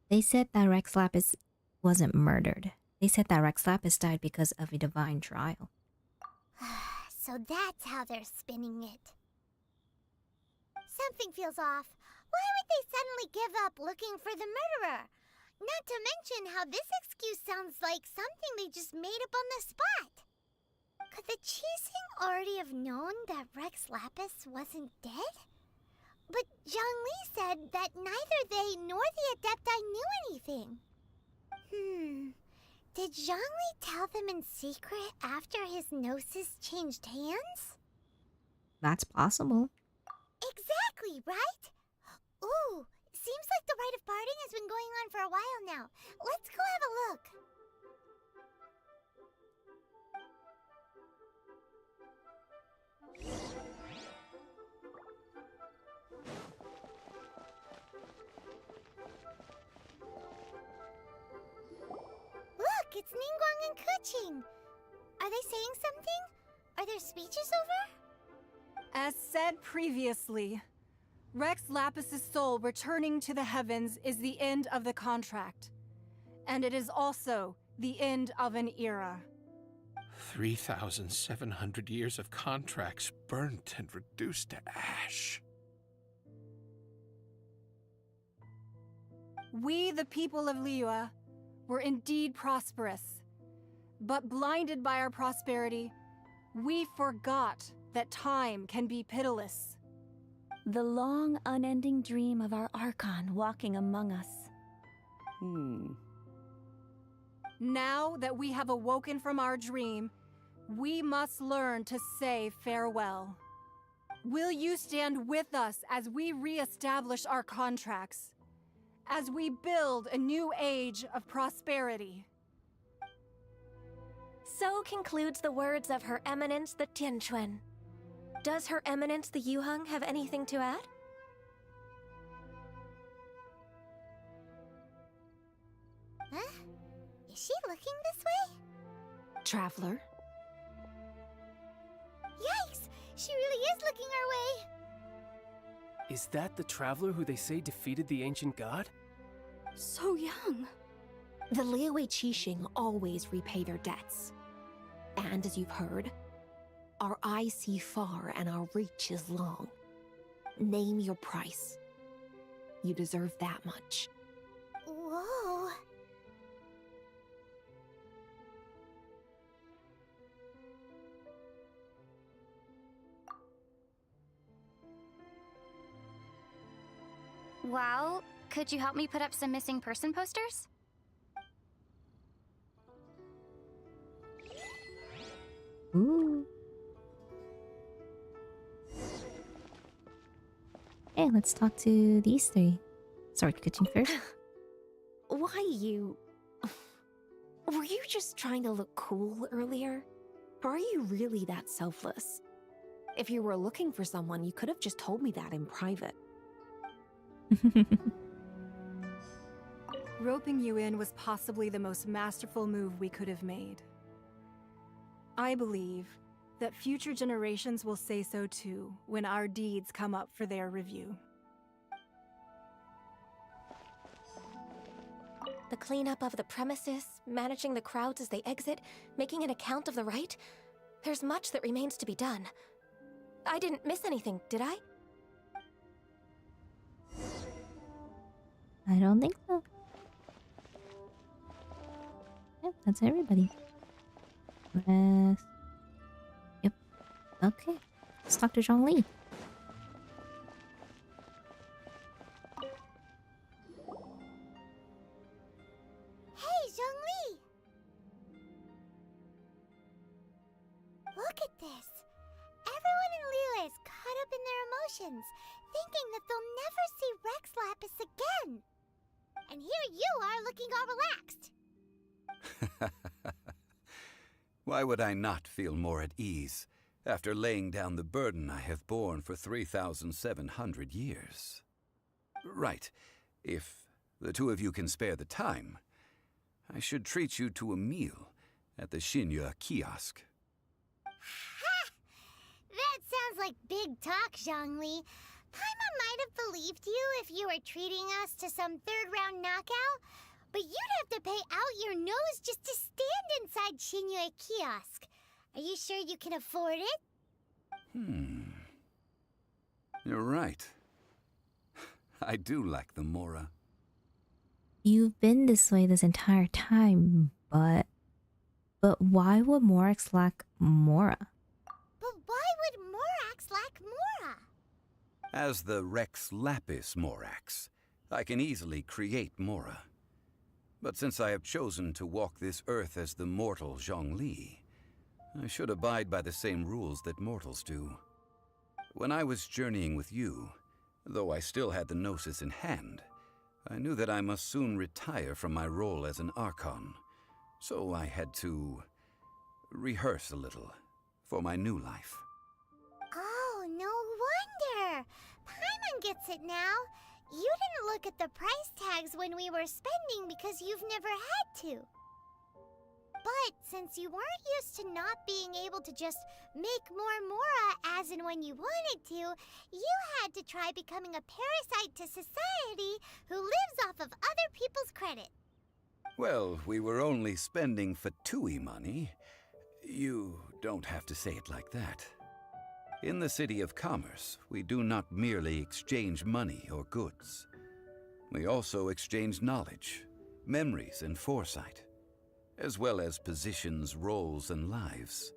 They said that Rex Lapis wasn't murdered. They said that Rex Lapis died because of a divine trial. So that's how they're spinning it. Something feels off. Why would they suddenly give up looking for the murderer? Not to mention how this excuse sounds like something they just made up on the spot. Could the Qixing already have known that Rex Lapis wasn't dead? But Zhongli said that neither they nor the Adepti knew anything. Did Zhongli tell them in secret after his gnosis changed hands? That's possible. Exactly, right? Ooh, seems like the rite of parting has been going on for a while now. Let's go have a look. Look, it's Ningguang and Keqing. Are they saying something? Are their speeches over? As said previously, Rex Lapis's soul returning to the heavens is the end of the contract. And it is also the end of an era. 3,700 years of contracts burnt and reduced to ash. We, the people of Liyue, were indeed prosperous. But blinded by our prosperity, we forgot that time can be pitiless. The long, unending dream of our Archon walking among us. Now that we have awoken from our dream, we must learn to say farewell. Will you stand with us as we re-establish our contracts? As we build a new age of prosperity? So concludes the words of Her Eminence the Tianquan. Does Her Eminence the Yuheng have anything to add? Huh? Is she looking this way? Traveler? Yikes! She really is looking our way! Is that the traveler who they say defeated the ancient god? So young. The Liyue Qixing always repay their debts. And as you've heard, our eyes see far and our reach is long. Name your price. You deserve that much. Whoa. Well, could you help me put up some missing person posters? Ooh. Hey, let's talk to these three. Start Keqing first. Why you? Were you just trying to look cool earlier? Or are you really that selfless? If you were looking for someone, you could have just told me that in private. Roping you in was possibly the most masterful move we could have made. I believe that future generations will say so too when our deeds come up for their review. The cleanup of the premises, managing the crowds as they exit, making an account of the rite. There's much that remains to be done. I didn't miss anything, did I? I don't think so. Yep, that's everybody. Yep. Okay. Let's talk to Zhongli. Hey, Zhongli! congratulations, thinking that they'll never see Rex Lapis again. And here you are looking all relaxed. Why would I not feel more at ease after laying down the burden I have borne for 3,700 years? Right, if the two of you can spare the time, I should treat you to a meal at the Shinya kiosk. Ha! That sounds like big talk, Zhongli. Paimon might have believed you if you were treating us to some third-round knockout, but you'd have to pay out your nose just to stand inside Shinya kiosk. Are you sure you can afford it? You're right. I do like the Mora. You've been this way this entire time, but why would Morax lack Mora? But why would Morax lack Mora? As the Rex Lapis Morax, I can easily create Mora. But since I have chosen to walk this earth as the mortal Zhongli, I should abide by the same rules that mortals do. When I was journeying with you, though I still had the Gnosis in hand, I knew that I must soon retire from my role as an Archon, so I had to rehearse a little for my new life. Oh, no wonder! Paimon gets it now. You didn't look at the price tags when we were spending because you've never had to. But since you weren't used to not being able to just make more Mora as and when you wanted to, you had to try becoming a parasite to society who lives off of other people's credit. Well, we were only spending Fatui money. You don't have to say it like that. In the City of Commerce, we do not merely exchange money or goods. We also exchange knowledge, memories, and foresight, as well as positions, roles, and lives.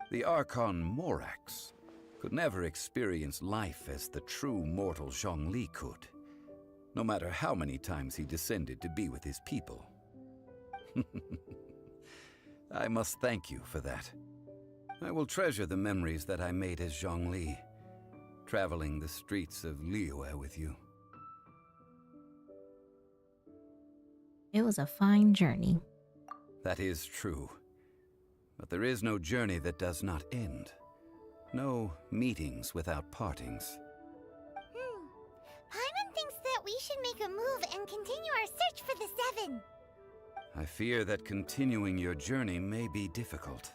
The Archon Morax could never experience life as the true mortal Zhongli could, no matter how many times he descended to be with his people. I must thank you for that. I will treasure the memories that I made as Zhongli, traveling the streets of Liyue with you. It was a fine journey. That is true. But there is no journey that does not end. No meetings without partings. Paimon thinks that we should make a move and continue our search for the Seven. I fear that continuing your journey may be difficult.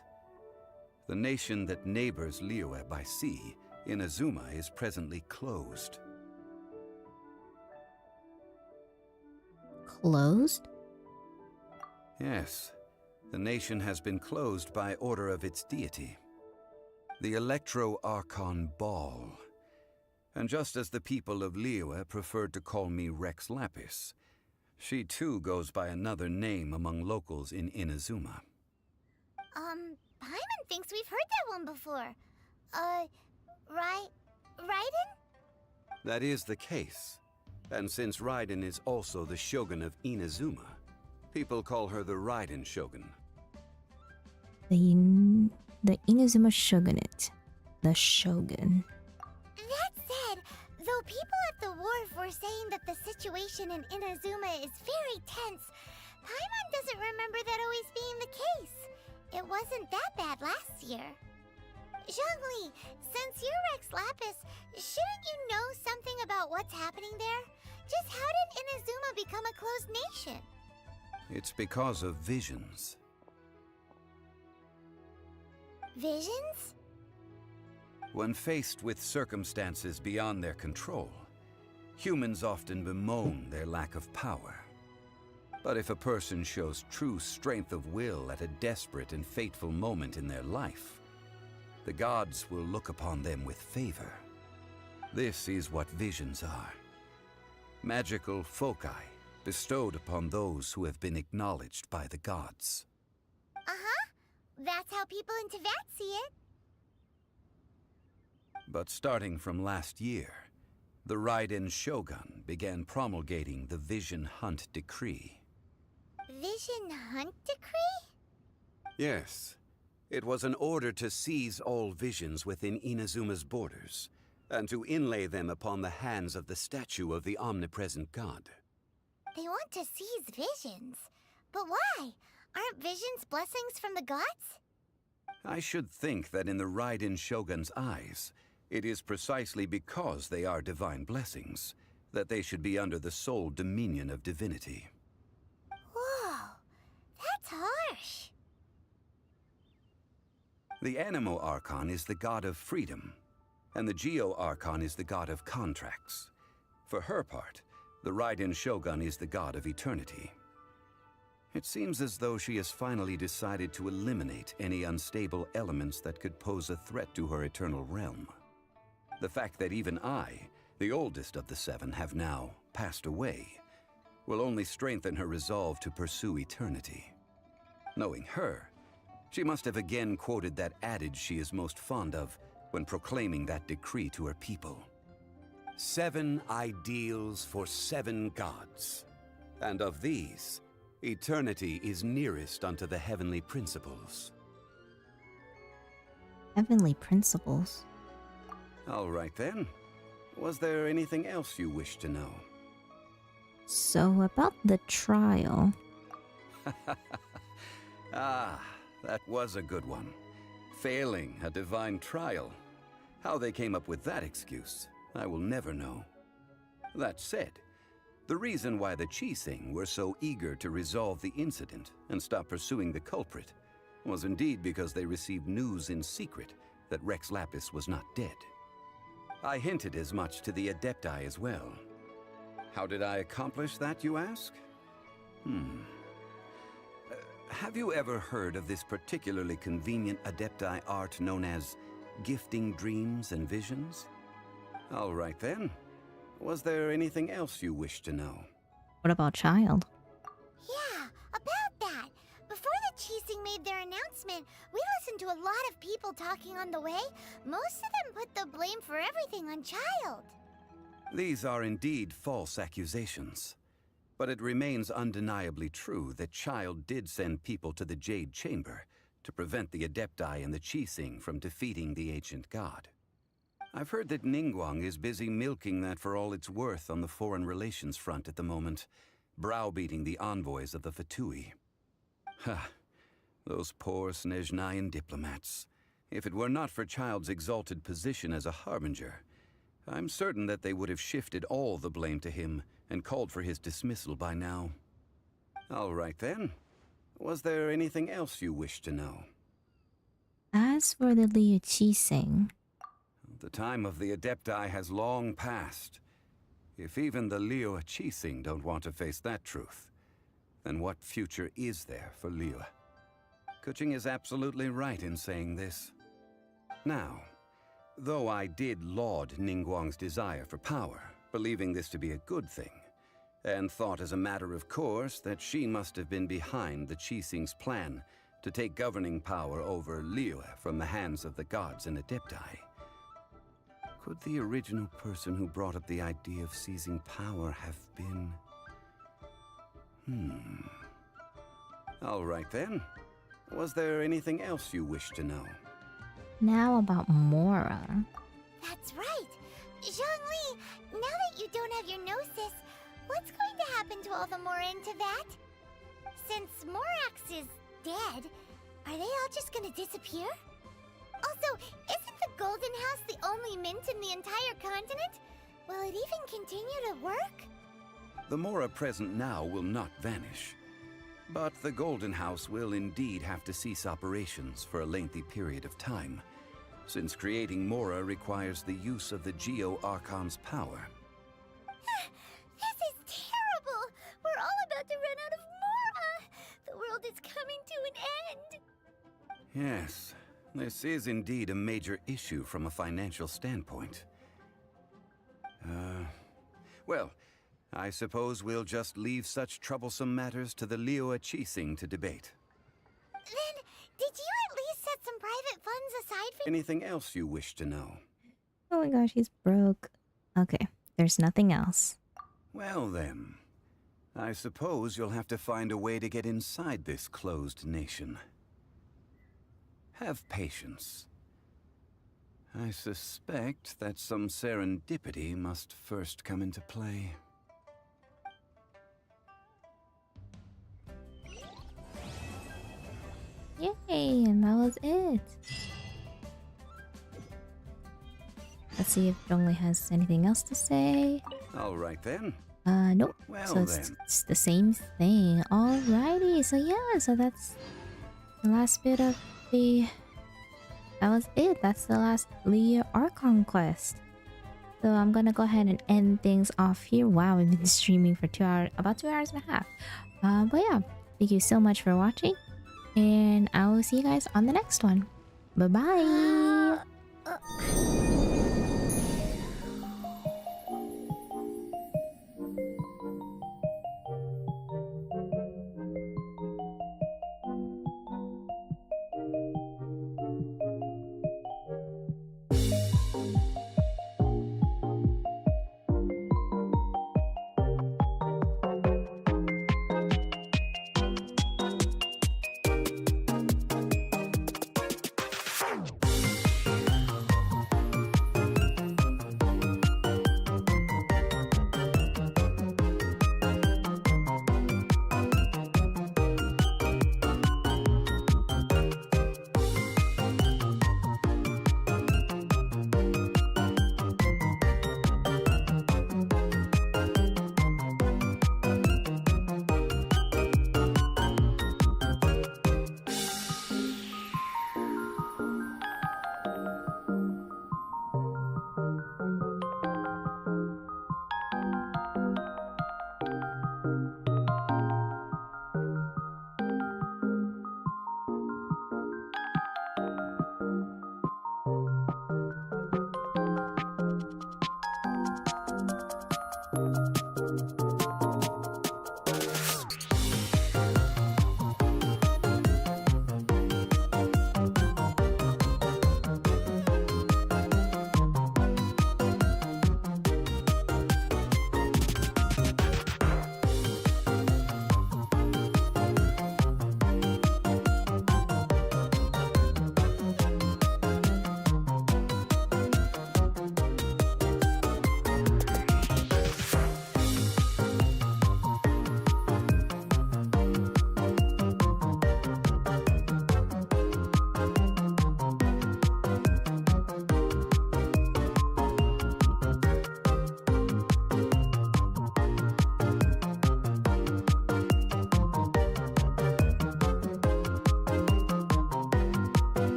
The nation that neighbors Liyue by sea, Inazuma, is presently closed. Closed? Yes. The nation has been closed by order of its deity, the Electro-Archon Ball. And just as the people of Liyue preferred to call me Rex Lapis, she too goes by another name among locals in Inazuma. Paimon thinks we've heard that one before. Raiden? That is the case. And since Raiden is also the Shogun of Inazuma, people call her the Raiden Shogun. The Inazuma Shogunate. The Shogun. That said, though people at the wharf were saying that the situation in Inazuma is very tense, Paimon doesn't remember that always being the case. It wasn't that bad last year. Zhongli, since you're Rex Lapis, shouldn't you know something about what's happening there? Just how did Inazuma become a closed nation? It's because of visions. Visions? When faced with circumstances beyond their control, humans often bemoan their lack of power. But if a person shows true strength of will at a desperate and fateful moment in their life, the gods will look upon them with favor. This is what visions are. Magical foci bestowed upon those who have been acknowledged by the gods. Uh-huh. That's how people in Teyvat see it. But starting from last year, the Raiden Shogun began promulgating the Vision Hunt Decree. Vision Hunt Decree? Yes. It was an order to seize all visions within Inazuma's borders, and to inlay them upon the hands of the statue of the omnipresent god. They want to seize visions. But why? Aren't visions blessings from the gods? I should think that in the Raiden Shogun's eyes, it is precisely because they are divine blessings that they should be under the sole dominion of divinity. Whoa, that's harsh. The Animo Archon is the god of freedom, and the Geo Archon is the god of contracts. For her part, the Raiden Shogun is the god of eternity. It seems as though she has finally decided to eliminate any unstable elements that could pose a threat to her eternal realm. The fact that even I, the oldest of the seven, have now passed away, will only strengthen her resolve to pursue eternity. Knowing her, she must have again quoted that adage she is most fond of when proclaiming that decree to her people. 7 ideals for 7 gods, and of these, eternity is nearest unto the heavenly principles. Heavenly principles? All right then. Was there anything else you wish to know? So, about the trial. Ah, that was a good one. Failing a divine trial. How they came up with that excuse, I will never know. That said, the reason why the Qixing were so eager to resolve the incident and stop pursuing the culprit was indeed because they received news in secret that Rex Lapis was not dead. I hinted as much to the Adepti as well. How did I accomplish that, you ask? Have you ever heard of this particularly convenient Adepti art known as gifting dreams and visions? All right then. Was there anything else you wish to know? What about Child? Yeah, about that. Before the Qixing made their announcement, we listened to a lot of people talking on the way. Most of them put the blame for everything on Child. These are indeed false accusations. But it remains undeniably true that Child did send people to the Jade Chamber to prevent the Adepti and the Qixing from defeating the ancient god. I've heard that Ningguang is busy milking that for all it's worth on the foreign relations front at the moment, browbeating the envoys of the Fatui. Ha! Those poor Snezhnayan diplomats. If it were not for Child's exalted position as a harbinger, I'm certain that they would have shifted all the blame to him and called for his dismissal by now. All right then. Was there anything else you wish to know? As for the Liu Qixing, The time of the Adepti has long passed. If even the Liu Qixing don't want to face that truth, then what future is there for Liu? Kuching is absolutely right in saying this. Now, though I did laud Ningguang's desire for power, believing this to be a good thing, and thought as a matter of course that she must have been behind the Qixing's plan to take governing power over Liu from the hands of the gods and Adepti, could the original person who brought up the idea of seizing power have been... All right then. Was there anything else you wish to know? now about Mora. That's right. Zhongli, now that you don't have your gnosis, what's going to happen to all the Mora in Teyvat? Since Morax is dead, are they all just gonna disappear? Also, isn't the Golden House the only mint in the entire continent? Will it even continue to work? The Mora present now will not vanish. But the Golden House will indeed have to cease operations for a lengthy period of time, since creating Mora requires the use of the Geo Archon's power. This is terrible! We're all about to run out of Mora! The world is coming to an end! Yes, this is indeed a major issue from a financial standpoint. Well, I suppose we'll just leave such troublesome matters to the Liu Qixing to debate. Then, did you at least set some private funds aside for— Anything else you wish to know? Oh my gosh, he's broke. Okay, there's nothing else. Well then, I suppose you'll have to find a way to get inside this closed nation. Have patience. I suspect that some serendipity must first come into play. Yay, and that was it. Let's see if Zhongli has anything else to say. All right then. Nope. Well So then. it's the same thing. Alrighty, so yeah, so that's the last bit of the... That was it. That's the last Leah Archon quest. So I'm gonna go ahead and end things off here. Wow, we've been streaming for 2 hours, about 2 hours and a half. But yeah, thank you so much for watching. And I will see you guys on the next one. Bye-bye!